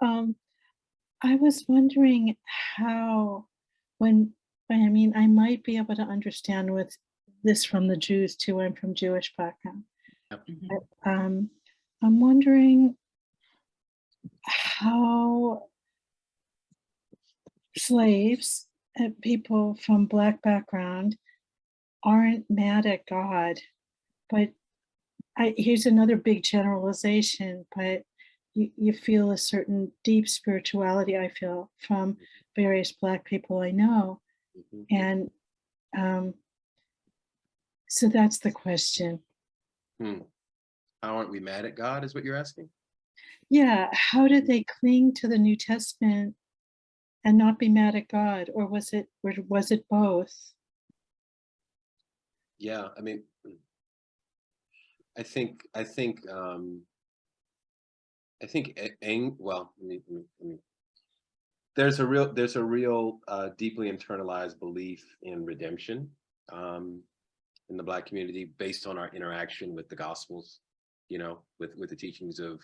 I was wondering how, I might be able to understand with this from the Jews too. I'm from Jewish background. I'm wondering how slaves and people from Black background aren't mad at God, but here's another big generalization, but you feel a certain deep spirituality, I feel, from various Black people I know. And so that's the question. How aren't we mad at God is what you're asking? Yeah, how did they cling to the New Testament and not be mad at God, or was it both? Yeah, I mean, I think there's a real deeply internalized belief in redemption in the Black community based on our interaction with the Gospels, you know, with the teachings of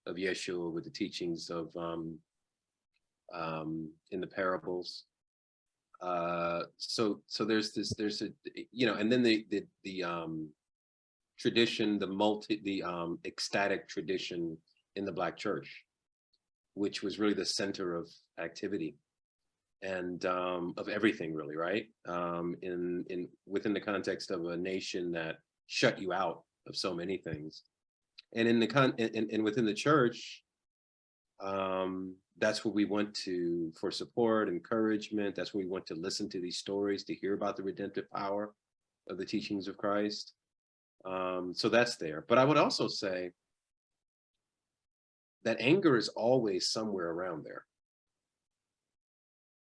Yeshua, with the teachings of in the parables. So there's a, you know, and then the tradition, the ecstatic tradition in the Black church, which was really the center of activity and of everything, really, right? Within the context of a nation that shut you out of so many things, and and within the church, that's what we went to for support, encouragement. That's where we went to listen to these stories, to hear about the redemptive power of the teachings of Christ. So that's there. But I would also say that anger is always somewhere around there.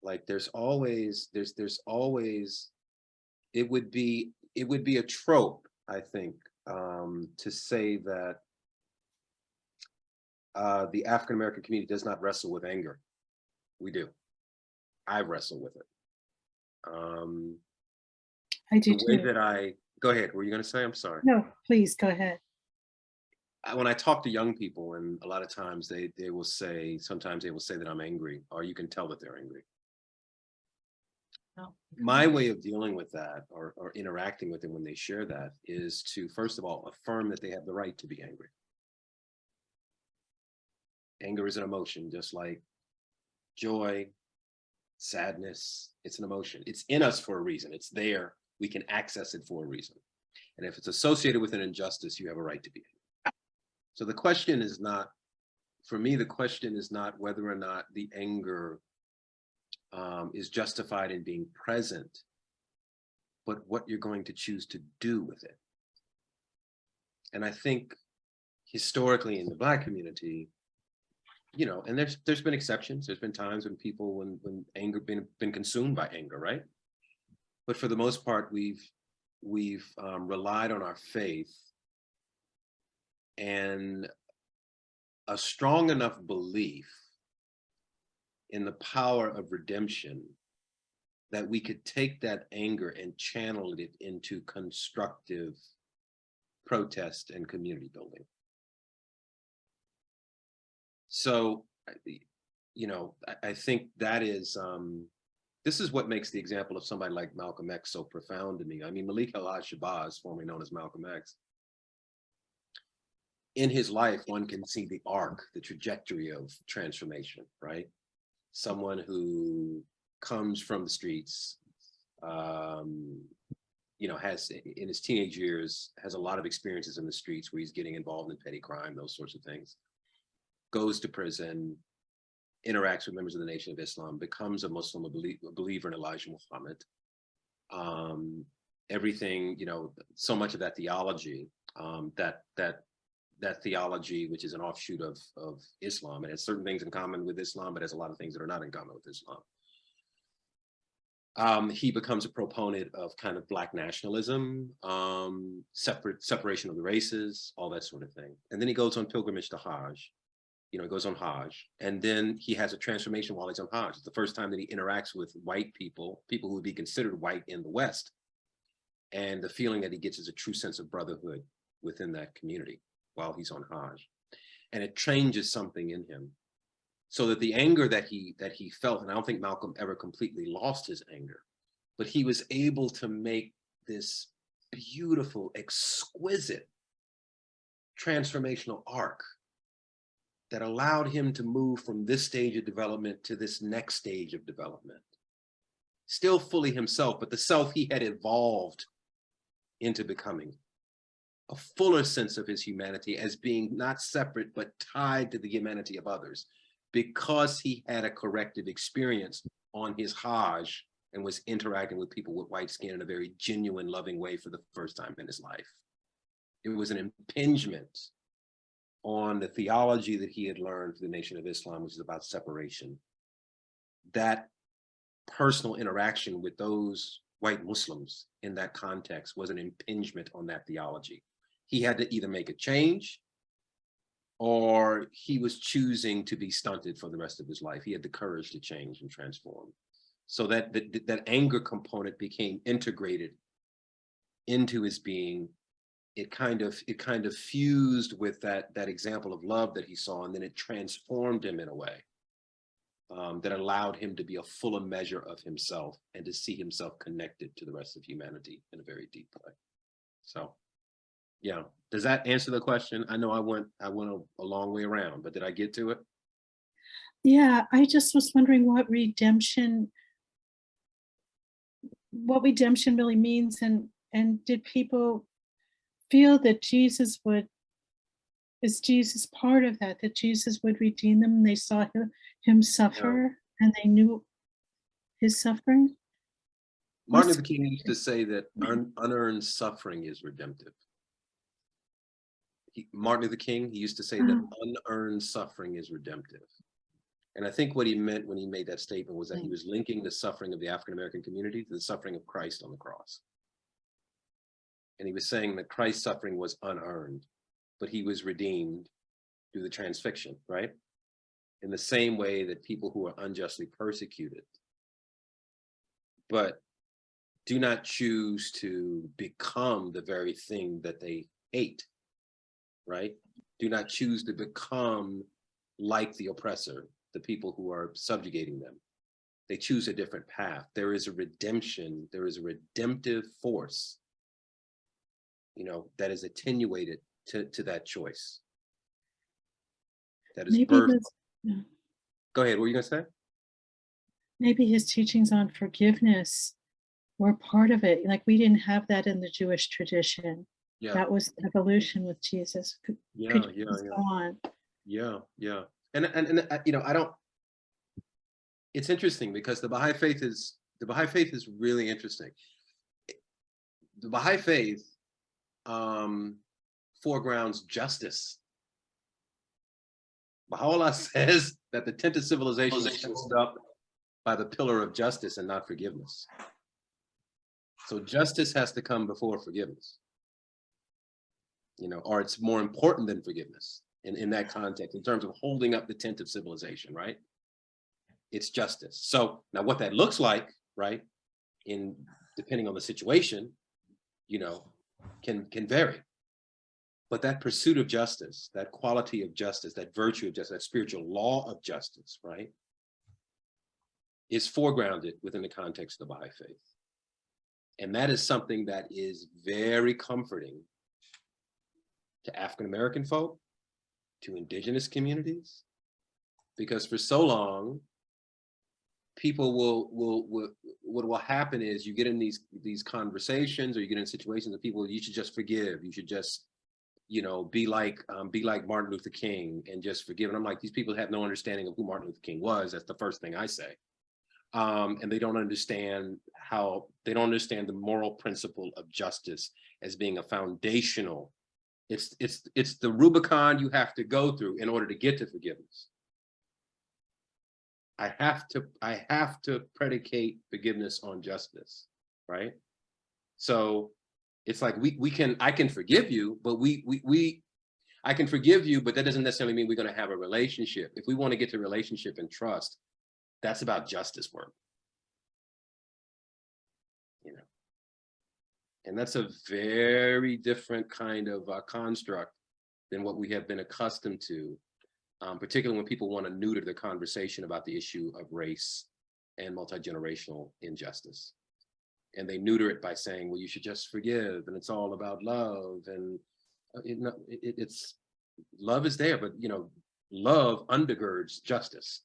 Like there's always, it would be a trope, I think, to say that the African-American community does not wrestle with anger. We do. I wrestle with it. I do the way too. that go ahead, were you gonna say? I'm sorry. No, please go ahead. When I talk to young people, and a lot of times they will say, sometimes they will say that I'm angry, or you can tell that they're angry. No. My way of dealing with that or interacting with them when they share that is to, first of all, affirm that they have the right to be angry. Anger is an emotion, just like joy, sadness. It's an emotion. It's in us for a reason. It's there. We can access it for a reason. And if it's associated with an injustice, you have a right to be angry. So the question is not, for me, the question is not whether or not the anger is justified in being present, but what you're going to choose to do with it. And I think historically in the Black community, you know, and there's been exceptions. There's been times when people, when anger been consumed by anger, right? But for the most part, we've relied on our faith and a strong enough belief in the power of redemption that we could take that anger and channel it into constructive protest and community building. So, you know, I think that is, this is what makes the example of somebody like Malcolm X so profound to me. I mean, Malik El-Shabazz, formerly known as Malcolm X, in his life, one can see the arc, the trajectory of transformation, right? Someone who comes from the streets, you know, has in his teenage years, has a lot of experiences in the streets where he's getting involved in petty crime, those sorts of things, goes to prison, interacts with members of the Nation of Islam, becomes a Muslim, a believer in Elijah Muhammad. Everything, you know, so much of that theology, that theology, which is an offshoot of Islam, and has certain things in common with Islam, but has a lot of things that are not in common with Islam. He becomes a proponent of kind of Black nationalism, separation of the races, all that sort of thing. And then he goes on pilgrimage to Hajj. You know, he goes on Hajj, and then he has a transformation while he's on Hajj. It's the first time that he interacts with white people, people who would be considered white in the West. And the feeling that he gets is a true sense of brotherhood within that community while he's on Hajj. And it changes something in him. So that the anger that he felt, and I don't think Malcolm ever completely lost his anger, but he was able to make this beautiful, exquisite transformational arc that allowed him to move from this stage of development to this next stage of development. Still fully himself, but the self he had evolved into becoming. A fuller sense of his humanity as being not separate, but tied to the humanity of others, because he had a corrective experience on his Hajj and was interacting with people with white skin in a very genuine, loving way for the first time in his life. It was an impingement on the theology that he had learned for the Nation of Islam, which is about separation. That personal interaction with those white Muslims in that context was an impingement on that theology. He had to either make a change or he was choosing to be stunted for the rest of his life. He had the courage to change and transform. So that anger component became integrated into his being. It kind of fused with that example of love that he saw, and then it transformed him in a way that allowed him to be a fuller measure of himself and to see himself connected to the rest of humanity in a very deep way. So, yeah, does that answer the question? I know I went a long way around, but did I get to it? Yeah, I just was wondering what redemption really means, and did people feel that is Jesus part of that Jesus would redeem them, and they saw him suffer, and they knew his suffering? Martin Luther King used to say that unearned suffering is redemptive. Martin Luther King, he used to say that unearned suffering is redemptive. And I think what he meant when he made that statement was that he was linking the suffering of the African-American community to the suffering of Christ on the cross. And he was saying that Christ's suffering was unearned, but he was redeemed through the transfixion, right? In the same way that people who are unjustly persecuted, but do not choose to become the very thing that they hate, right? Do not choose to become like the oppressor, the people who are subjugating them. They choose a different path. There is a redemption, there is a redemptive force, you know, that is attenuated to that choice. That is birthed. Go ahead, what were you gonna say? Maybe his teachings on forgiveness were part of it. Like, we didn't have that in the Jewish tradition. Yeah. That was evolution with Jesus. Could you go on? Yeah. And you know, I don't, it's interesting because the Baha'i Faith is really interesting. The Baha'i Faith foregrounds justice. Baha'u'llah says that the tent of civilization is fixed up by the pillar of justice and not forgiveness. So justice has to come before forgiveness, you know, or it's more important than forgiveness in that context, in terms of holding up the tent of civilization, right? It's justice. So now what that looks like, right, depending on the situation, you know, can vary. But that pursuit of justice, that quality of justice, that virtue of justice, that spiritual law of justice, right, is foregrounded within the context of the Baha'i Faith. And that is something that is very comforting to African-American folk to indigenous communities? Because for so long, people what will happen is you get in these conversations, or you get in situations of people, you should just forgive, you should just, you know, be like Martin Luther King and just forgive. And I'm like, these people have no understanding of who Martin Luther King was. That's the first thing I say. And they don't understand the moral principle of justice as being a foundational, it's the Rubicon you have to go through in order to get to forgiveness. I have to predicate forgiveness on justice, right? So it's like I can forgive you, but I can forgive you, but that doesn't necessarily mean we're going to have a relationship. If we want to get to relationship and trust, that's about justice work, you know. And that's a very different kind of construct than what we have been accustomed to, particularly when people want to neuter the conversation about the issue of race and multi-generational injustice. And they neuter it by saying, well, you should just forgive, and it's all about love. And it's love is there, but, you know, love undergirds justice.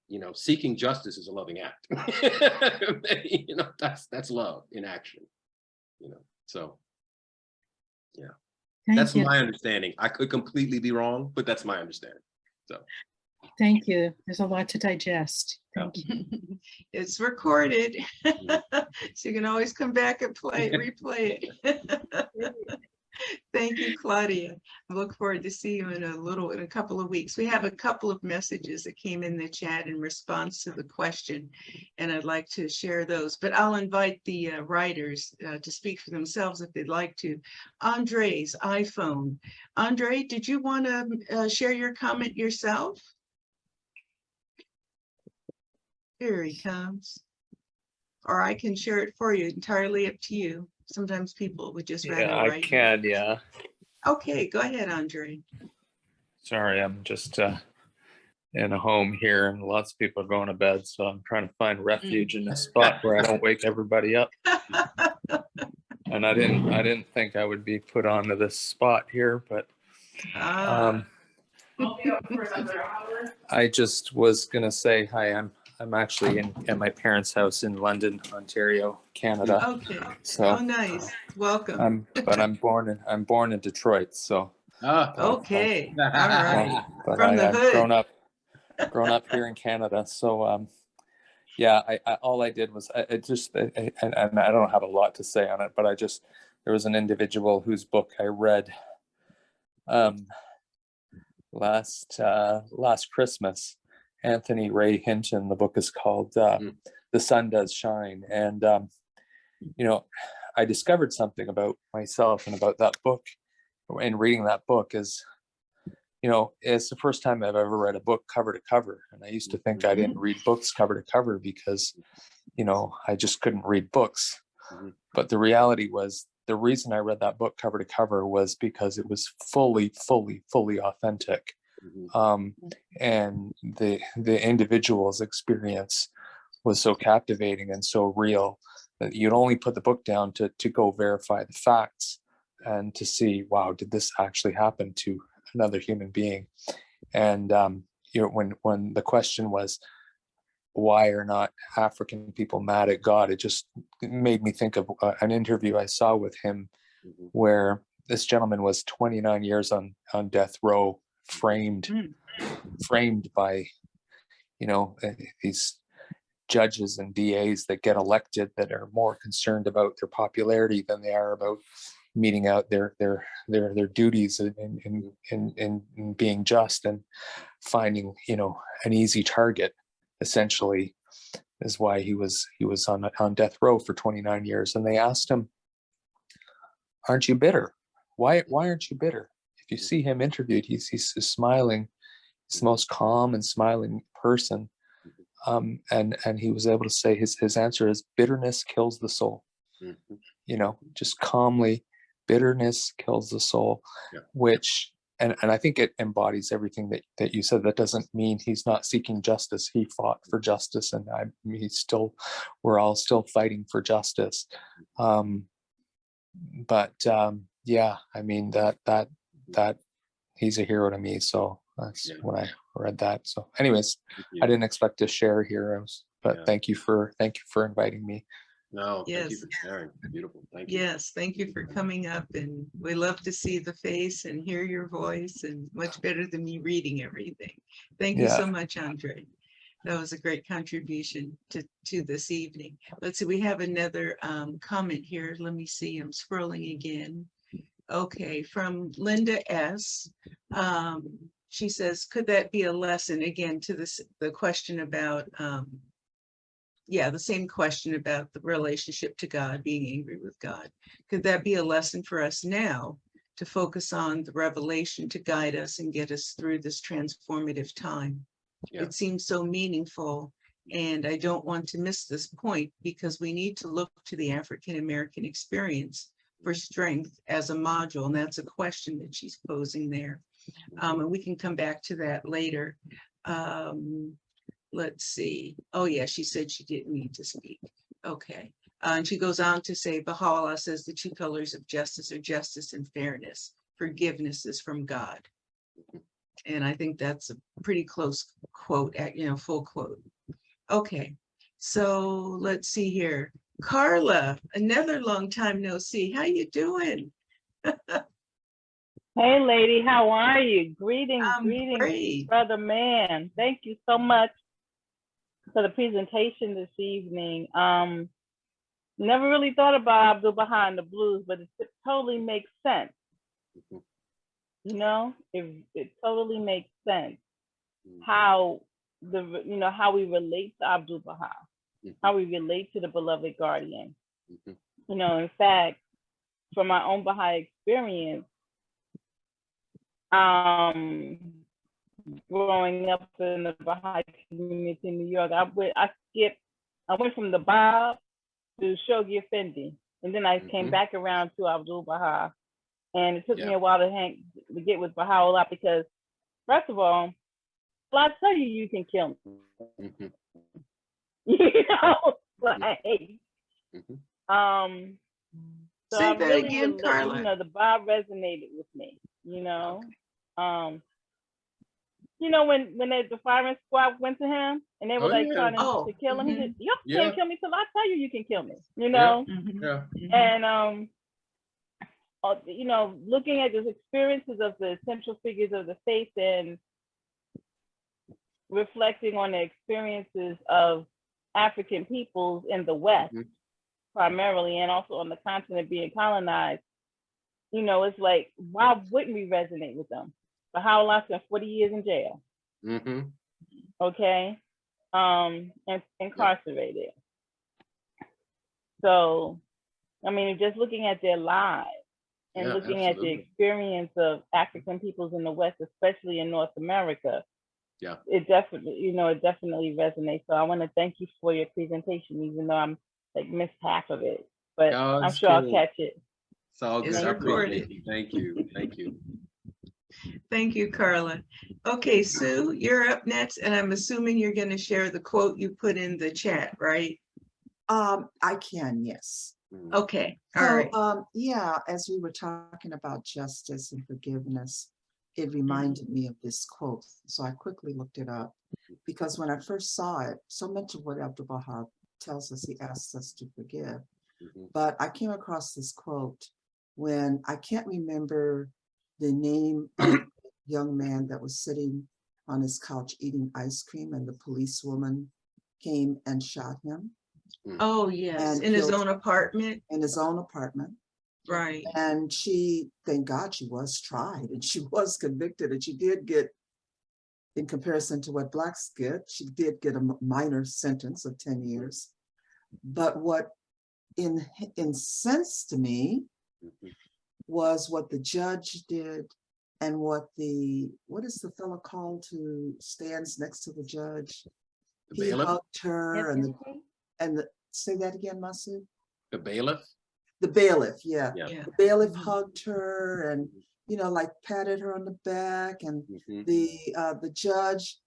You know, seeking justice is a loving act. You know, that's love in action, you know. So yeah, that's my understanding. I could completely be wrong, but that's my understanding. So thank you. There's a lot to digest. Thank you. It's recorded, so you can always come back and replay it. Thank you, Claudia. I look forward to see you in a couple of weeks. We have a couple of messages that came in the chat in response to the question, and I'd like to share those, but I'll invite the writers to speak for themselves if they'd like to. Andre's iPhone. Andre, did you want to share your comment yourself? Here he comes. Or I can share it for you, entirely up to you. Sometimes people would just rather write. I can, yeah. Okay, go ahead, Andre. Sorry, I'm just in a home here and lots of people are going to bed, so I'm trying to find refuge in a spot where I don't wake everybody up. And I didn't think I would be put onto this spot here, but I just was gonna say hi. I'm actually at my parents' house in London, Ontario, Canada. Okay. So nice. Welcome. I'm born in Detroit, so. Okay. All right. But From the I've hood. grown up here in Canada. So yeah, all I did was I don't have a lot to say on it, but there was an individual whose book I read last Christmas. Anthony Ray Hinton. The book is called The Sun Does Shine. And, you know, I discovered something about myself and about that book in reading that book is, you know, it's the first time I've ever read a book cover to cover. And I used to think I didn't read books cover to cover because, you know, I just couldn't read books. But the reality was the reason I read that book cover to cover was because it was fully authentic. And the individual's experience was so captivating and so real that you'd only put the book down to go verify the facts and to see, wow, did this actually happen to another human being? And you know, when the question was, why are not African people mad at God? It made me think of an interview I saw with him where this gentleman was 29 years on death row, framed by, you know, these judges and DAs that get elected that are more concerned about their popularity than they are about meeting out their duties and being just, and finding, you know, an easy target essentially is why he was on death row for 29 years. And they asked him, aren't you bitter? Why aren't you bitter? If you see him interviewed, he's smiling. He's the most calm and smiling person. And he was able to say his answer is bitterness kills the soul. You know, just calmly, bitterness kills the soul, which, and I think it embodies everything that you said. That doesn't mean he's not seeking justice. He fought for justice, and we're all still fighting for justice. But yeah, I mean that he's a hero to me. So that's when I read that. So anyways, I didn't expect to share here, but thank you for inviting me. No, Yes. thank you for sharing. Beautiful. Thank you. Yes, thank you for coming up, and we love to see the face and hear your voice, and much better than me reading everything. Thank you so much, Andre. That was a great contribution to this evening. Let's see, we have another comment here. Let me see, I'm scrolling again. Okay, from Linda S. She says, could that be a lesson again to the question about the same question about the relationship to God, being angry with God. Could that be a lesson for us now to focus on the revelation to guide us and get us through this transformative time? It seems so meaningful, and I don't want to miss this point because we need to look to the African-American experience for strength as a module, and that's a question that she's posing there. And we can come back to that later. Let's see. Oh yeah, she said she didn't need to speak. Okay. And she goes on to say, Baha'u'llah says the two pillars of justice are justice and fairness. Forgiveness is from God. And I think that's a pretty close quote, full quote. Okay. So let's see here. Carla, another long time no see. How you doing? Hey, lady, how are you? Greetings, greetings, great. brother man. Thank you so much for the presentation this evening. Never really thought about Abdu'l-Bahá and the blues, but it totally makes sense. You know, it totally makes sense how how we relate to Abdu'l-Bahá, how we relate to the beloved guardian. You know, in fact, from my own Baha'i experience, growing up in the Baha'i community in New York, I went from the Bab to Shoghi Effendi, and then I came back around to Abdu'l-Bahá, and it took me a while to get with Baha'u'llah because, first of all, I tell you, you can kill me. You know, like, so say I that really again, Carla. You know, the Bab resonated with me. You know, when the firing squad went to him and they were trying to kill him, he said, "You can't kill me till I tell you you can kill me." You know, and you know, looking at those experiences of the central figures of the faith and reflecting on the experiences of African peoples in the West, primarily, and also on the continent being colonized, you know, it's like, why wouldn't we resonate with them? Baha'u'llah spent 40 years in jail. Okay, and incarcerated. So, I mean, just looking at their lives and looking at the experience of African peoples in the West, especially in North America, it definitely resonates. So I want to thank you for your presentation, even though I'm missed half of it, but I'm sure I'll catch it. It's all good. It's recorded. Thank you. Thank you. Thank you, Carla. Okay, Sue, you're up next, and I'm assuming you're going to share the quote you put in the chat, right? I can, yes. Okay, all right. Yeah, as we were talking about justice and forgiveness, it reminded me of this quote. So I quickly looked it up because when I first saw it, so much of what Abdu'l-Bahá tells us, he asks us to forgive. But I came across this quote when I can't remember the name of the young man that was sitting on his couch eating ice cream, and the policewoman came and shot him. Oh, yes, in his own apartment. In his own apartment. Right. And she, thank God, she was tried and she was convicted, and she did get, in comparison to what blacks get, she did get a minor sentence of 10 years. But what incensed me was what the judge did and what is the fellow called who stands next to the judge? He hugged her and say that again, Masud? The bailiff? The bailiff, yeah. The bailiff hugged her and, you know, like patted her on the back, and the judge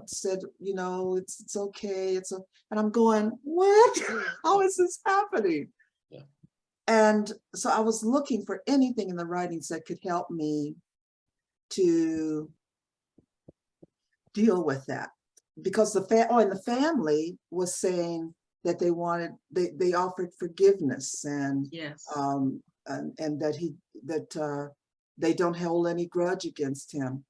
said, you know, it's okay, and I'm going, what? How is this happening? And so I was looking for anything in the writings that could help me to deal with that, because the family was saying that they offered forgiveness and Yes. and that they don't hold any grudge against him.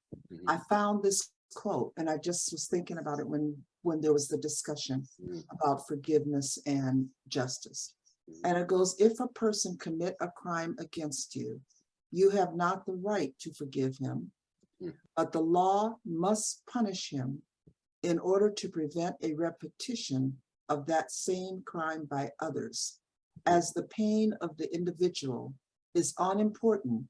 I found this quote, and I just was thinking about it when there was the discussion about forgiveness and justice. And it goes, if a person commit a crime against you, you have not the right to forgive him, but the law must punish him in order to prevent a repetition of that same crime by others, as the pain of the individual is unimportant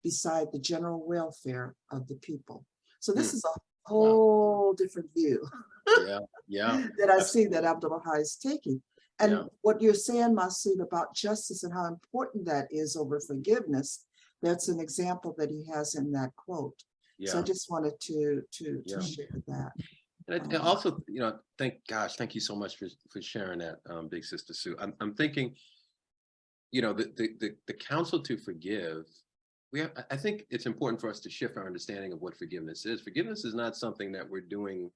beside the general welfare of the people. So this is a whole different view that I see that Abdu'l-Bahá is taking. And what you're saying, Masud, about justice and how important that is over forgiveness, that's an example that he has in that quote. So I just wanted to share that. And also, thank you so much for sharing that, Big Sister Sue. I'm thinking, the counsel to forgive, I think it's important for us to shift our understanding of what forgiveness is. Forgiveness is not something that we're doing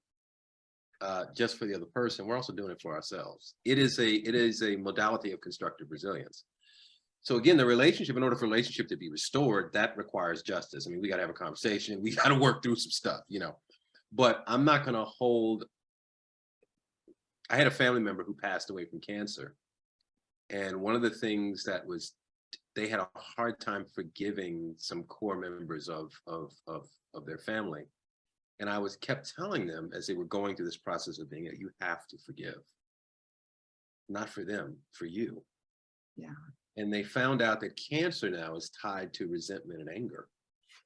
just for the other person. We're also doing it for ourselves. It is a modality of constructive resilience. So again, the relationship, in order for a relationship to be restored, that requires justice. I mean, we got to have a conversation. We got to work through some stuff, but I'm not going to hold. I had a family member who passed away from cancer. And one of the things that was, they had a hard time forgiving some core members of their family. And I kept telling them as they were going through this process of being, you have to forgive. Not for them, for you. Yeah. And they found out that cancer now is tied to resentment and anger.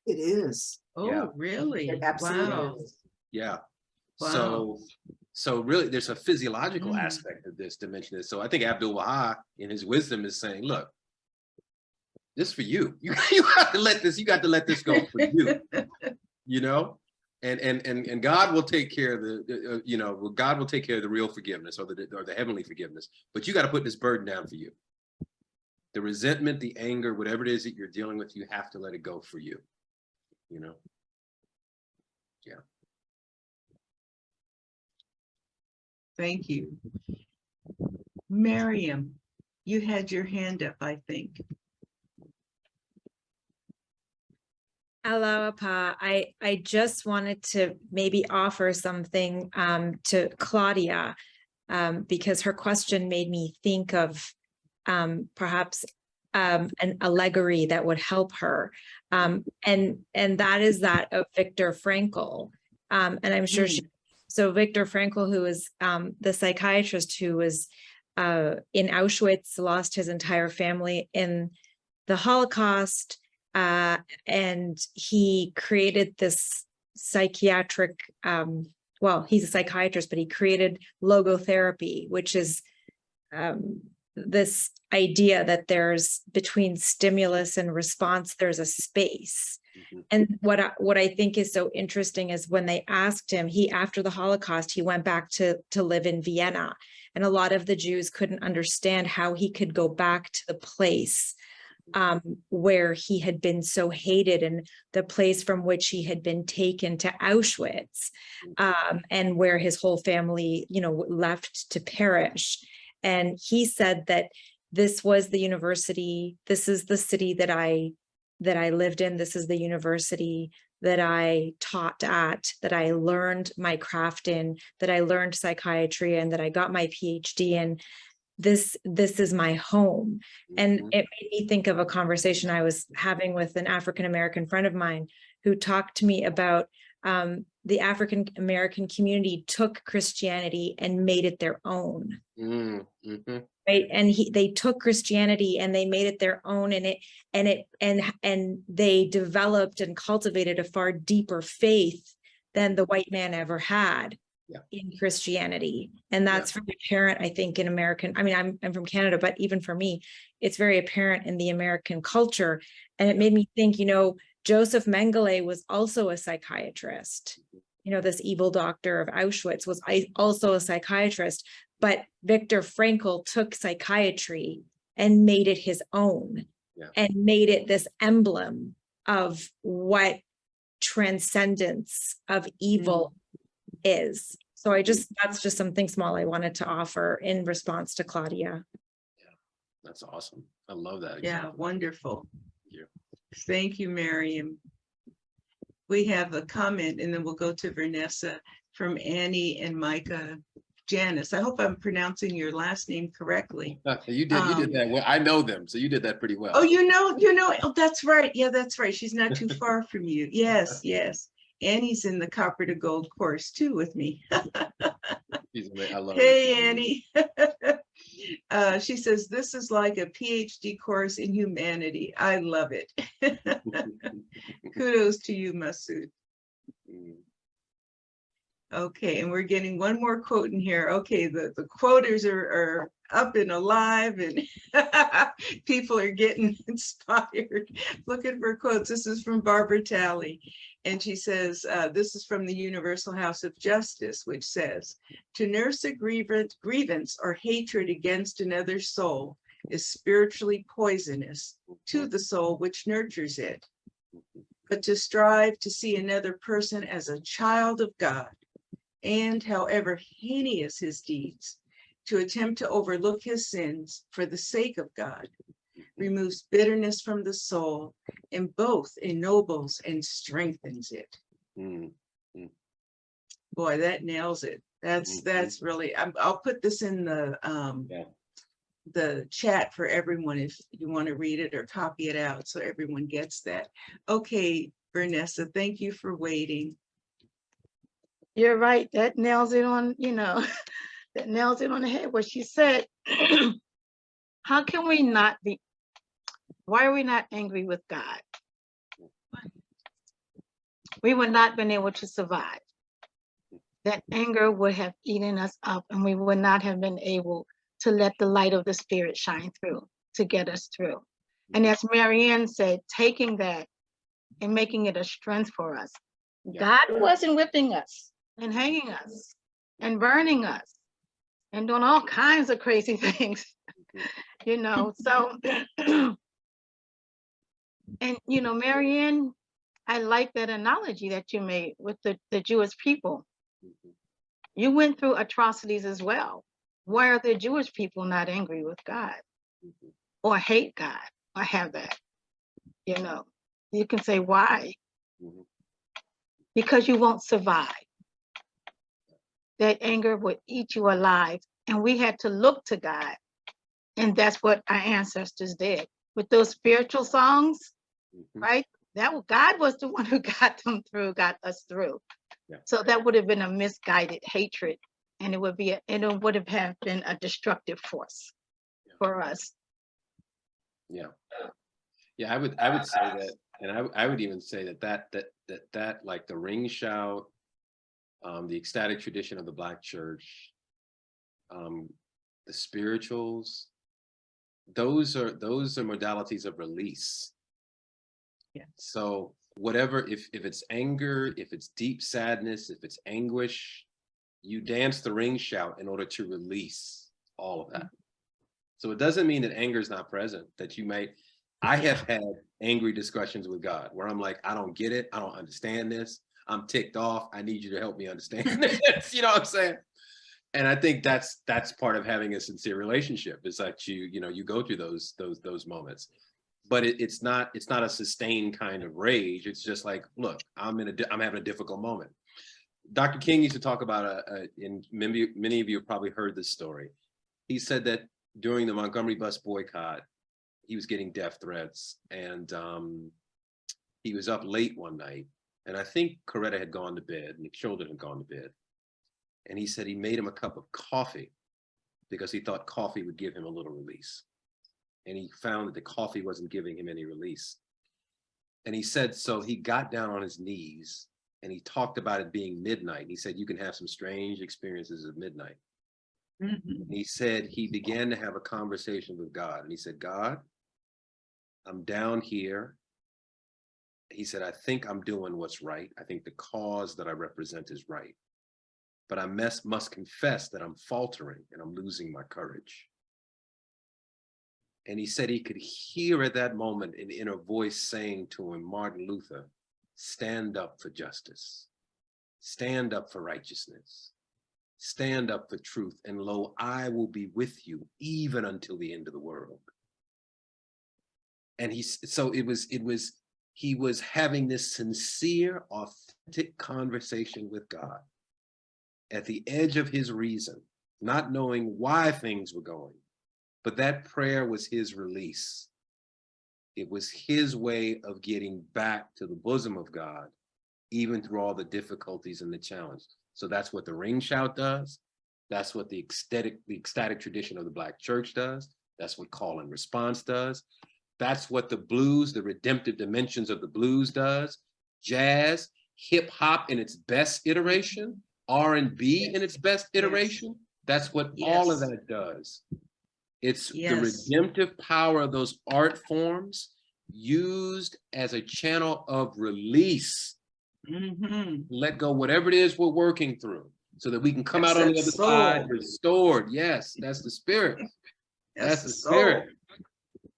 It is. Oh, really? It absolutely Wow. is. Yeah. Wow. So really there's a physiological aspect of this dimension. So I think Abdu'l-Bahá in his wisdom is saying, look, this is for you. You have to let this, go for you, and God will take care of God will take care of the real forgiveness or the heavenly forgiveness, but you got to put this burden down for you. The resentment, the anger, whatever it is that you're dealing with, you have to let it go for you, Yeah. Thank you. Miriam, you had your hand up, I think. Aloha, Pa. I just wanted to maybe offer something to Claudia because her question made me think of perhaps an allegory that would help her. And that is that of Viktor Frankl. And I'm sure so Viktor Frankl, who is the psychiatrist who was in Auschwitz, lost his entire family in the Holocaust, and he created this psychiatric, well, he's a psychiatrist, but he created logotherapy, which is this idea that there's between stimulus and response, there's a space. And what I think is so interesting is when they asked him, after the Holocaust, he went back to live in Vienna. And a lot of the Jews couldn't understand how he could go back to the place where he had been so hated and the place from which he had been taken to Auschwitz, and where his whole family, left to perish. And he said that this was the university, this is the city that I lived in, this is the university that I taught at, that I learned my craft in, that I learned psychiatry and that I got my PhD in. This is my home. And it made me think of a conversation I was having with an African-American friend of mine who talked to me about the African-American community took Christianity and made it their own. Right. And they took Christianity and they made it their own, and they developed and cultivated a far deeper faith than the white man ever had in Christianity. And that's very apparent, I think, in American, I mean, I'm from Canada, but even for me, it's very apparent in the American culture. And it made me think, Joseph Mengele was also a psychiatrist. This evil doctor of Auschwitz was also a psychiatrist, but Viktor Frankl took psychiatry and made it his own and made it this emblem of what transcendence of evil is. So that's just something small I wanted to offer in response to Claudia. That's awesome. I love that. Yeah, wonderful. Thank you. Thank you, Miriam. We have a comment, and then we'll go to Vanessa from Annie and Micah Janice. I hope I'm pronouncing your last name correctly. You did that well. I know them, so you did that pretty well. Oh, oh, that's right. Yeah, that's right. She's not too far from you. Yes, yes. Annie's in the Copper to Gold course too with me. I love Hey, her. Annie. She says, this is like a PhD course in humanity. I love it. Kudos to you, Masud. Okay, and we're getting one more quote in here. Okay, the quoters are up and alive, and people are getting inspired looking for quotes. This is from Barbara Talley, and she says, this is from the Universal House of Justice, which says, to nurse a grievance or hatred against another soul is spiritually poisonous to the soul which nurtures it. But to strive to see another person as a child of God, and however heinous his deeds, to attempt to overlook his sins for the sake of God, removes bitterness from the soul, and both ennobles and strengthens it. Boy, that nails it. That's really, I'll put this in the chat for everyone if you want to read it or copy it out so everyone gets that. Okay, Vanessa, thank you for waiting. You're right. That nails it on, that nails it on the head. What she said, how can we not be, why are we not angry with God? We would not have been able to survive. That anger would have eaten us up, and we would not have been able to let the light of the Spirit shine through to get us through. And as Marianne said, taking that and making it a strength for us. God wasn't whipping us and hanging us and burning us and doing all kinds of crazy things, so, and, Marianne, I like that analogy that you made with the Jewish people. You went through atrocities as well. Why are the Jewish people not angry with God or hate God or have that? You can say why? Because you won't survive. That anger would eat you alive. And we had to look to God. And that's what our ancestors did. With those spiritual songs, right? God was the one who got us through. Yeah. So that would have been a misguided hatred. And it would have been a destructive force for us. Yeah. Yeah, I would say that, and I would even say that like the ring shout, the ecstatic tradition of the Black church, the spirituals, those are modalities of release. Yeah. So whatever, if it's anger, if it's deep sadness, if it's anguish, you dance the ring shout in order to release all of that. So it doesn't mean that anger is not present, that you might. I have had angry discussions with God where I'm like, I don't get it. I don't understand this. I'm ticked off. I need you to help me understand this. You know what I'm saying? And I think that's part of having a sincere relationship, is that you go through those moments. But it's not a sustained kind of rage. It's just like, look, I'm having a difficult moment. Dr. King used to talk about and many of you have probably heard this story. He said that during the Montgomery bus boycott, he was getting death threats, and he was up late one night, and I think Coretta had gone to bed and the children had gone to bed. And he said he made him a cup of coffee because he thought coffee would give him a little release. And he found that the coffee wasn't giving him any release. And he said, so he got down on his knees and he talked about it being midnight. And he said, you can have some strange experiences at midnight. And he said he began to have a conversation with God. And he said, God, I'm down here. He said, I think I'm doing what's right. I think the cause that I represent is right. But I must confess that I'm faltering and I'm losing my courage. And he said he could hear at that moment an inner voice saying to him, Martin Luther, stand up for justice, stand up for righteousness, stand up for truth, and lo, I will be with you even until the end of the world. And he was having this sincere, authentic conversation with God at the edge of his reason, not knowing why things were going, but that prayer was his release. It was his way of getting back to the bosom of God, even through all the difficulties and the challenge. So that's what the ring shout does. That's what the ecstatic tradition of the Black church does. That's what call and response does. That's what the blues, the redemptive dimensions of the blues does. Jazz, hip hop in its best iteration, R&B in its best iteration. That's what all of that does. It's the redemptive power of those art forms used as a channel of release. Let go whatever it is we're working through so that we can come out on the other side restored. Yes, that's the spirit. That's the spirit.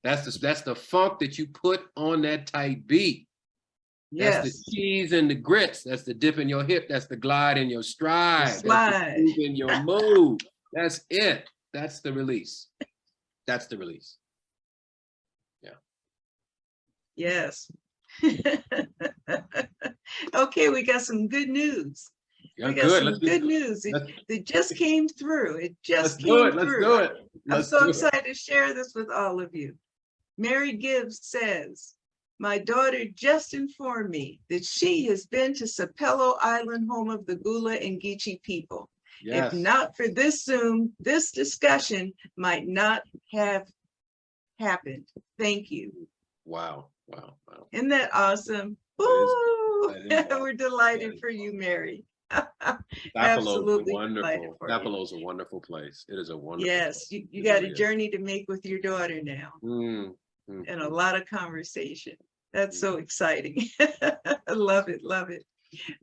That's the funk that you put on that tight beat. That's the cheese and the grits. That's the dip in your hip. That's the glide in your stride. That's the move in your move. That's it. That's the release. That's the release. Yeah. Yes. Okay, we got some good news. We got some good news. It just came through. It just came through. Let's do it. I'm so excited to share this with all of you. Mary Gibbs says, my daughter just informed me that she has been to Sapelo Island, home of the Gula and Geechee people. If not for this Zoom, this discussion might not have happened. Thank you. Wow, wow, wow. Isn't that awesome? Woo! We're delighted for you, Mary. Absolutely wonderful. Sapelo's a wonderful place. It is a wonderful place. You got a journey to make with your daughter now. And a lot of conversation. That's so exciting. I love it, love it.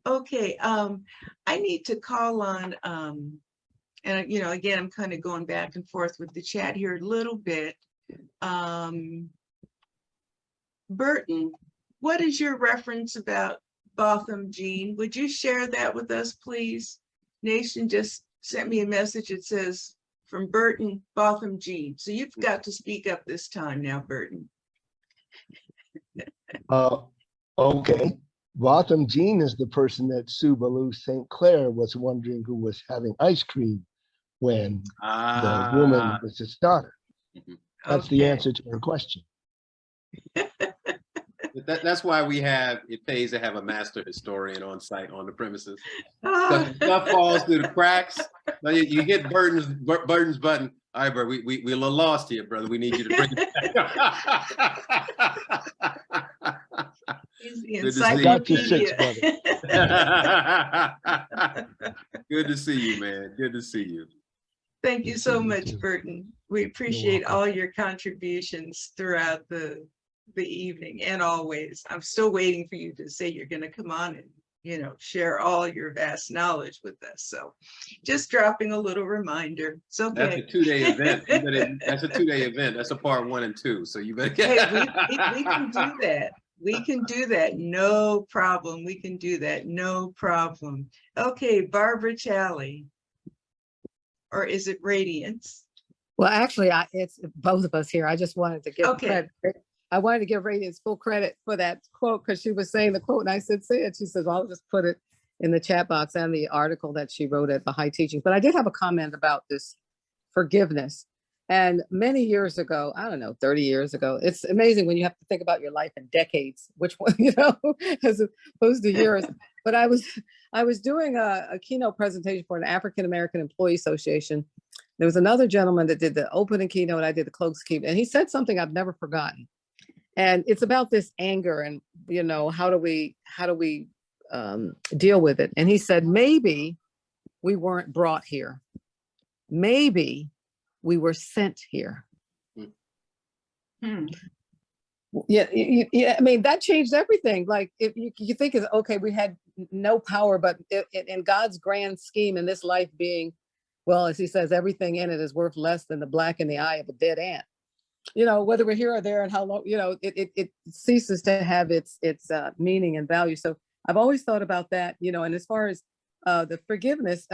Okay, I need to call on, and you know, again, I'm kind of going back and forth with the chat here a little bit. Burton, what is your reference about Botham Jean? Would you share that with us, please? Nation just sent me a message. It says, from Burton, Botham Jean. So you've got to speak up this time now, Burton. Okay. Botham Jean is the person that Sue Ballou St. Clair was wondering who was having ice cream when the woman was his daughter. That's the answer to her question. That's why it pays to have a master historian on site on the premises. Because stuff falls through the cracks. You hit Burton's button. All right, bro, we're a little lost here, brother. We need you to bring it back. I got you 6, brother. Good to see you, man. Good to see you. Thank you so much, Burton. We appreciate all your contributions throughout the evening and always. I'm still waiting for you to say you're going to come on and, you know, share all your vast knowledge with us. So just dropping a little reminder. It's okay. That's a 2-day event. That's a 2-day event. That's a part 1 and 2. So you better get we can do that. We can do that. No problem. We can do that. No problem. Okay, Barbara Challey. Or is it Radiance? Well, actually, it's both of us here. I just wanted to give credit. I wanted to give Radiance full credit for that quote because she was saying the quote and I said, say it. She says, well, I'll just put it in the chat box and the article that she wrote at Baha'i Teachings. But I did have a comment about this forgiveness. And many years ago, I don't know, 30 years ago, it's amazing when you have to think about your life in decades, which one, you know, as opposed to years. But I was doing a keynote presentation for an African-American Employee Association. There was another gentleman that did the opening keynote. I did the close keynote, and he said something I've never forgotten. And it's about this anger and, you know, how do we deal with it? And he said, maybe we weren't brought here. Maybe we were sent here. Yeah, I mean, that changed everything. Like if you think is okay, we had no power, but in God's grand scheme in this life being, well, as he says, everything in it is worth less than the black in the eye of a dead ant. whether we're here or there and how long, it ceases to have its meaning and value. So I've always thought about that, and as far as the forgiveness,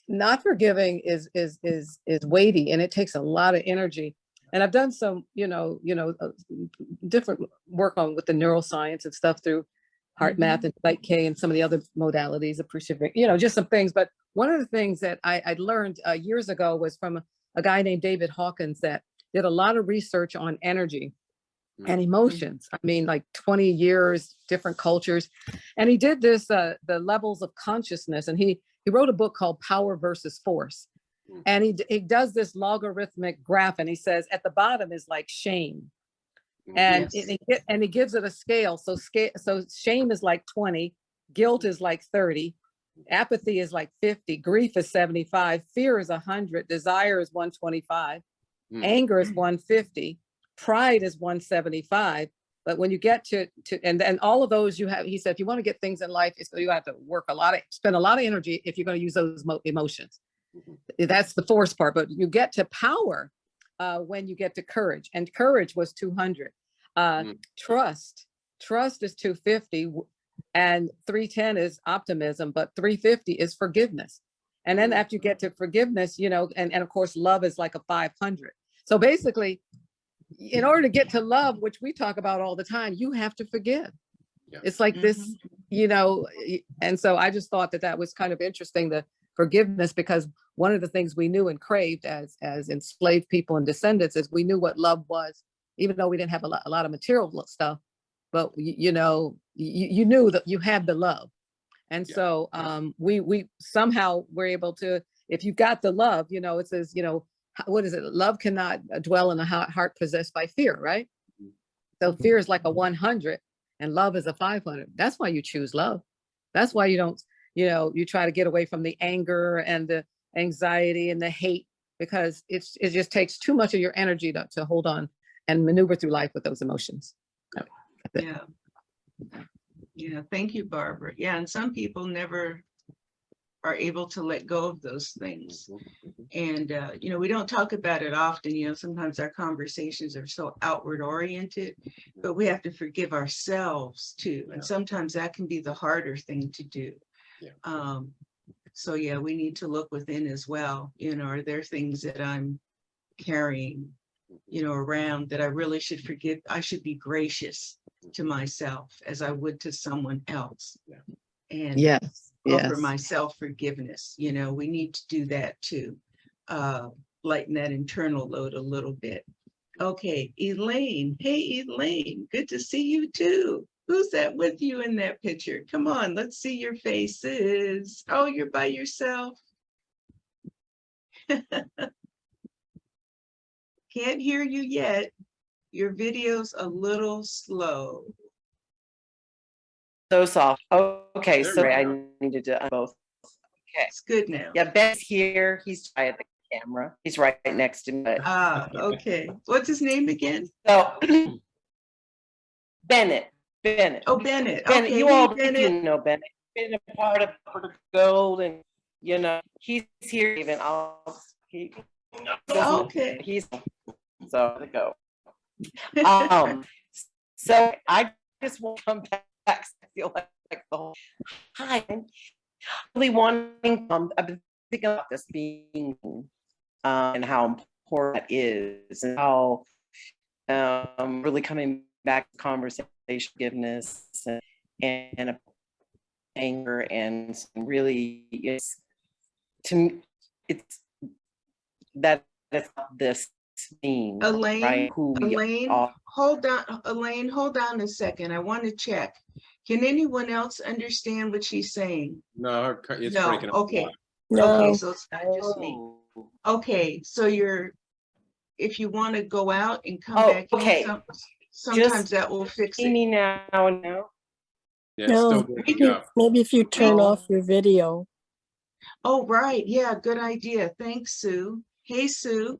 not forgiving is weighty, and it takes a lot of energy. And I've done some, different work on with the neuroscience and stuff through heart math and Psych K and some of the other modalities, appreciative, just some things. But one of the things that I'd learned years ago was from a guy named David Hawkins that did a lot of research on energy and emotions. I mean, like 20 years, different cultures. And he did this, the levels of consciousness. And he wrote a book called Power versus Force. And he does this logarithmic graph, and he says at the bottom is like shame. And and he gives it a scale. So shame is like 20, guilt is like 30, apathy is like 50, grief is 75, fear is 100, desire is 125, anger is 150, pride is 175. But when you get to and all of those you have, he said, if you want to get things in life, you have to spend a lot of energy if you're going to use those emotions. That's the force part. But you get to power when you get to courage, and courage was 200. Trust is 250, and 310 is optimism, but 350 is forgiveness. And then after you get to forgiveness, and of course love is like a 500. So basically, in order to get to love, which we talk about all the time, you have to forgive. It's like this, and so I just thought that was kind of interesting, the forgiveness, because one of the things we knew and craved as enslaved people and descendants is we knew what love was, even though we didn't have a lot of material stuff, but you knew that you had the love. And so we somehow were able to, if you got the love, it says, what is it? Love cannot dwell in a heart possessed by fear, right? So fear is like a 100 and love is a 500. That's why you choose love. That's why you don't, you try to get away from the anger and the anxiety and the hate, because it just takes too much of your energy to hold on and maneuver through life with those emotions. Yeah. Thank you, Barbara. Yeah. And some people never are able to let go of those things. And, we don't talk about it often, sometimes our conversations are so outward oriented, but we have to forgive ourselves too. And sometimes that can be the harder thing to do. So we need to look within as well. Are there things that I'm carrying, around that I really should forgive? I should be gracious to myself as I would to someone else. And offer myself forgiveness. We need to do that too. Lighten that internal load a little bit. Okay, Elaine. Hey, Elaine, good to see you too. Who's that with you in that picture? Come on, let's see your faces. Oh, you're by yourself. Can't hear you yet. Your video's a little slow. So soft. Okay, sorry, I needed to both. Okay, it's good now. Yeah, Ben's here. He's by the camera. He's right next to me. Okay. What's his name again? So Bennett. Oh, Bennett. Bennett. Okay, You all Bennett. you know Bennett. Been a part of Gold, and he's here. Even okay. He's so to go. So I just want to come back. I feel like the whole time really wanting. I've been thinking about this being and how important that is, and how really coming back to conversation, forgiveness, and anger, and really it's that it's this theme. Elaine, right? hold on. Elaine, hold on a second. I want to check. Can anyone else understand what she's saying? No, it's no. breaking up. Okay. No. Okay, so it's not just me. Okay, so if you want to go out and come back in, sometimes that will fix it. Me now. Yeah, no, maybe if you turn off your video. Oh, right. Yeah, good idea. Thanks, Sue. Hey, Sue.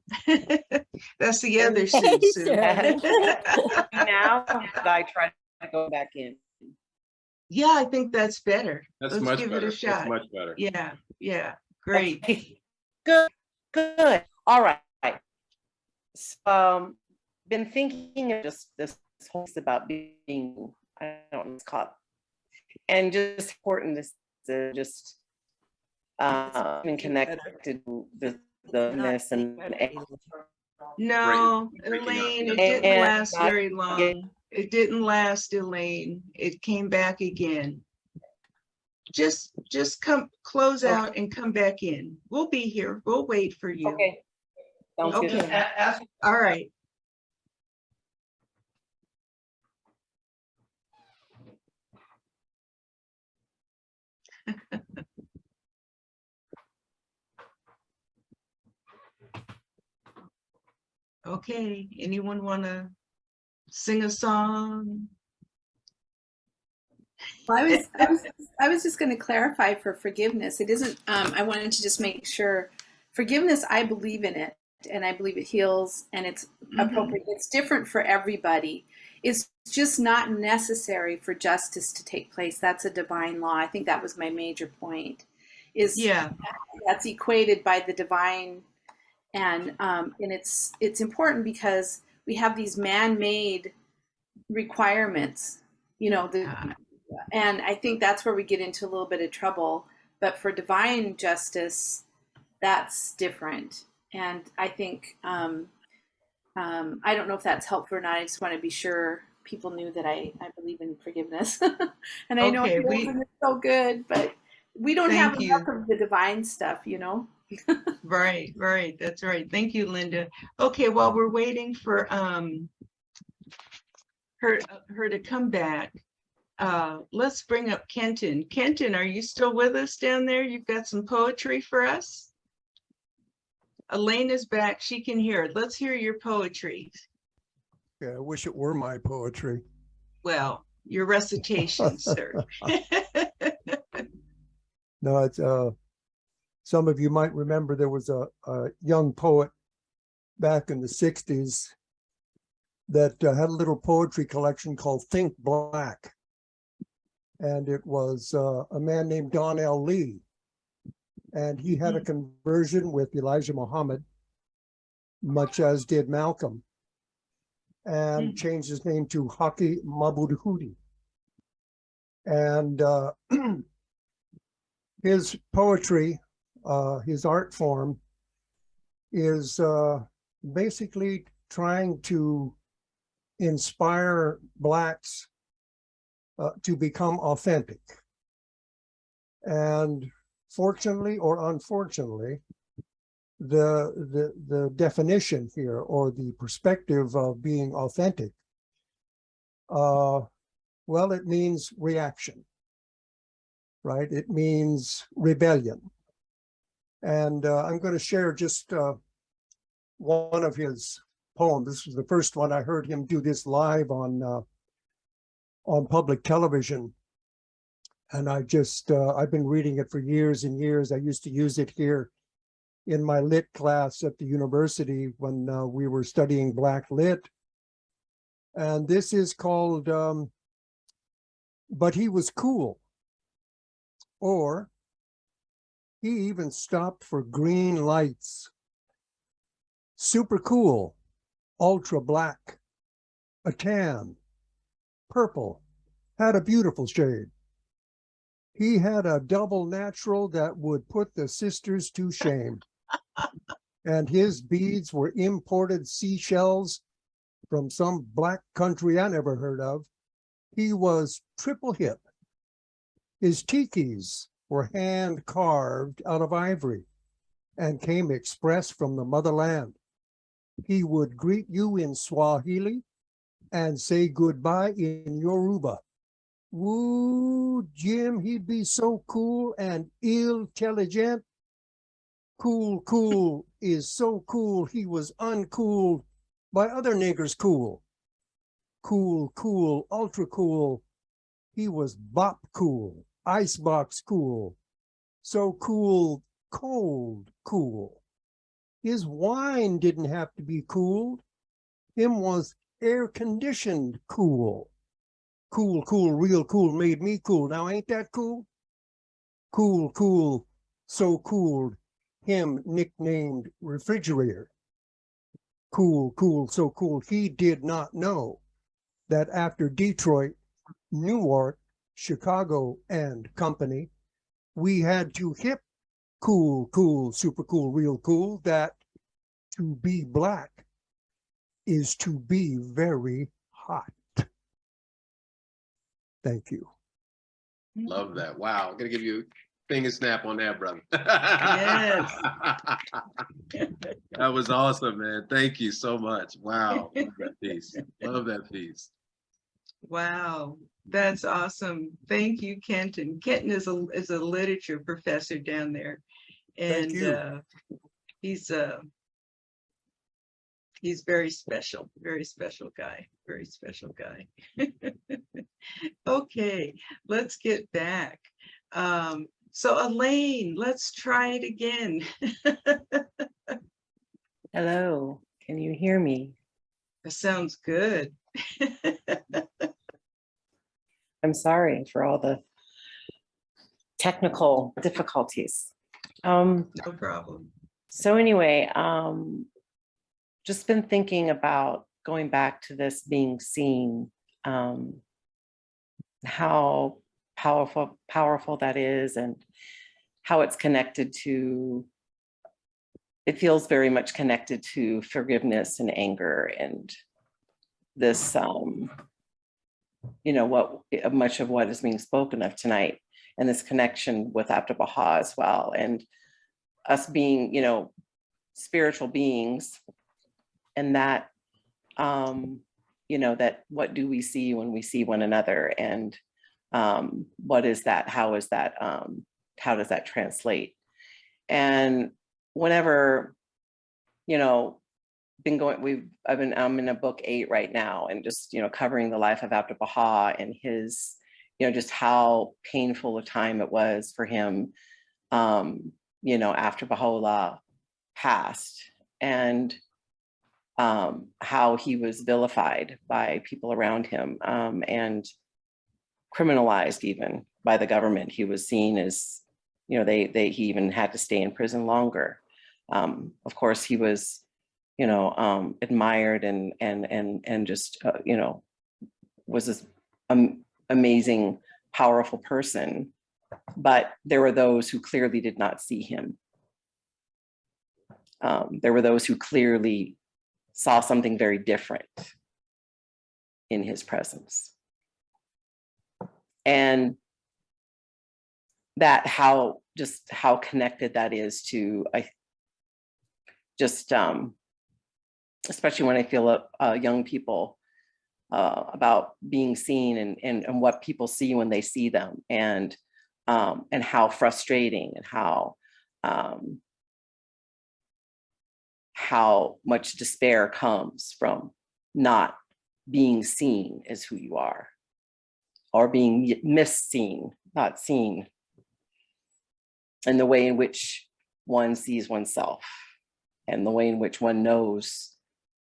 That's the other Sue. Hey, Sue. Now I try to go back in. Yeah, I think that's better. Let's give better. it a shot. That's much better. Yeah, great. Okay. Good. All right. So, been thinking of just this whole thing about being, I don't know, it's called, and just important this to just being connected to the ness and No, Elaine, it didn't And last very long. It didn't last, Elaine. It came back again. Just come close out and come back in. We'll be here. We'll wait for you. Okay. Sounds good. Okay. All right. Okay, anyone want to sing a song? Well, I was just going to clarify for forgiveness. It isn't, I wanted to just make sure forgiveness, I believe in it and I believe it heals and it's appropriate. It's different for everybody. It's just not necessary for justice to take place. That's a divine law. I think that was my major point is that's equated by the divine. And it's important because we have these man-made requirements, you know, and I think that's where we get into a little bit of trouble. But for divine justice, that's different. And I think I don't know if that's helpful or not. I just want to be sure people knew that I believe in forgiveness. And I know it's so good, but we don't have enough of the divine stuff, you know. Right, that's right. Thank you, Linda. Okay, while we're waiting for her to come back, let's bring up Kenton. Kenton, are you still with us down there? You've got some poetry for us? Elaine is back. She can hear it. Let's hear your poetry. Yeah, I wish it were my poetry. Well, your recitation, sir. No, it's some of you might remember there was a young poet back in the 60s that had a little poetry collection called Think Black. And it was a man named Don L. Lee. And he had a conversion with Elijah Muhammad, much as did Malcolm, and changed his name to Haki Mabud Hudi. And his poetry, his art form, is basically trying to inspire Blacks to become authentic. And fortunately or unfortunately, the definition here or the perspective of being authentic, well, it means reaction, right? It means rebellion. And I'm going to share just one of his poems. This was the first one I heard him do this live on public television. And I just, I've been reading it for years and years. I used to use it here in my lit class at the university when we were studying Black Lit. And this is called, But He Was Cool. Or, he even stopped for green lights. Super cool, ultra black, a tan, purple, had a beautiful shade. He had a double natural that would put the sisters to shame. And his beads were imported seashells from some black country I never heard of. He was triple hip. His tikis were hand carved out of ivory and came express from the motherland. He would greet you in Swahili and say goodbye in Yoruba. Woo, Jim, he'd be so cool and intelligent. Cool is so cool, he was uncooled by other niggers cool. Cool, ultra cool. He was bop cool, icebox cool. So cool, cold cool. His wine didn't have to be cooled. Him was air-conditioned cool. Cool, real cool, made me cool. Now ain't that cool? Cool, so cooled. Him nicknamed refrigerator. cool, cool, so cool. He did not know that after Detroit, Newark, Chicago, and company, we had to hip cool, cool, super cool, real cool, that to be Black is to be very hot. Thank you. Love that. Wow. I'm gonna give you a finger snap on that, brother. Yes. That was awesome, man. Thank you so much. Wow. Love that piece. Love that piece. Wow, that's awesome. Thank you, Kenton. Kenton is a literature professor down there, Thank and you. he's very special guy, very special guy. Okay, let's get back. So Elaine, let's try it again. Hello, can you hear me? That sounds good. I'm sorry for all the technical difficulties. No problem. So anyway, just been thinking about going back to this being seen, how powerful that is, and how it's connected to, it feels very much connected to forgiveness and anger, and this, you know, what much of what is being spoken of tonight, and this connection with Abdu'l-Bahá as well, and us being, you know, spiritual beings, and that, you know, that what do we see when we see one another, and what is that? How is that? How does that translate? And whenever, you know, I'm in a book 8 right now, and just, you know, covering the life of Abdu'l-Bahá and his, you know, just how painful a time it was for him, you know, after Baha'u'llah passed, and how he was vilified by people around him, and criminalized even by the government. He was seen as, you know, he even had to stay in prison longer. Of course, he was, you know, admired and just, you know, was this amazing, powerful person. But there were those who clearly did not see him. There were those who clearly saw something very different in his presence. And that how connected that is to, especially when I feel young people, about being seen and what people see when they see them, and how frustrating, and how much despair comes from not being seen as who you are, or being misseen, not seen, and the way in which one sees oneself, and the way in which one knows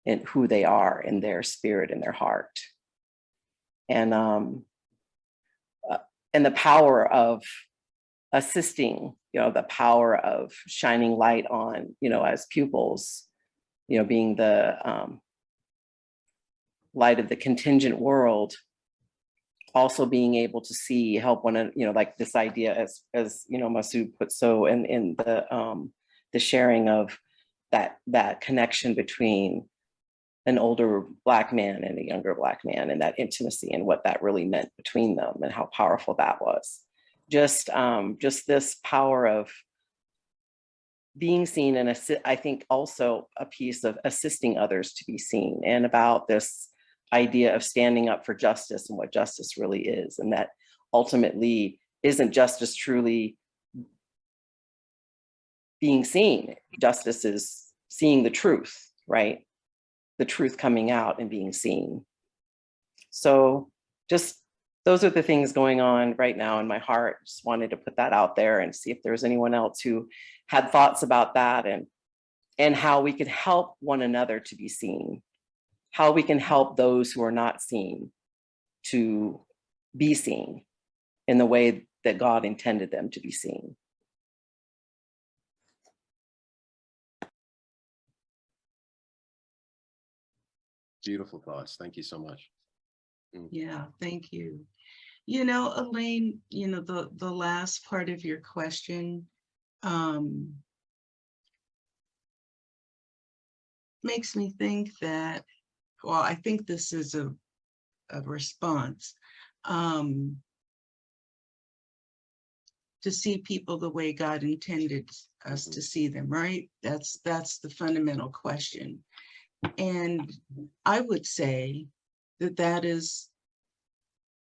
in who they are in their spirit and their heart. And the power of assisting, you know, the power of shining light on, you know, as pupils, you know, being the light of the contingent world, also being able to see, help one, you know, like this idea, as you know, Masud put so in the sharing of that connection between an older Black man and a younger Black man, and that intimacy, and what that really meant between them, and how powerful that was. Just this power of being seen, and I think also a piece of assisting others to be seen, and about this idea of standing up for justice and what justice really is, and that ultimately isn't justice truly being seen. Justice is seeing the truth, right? The truth coming out and being seen. So just those are the things going on right now in my heart. Just wanted to put that out there and see if there's anyone else who had thoughts about that, and how we could help one another to be seen, how we can help those who are not seen to be seen in the way that God intended them to be seen. beautiful thoughts. Thank you so much. Yeah, thank you. You know, Elaine, you know, the last part of your question makes me think that, well, I think this is a response to see people the way God intended us to see them, right? That's the fundamental question. And I would say that is,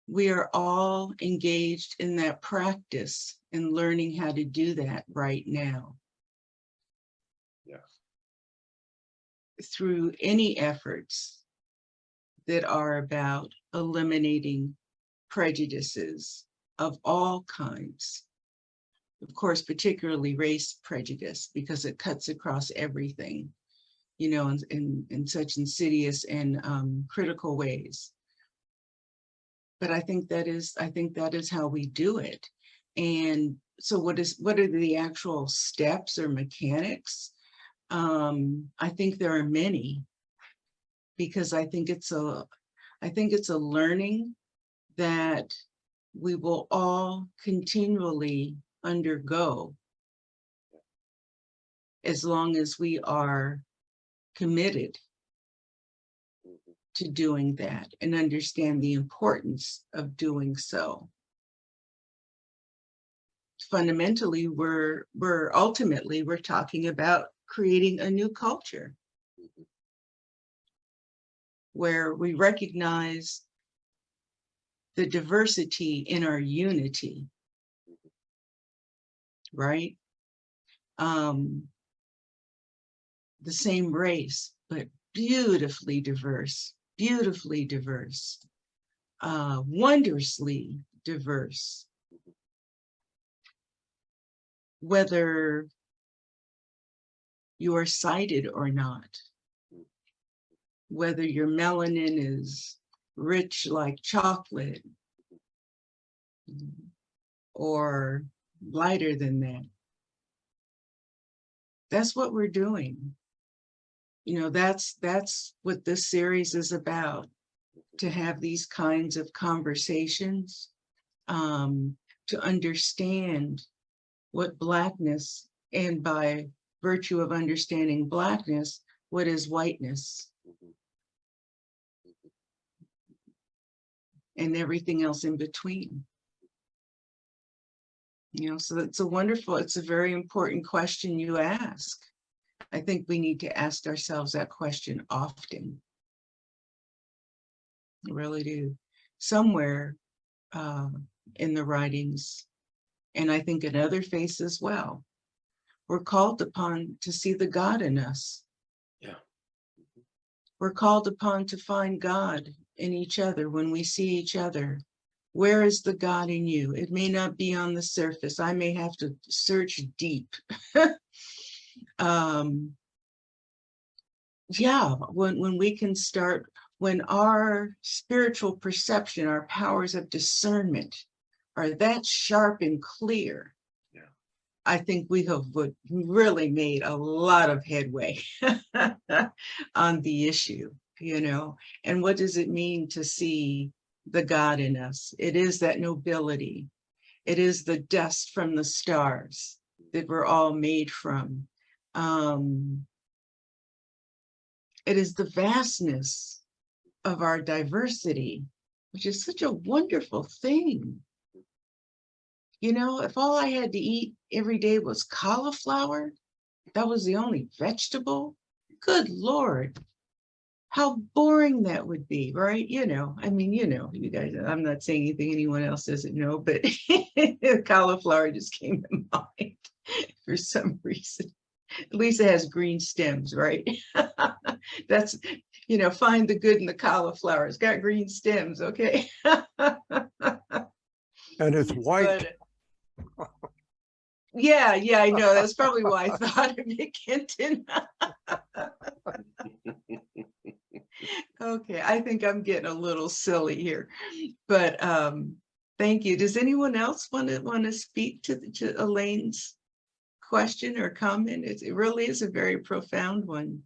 we are all engaged in that practice and learning how to do that right now. Yeah. Through any efforts that are about eliminating prejudices of all kinds. Of course, particularly race prejudice, because it cuts across everything, you know, in such insidious and critical ways. But I think that is how we do it. And so what are the actual steps or mechanics? I think there are many, because I think it's a learning that we will all continually undergo as long as we are committed to doing that and understand the importance of doing so. Fundamentally, we're talking about creating a new culture where we recognize the diversity in our unity, right? The same race, but beautifully diverse, wondrously diverse. Whether you are sighted or not, whether your melanin is rich like chocolate or lighter than that. That's what we're doing. You know, that's what this series is about, to have these kinds of conversations, to understand what Blackness, and by virtue of understanding Blackness, what is whiteness, and everything else in between. You know, so it's a very important question you ask. I think we need to ask ourselves that question often. I really do. Somewhere in the writings, and I think in other faiths as well, we're called upon to see the God in us. Yeah. We're called upon to find God in each other when we see each other. Where is the God in you? It may not be on the surface. I may have to search deep. Yeah, when we can start, when our spiritual perception, our powers of discernment are that sharp and clear, yeah, I think we have really made a lot of headway on the issue, you know. And what does it mean to see the God in us? It is that nobility. It is the dust from the stars that we're all made from. It is the vastness of our diversity, which is such a wonderful thing. You know, if all I had to eat every day was cauliflower, that was the only vegetable, good Lord, how boring that would be, right? You know, I mean, you know, you guys, I'm not saying anything anyone else doesn't know, but cauliflower just came to mind for some reason. At least it has green stems, right? That's, you know, find the good in the cauliflower. It's got green stems, okay? And it's white. But, yeah, I know. That's probably why I thought of it, Kenton. Okay, I think I'm getting a little silly here, but thank you. Does anyone else want to speak to Elaine's question or comment? It really is a very profound one.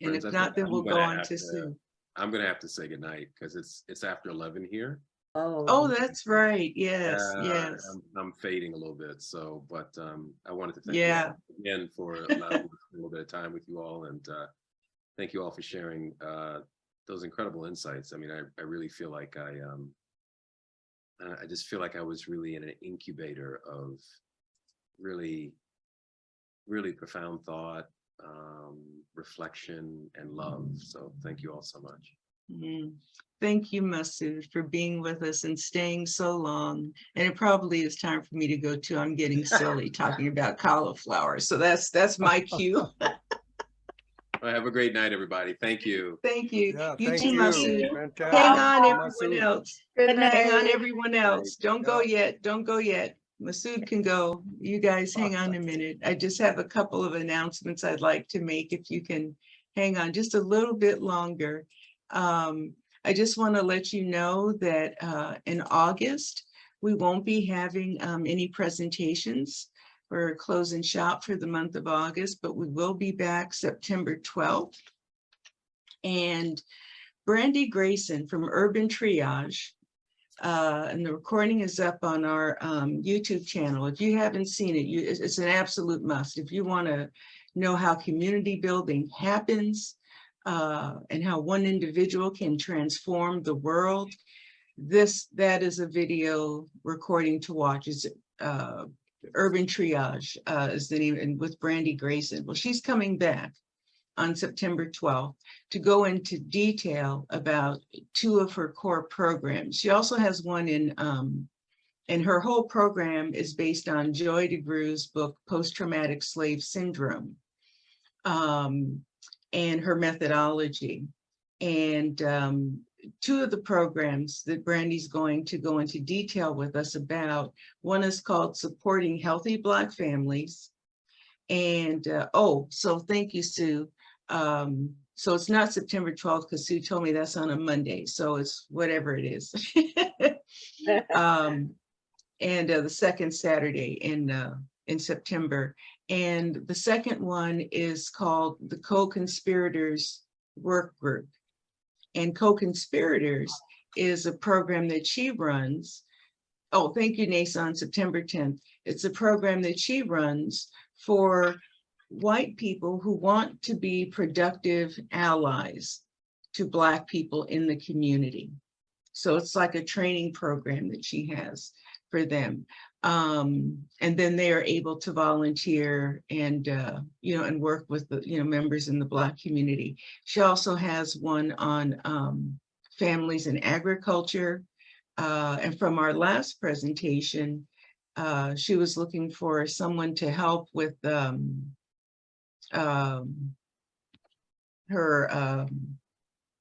And Friends, if I think not, then we'll go on to Sue. I'm gonna have to say goodnight because it's after 11 here. Oh, that's right. Yes, Yeah, yes. I'm fading a little bit. So, but I wanted to thank you Yeah. all again for allowing me a little bit of time with you all, and thank you all for sharing those incredible insights. I mean, I really feel like I just feel like I was really in an incubator of really, really profound thought, reflection, and love. So thank you all so much. Thank you, Masud, for being with us and staying so long. And it probably is time for me to go too. I'm getting silly talking about cauliflower. So that's my cue. Well, have a great night, everybody. Thank you. Thank you. Yeah, You thank too, you. Masud. Fantastic. Hang on, Masud. everyone else. Good night. Hang on, everyone else. Don't go Yeah. yet. Don't go yet. Masud can go. You guys hang on a minute. I just have a couple of announcements I'd like to make if you can hang on just a little bit longer. I just want to let you know that in August, we won't be having any presentations for closing shop for the month of August, but we will be back September 12th. And Brandy Grayson from Urban Triage, and the recording is up on our YouTube channel. If you haven't seen it, it's an absolute must. If you want to know how community building happens and how one individual can transform the world, that is a video recording to watch. It's Urban Triage is the name, and with Brandy Grayson. Well, she's coming back on September 12th to go into detail about two of her core programs. She also has one and her whole program is based on Joy DeGruy's book, Post-Traumatic Slave Syndrome, and her methodology. And two of the programs that Brandy's going to go into detail with us about, one is called Supporting Healthy Black Families. And so thank you, Sue. So it's not September 12th because Sue told me that's on a Monday. So it's whatever it is. And the second Saturday in September. And the second one is called the Co-Conspirators Work Group. And Co-Conspirators is a program that she runs. Oh, thank you, Nasa, on September 10th. It's a program that she runs for white people who want to be productive allies to Black people in the community. So it's like a training program that she has for them. And then they are able to volunteer and, and work with the, members in the Black community. She also has one on families in agriculture. And from our last presentation, she was looking for someone to help with a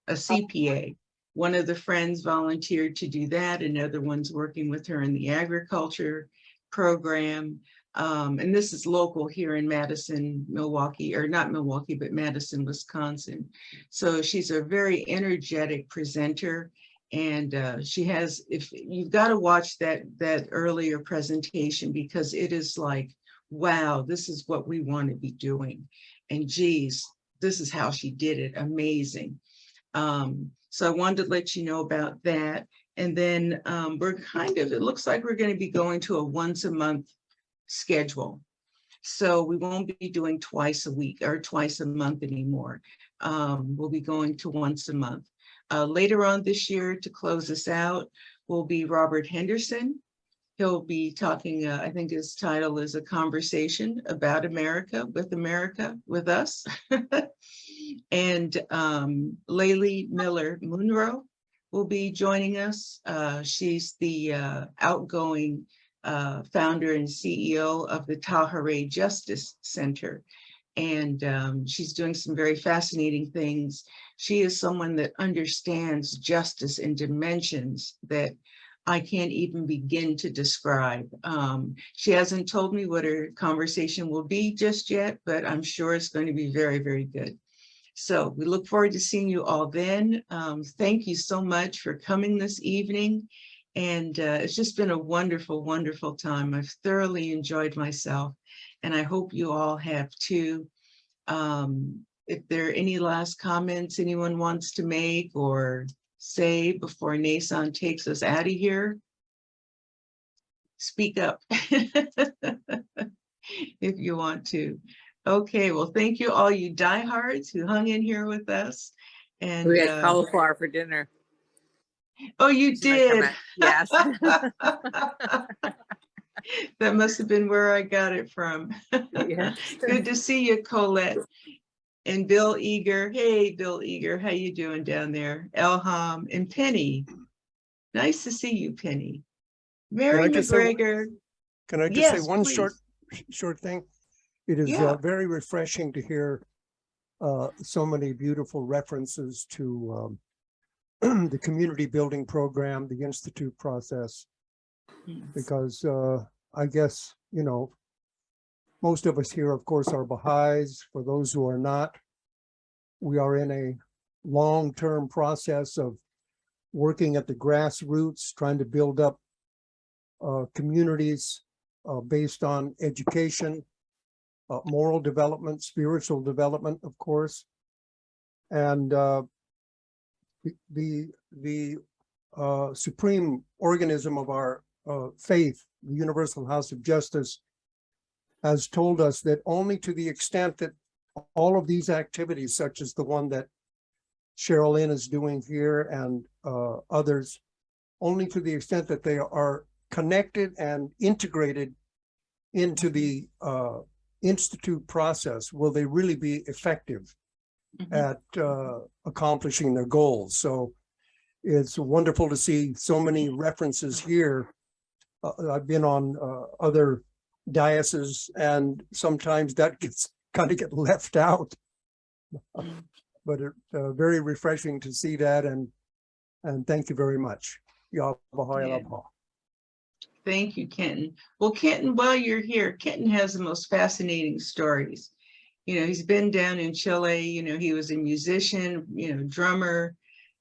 CPA. One of the friends volunteered to do that. Another one's working with her in the agriculture program. And this is local here in Madison, Milwaukee, or not Milwaukee, but Madison, Wisconsin. So she's a very energetic presenter. And she has, if you've got to watch that earlier presentation, because it is like, wow, this is what we want to be doing. And geez, this is how she did it. Amazing. So I wanted to let you know about that. And then we're it looks like we're going to be going to a once a month schedule. So we won't be doing twice a week or twice a month anymore. We'll be going to once a month. Later on this year, to close us out, will be Robert Henderson. He'll be talking, I think his title is A Conversation About America, with us. And Laylee Miller Munro will be joining us. She's the outgoing founder and CEO of the Tahirih Justice Center. And she's doing some very fascinating things. She is someone that understands justice in dimensions that I can't even begin to describe. She hasn't told me what her conversation will be just yet, but I'm sure it's going to be very, very good. So we look forward to seeing you all then. Thank you so much for coming this evening. And it's just been a wonderful, wonderful time. I've thoroughly enjoyed myself, and I hope you all have too. if there are any last comments anyone wants to make or say before Nason takes us out of here, speak up if you want to. Okay, well, thank you all you diehards who hung in here with us. And we had cauliflower for dinner. Oh, you did? Yes. That must have been where I got it from. Yes. Good to see you, Colette. And Bill Eager. Hey, Bill Eager, how you doing down there? Elham and Penny. Nice to see you, Penny. Mary McGregor. Can I just say one short thing? It is very refreshing to hear so many beautiful references to the community building program, the Institute process, because I guess, you know, most of us here, of course, are Baha'is. For those who are not, we are in a long-term process of working at the grassroots, trying to build up communities based on education, moral development, spiritual development, of course. And the supreme organism of our faith, the Universal House of Justice, has told us that only to the extent that all of these activities, such as the one that Cheryl Lynn is doing here and others, only to the extent that they are connected and integrated into the Institute process will they really be effective at accomplishing their goals. So it's wonderful to see so many references here. I've been on other dioceses, and sometimes that gets kind of get left out. But it's very refreshing to see that, and thank you very much. Thank you, Kenton. Well, Kenton, while you're here, Kenton has the most fascinating stories. You know, he's been down in Chile, you know, he was a musician, you know, drummer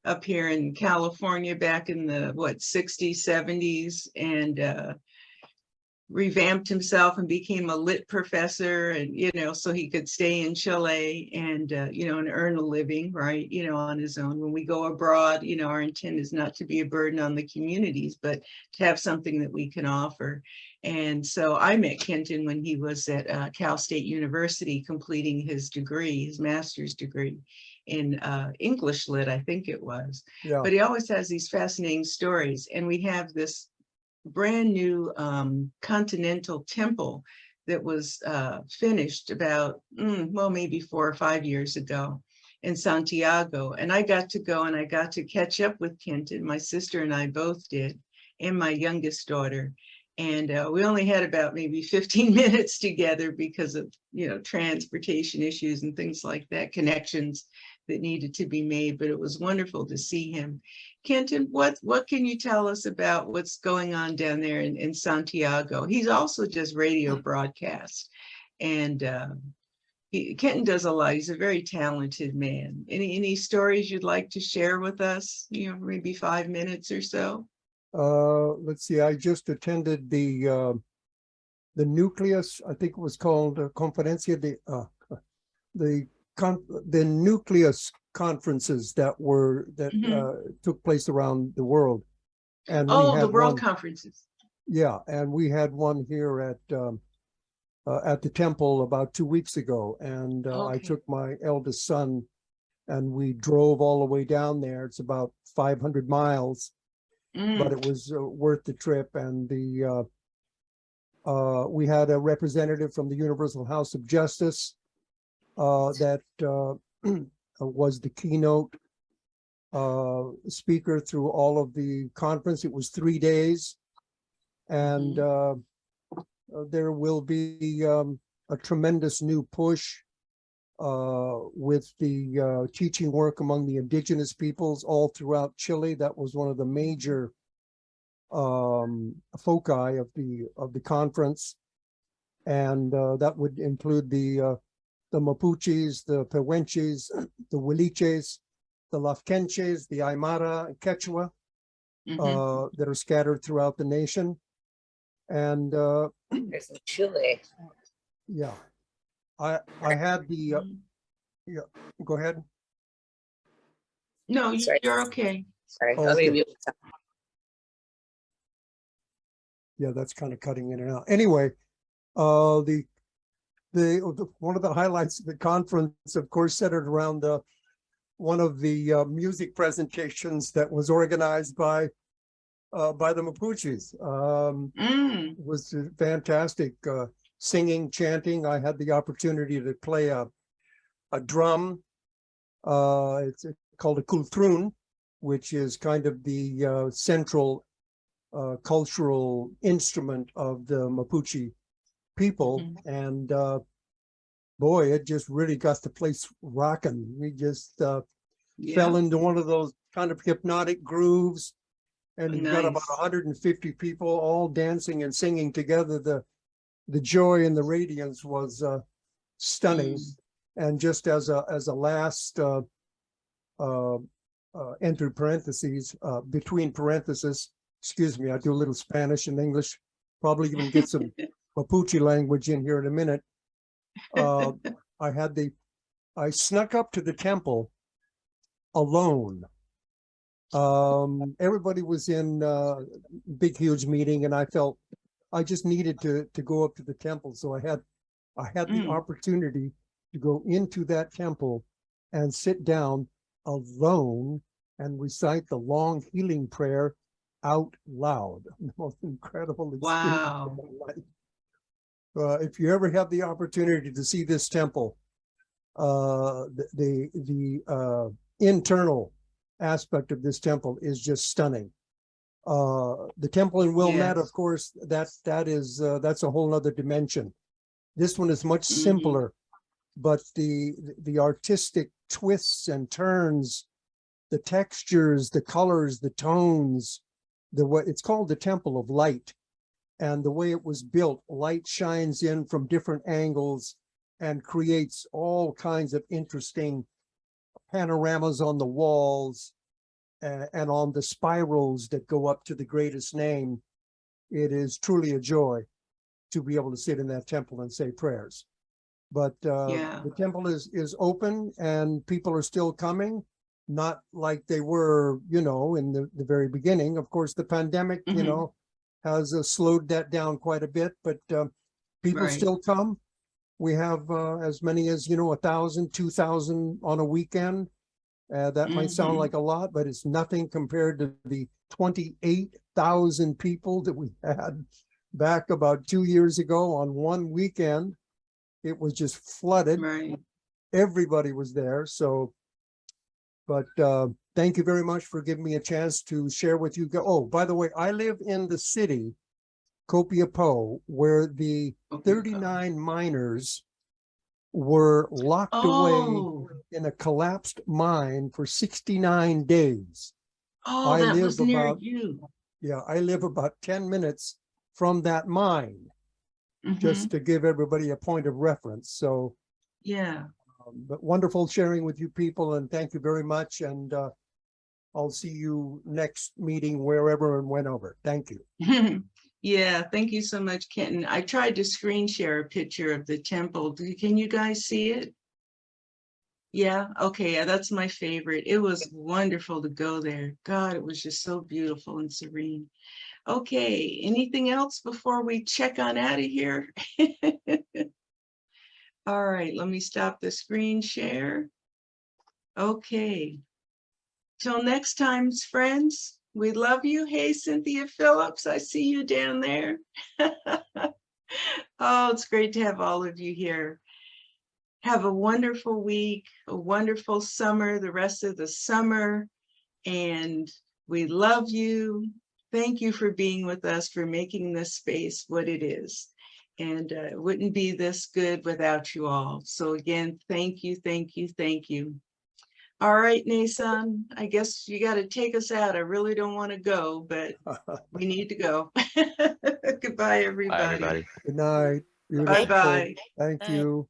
up here in California back in the, 60s, 70s, and revamped himself and became a lit professor, and, you know, so he could stay in Chile and, you know, and earn a living, right, you know, on his own. When we go abroad, you know, our intent is not to be a burden on the communities, but to have something that we can offer. And so I met Kenton when he was at Cal State University completing his degree, his master's degree in English lit, I think it was. Yeah. But he always has these fascinating stories. And we have this brand new continental temple that was finished about, well, maybe 4 or 5 years ago in Santiago. And I got to go and I got to catch up with Kenton. My sister and I both did, and my youngest daughter. And we only had about maybe 15 minutes together because of, you know, transportation issues and things like that, connections that needed to be made, but it was wonderful to see him. Kenton, what can you tell us about what's going on down there in Santiago? He's also just radio broadcast, and Kenton does a lot. He's a very talented man. Any stories you'd like to share with us? You know, maybe 5 minutes or so. Let's see. I just attended the nucleus. I think it was called Conferencia the nucleus conferences that took place around the world. And the world conferences. Yeah, and we had one here at the temple about 2 weeks ago, and I took my eldest son, and we drove all the way down there. It's about 500 miles, but it was worth the trip. And we had a representative from the Universal House of Justice that was the keynote speaker through all of the conference. It was 3 days, and there will be a tremendous new push with the teaching work among the indigenous peoples all throughout Chile. That was one of the major foci of the conference, and that would include the Mapuches, the Pehuenches, the Huiliches, the Lafkenches, the Aymara, and Quechua that are scattered throughout the nation. And there's Chile. Yeah, I had the Yeah, go ahead. No, Sorry. you're okay. Sorry, Oh, let me okay. mute myself. Yeah, that's kind of cutting in and out. Anyway, one of the highlights of the conference, of course, centered around one of the music presentations that was organized by the Mapuches. It was fantastic, singing, chanting. I had the opportunity to play a drum. It's called a kultrun, which is kind of the central cultural instrument of the Mapuche people. And boy, it just really got the place rocking. We just fell into one of those kind of hypnotic grooves. And you've got about 150 people all dancing and singing together. The joy and the radiance was stunning. And just as a last entre parentheses, between parentheses, excuse me, I do a little Spanish and English, probably even get some Mapuche language in here in a minute. I snuck up to the temple alone. Everybody was in big, huge meeting, and I felt I just needed to go up to the temple. So I had the opportunity to go into that temple and sit down alone and recite the long healing prayer out loud. The most incredible experience of my life. If you ever have the opportunity to see this temple, the internal aspect of this temple is just stunning. The temple in Wilmette, of course, that's a whole nother dimension. This one is much simpler, but the artistic twists and turns, the textures, the colors, the tones, it's called the Temple of Light. And the way it was built, light shines in from different angles and creates all kinds of interesting panoramas on the walls and on the spirals that go up to the greatest name. It is truly a joy to be able to sit in that temple and say prayers. But the temple is open and people are still coming, not like they were, in the very beginning. Of course, the pandemic, has slowed that down quite a bit, but people still come. We have as many as, 1,000, 2,000 on a weekend. That might sound like a lot, but it's nothing compared to the 28,000 people that we had back about 2 years ago on one weekend. It was just flooded. Everybody was there. So, but thank you very much for giving me a chance to share with you. Oh, by the way, I live in the city, Copiapó, where the 39 miners were locked away in a collapsed mine for 69 days. Oh, that was near you. Yeah, I live about 10 minutes from that mine, just to give everybody a point of reference. So, but wonderful sharing with you people, and thank you very much. And I'll see you next meeting, wherever and whenever. Thank you. Yeah, thank you so much, Kenton. I tried to screen share a picture of the temple. Can you guys see it? Yeah, okay, yeah, that's my favorite. It was wonderful to go there. God, it was just so beautiful and serene. Okay, anything else before we check on out of here? All right, let me stop the screen share. Okay. Till next time, friends. We love you. Hey, Cynthia Phillips, I see you down there. Oh, it's great to have all of you here. Have a wonderful week, a wonderful summer, the rest of the summer. And we love you. Thank you for being with us, for making this space what it is. And it wouldn't be this good without you all. So again, thank you, thank you, thank you. All right, Nason, I guess you got to take us out. I really don't want to go, but we need to go. Goodbye, everybody. Good night. Beautiful. Bye-bye. Thank you.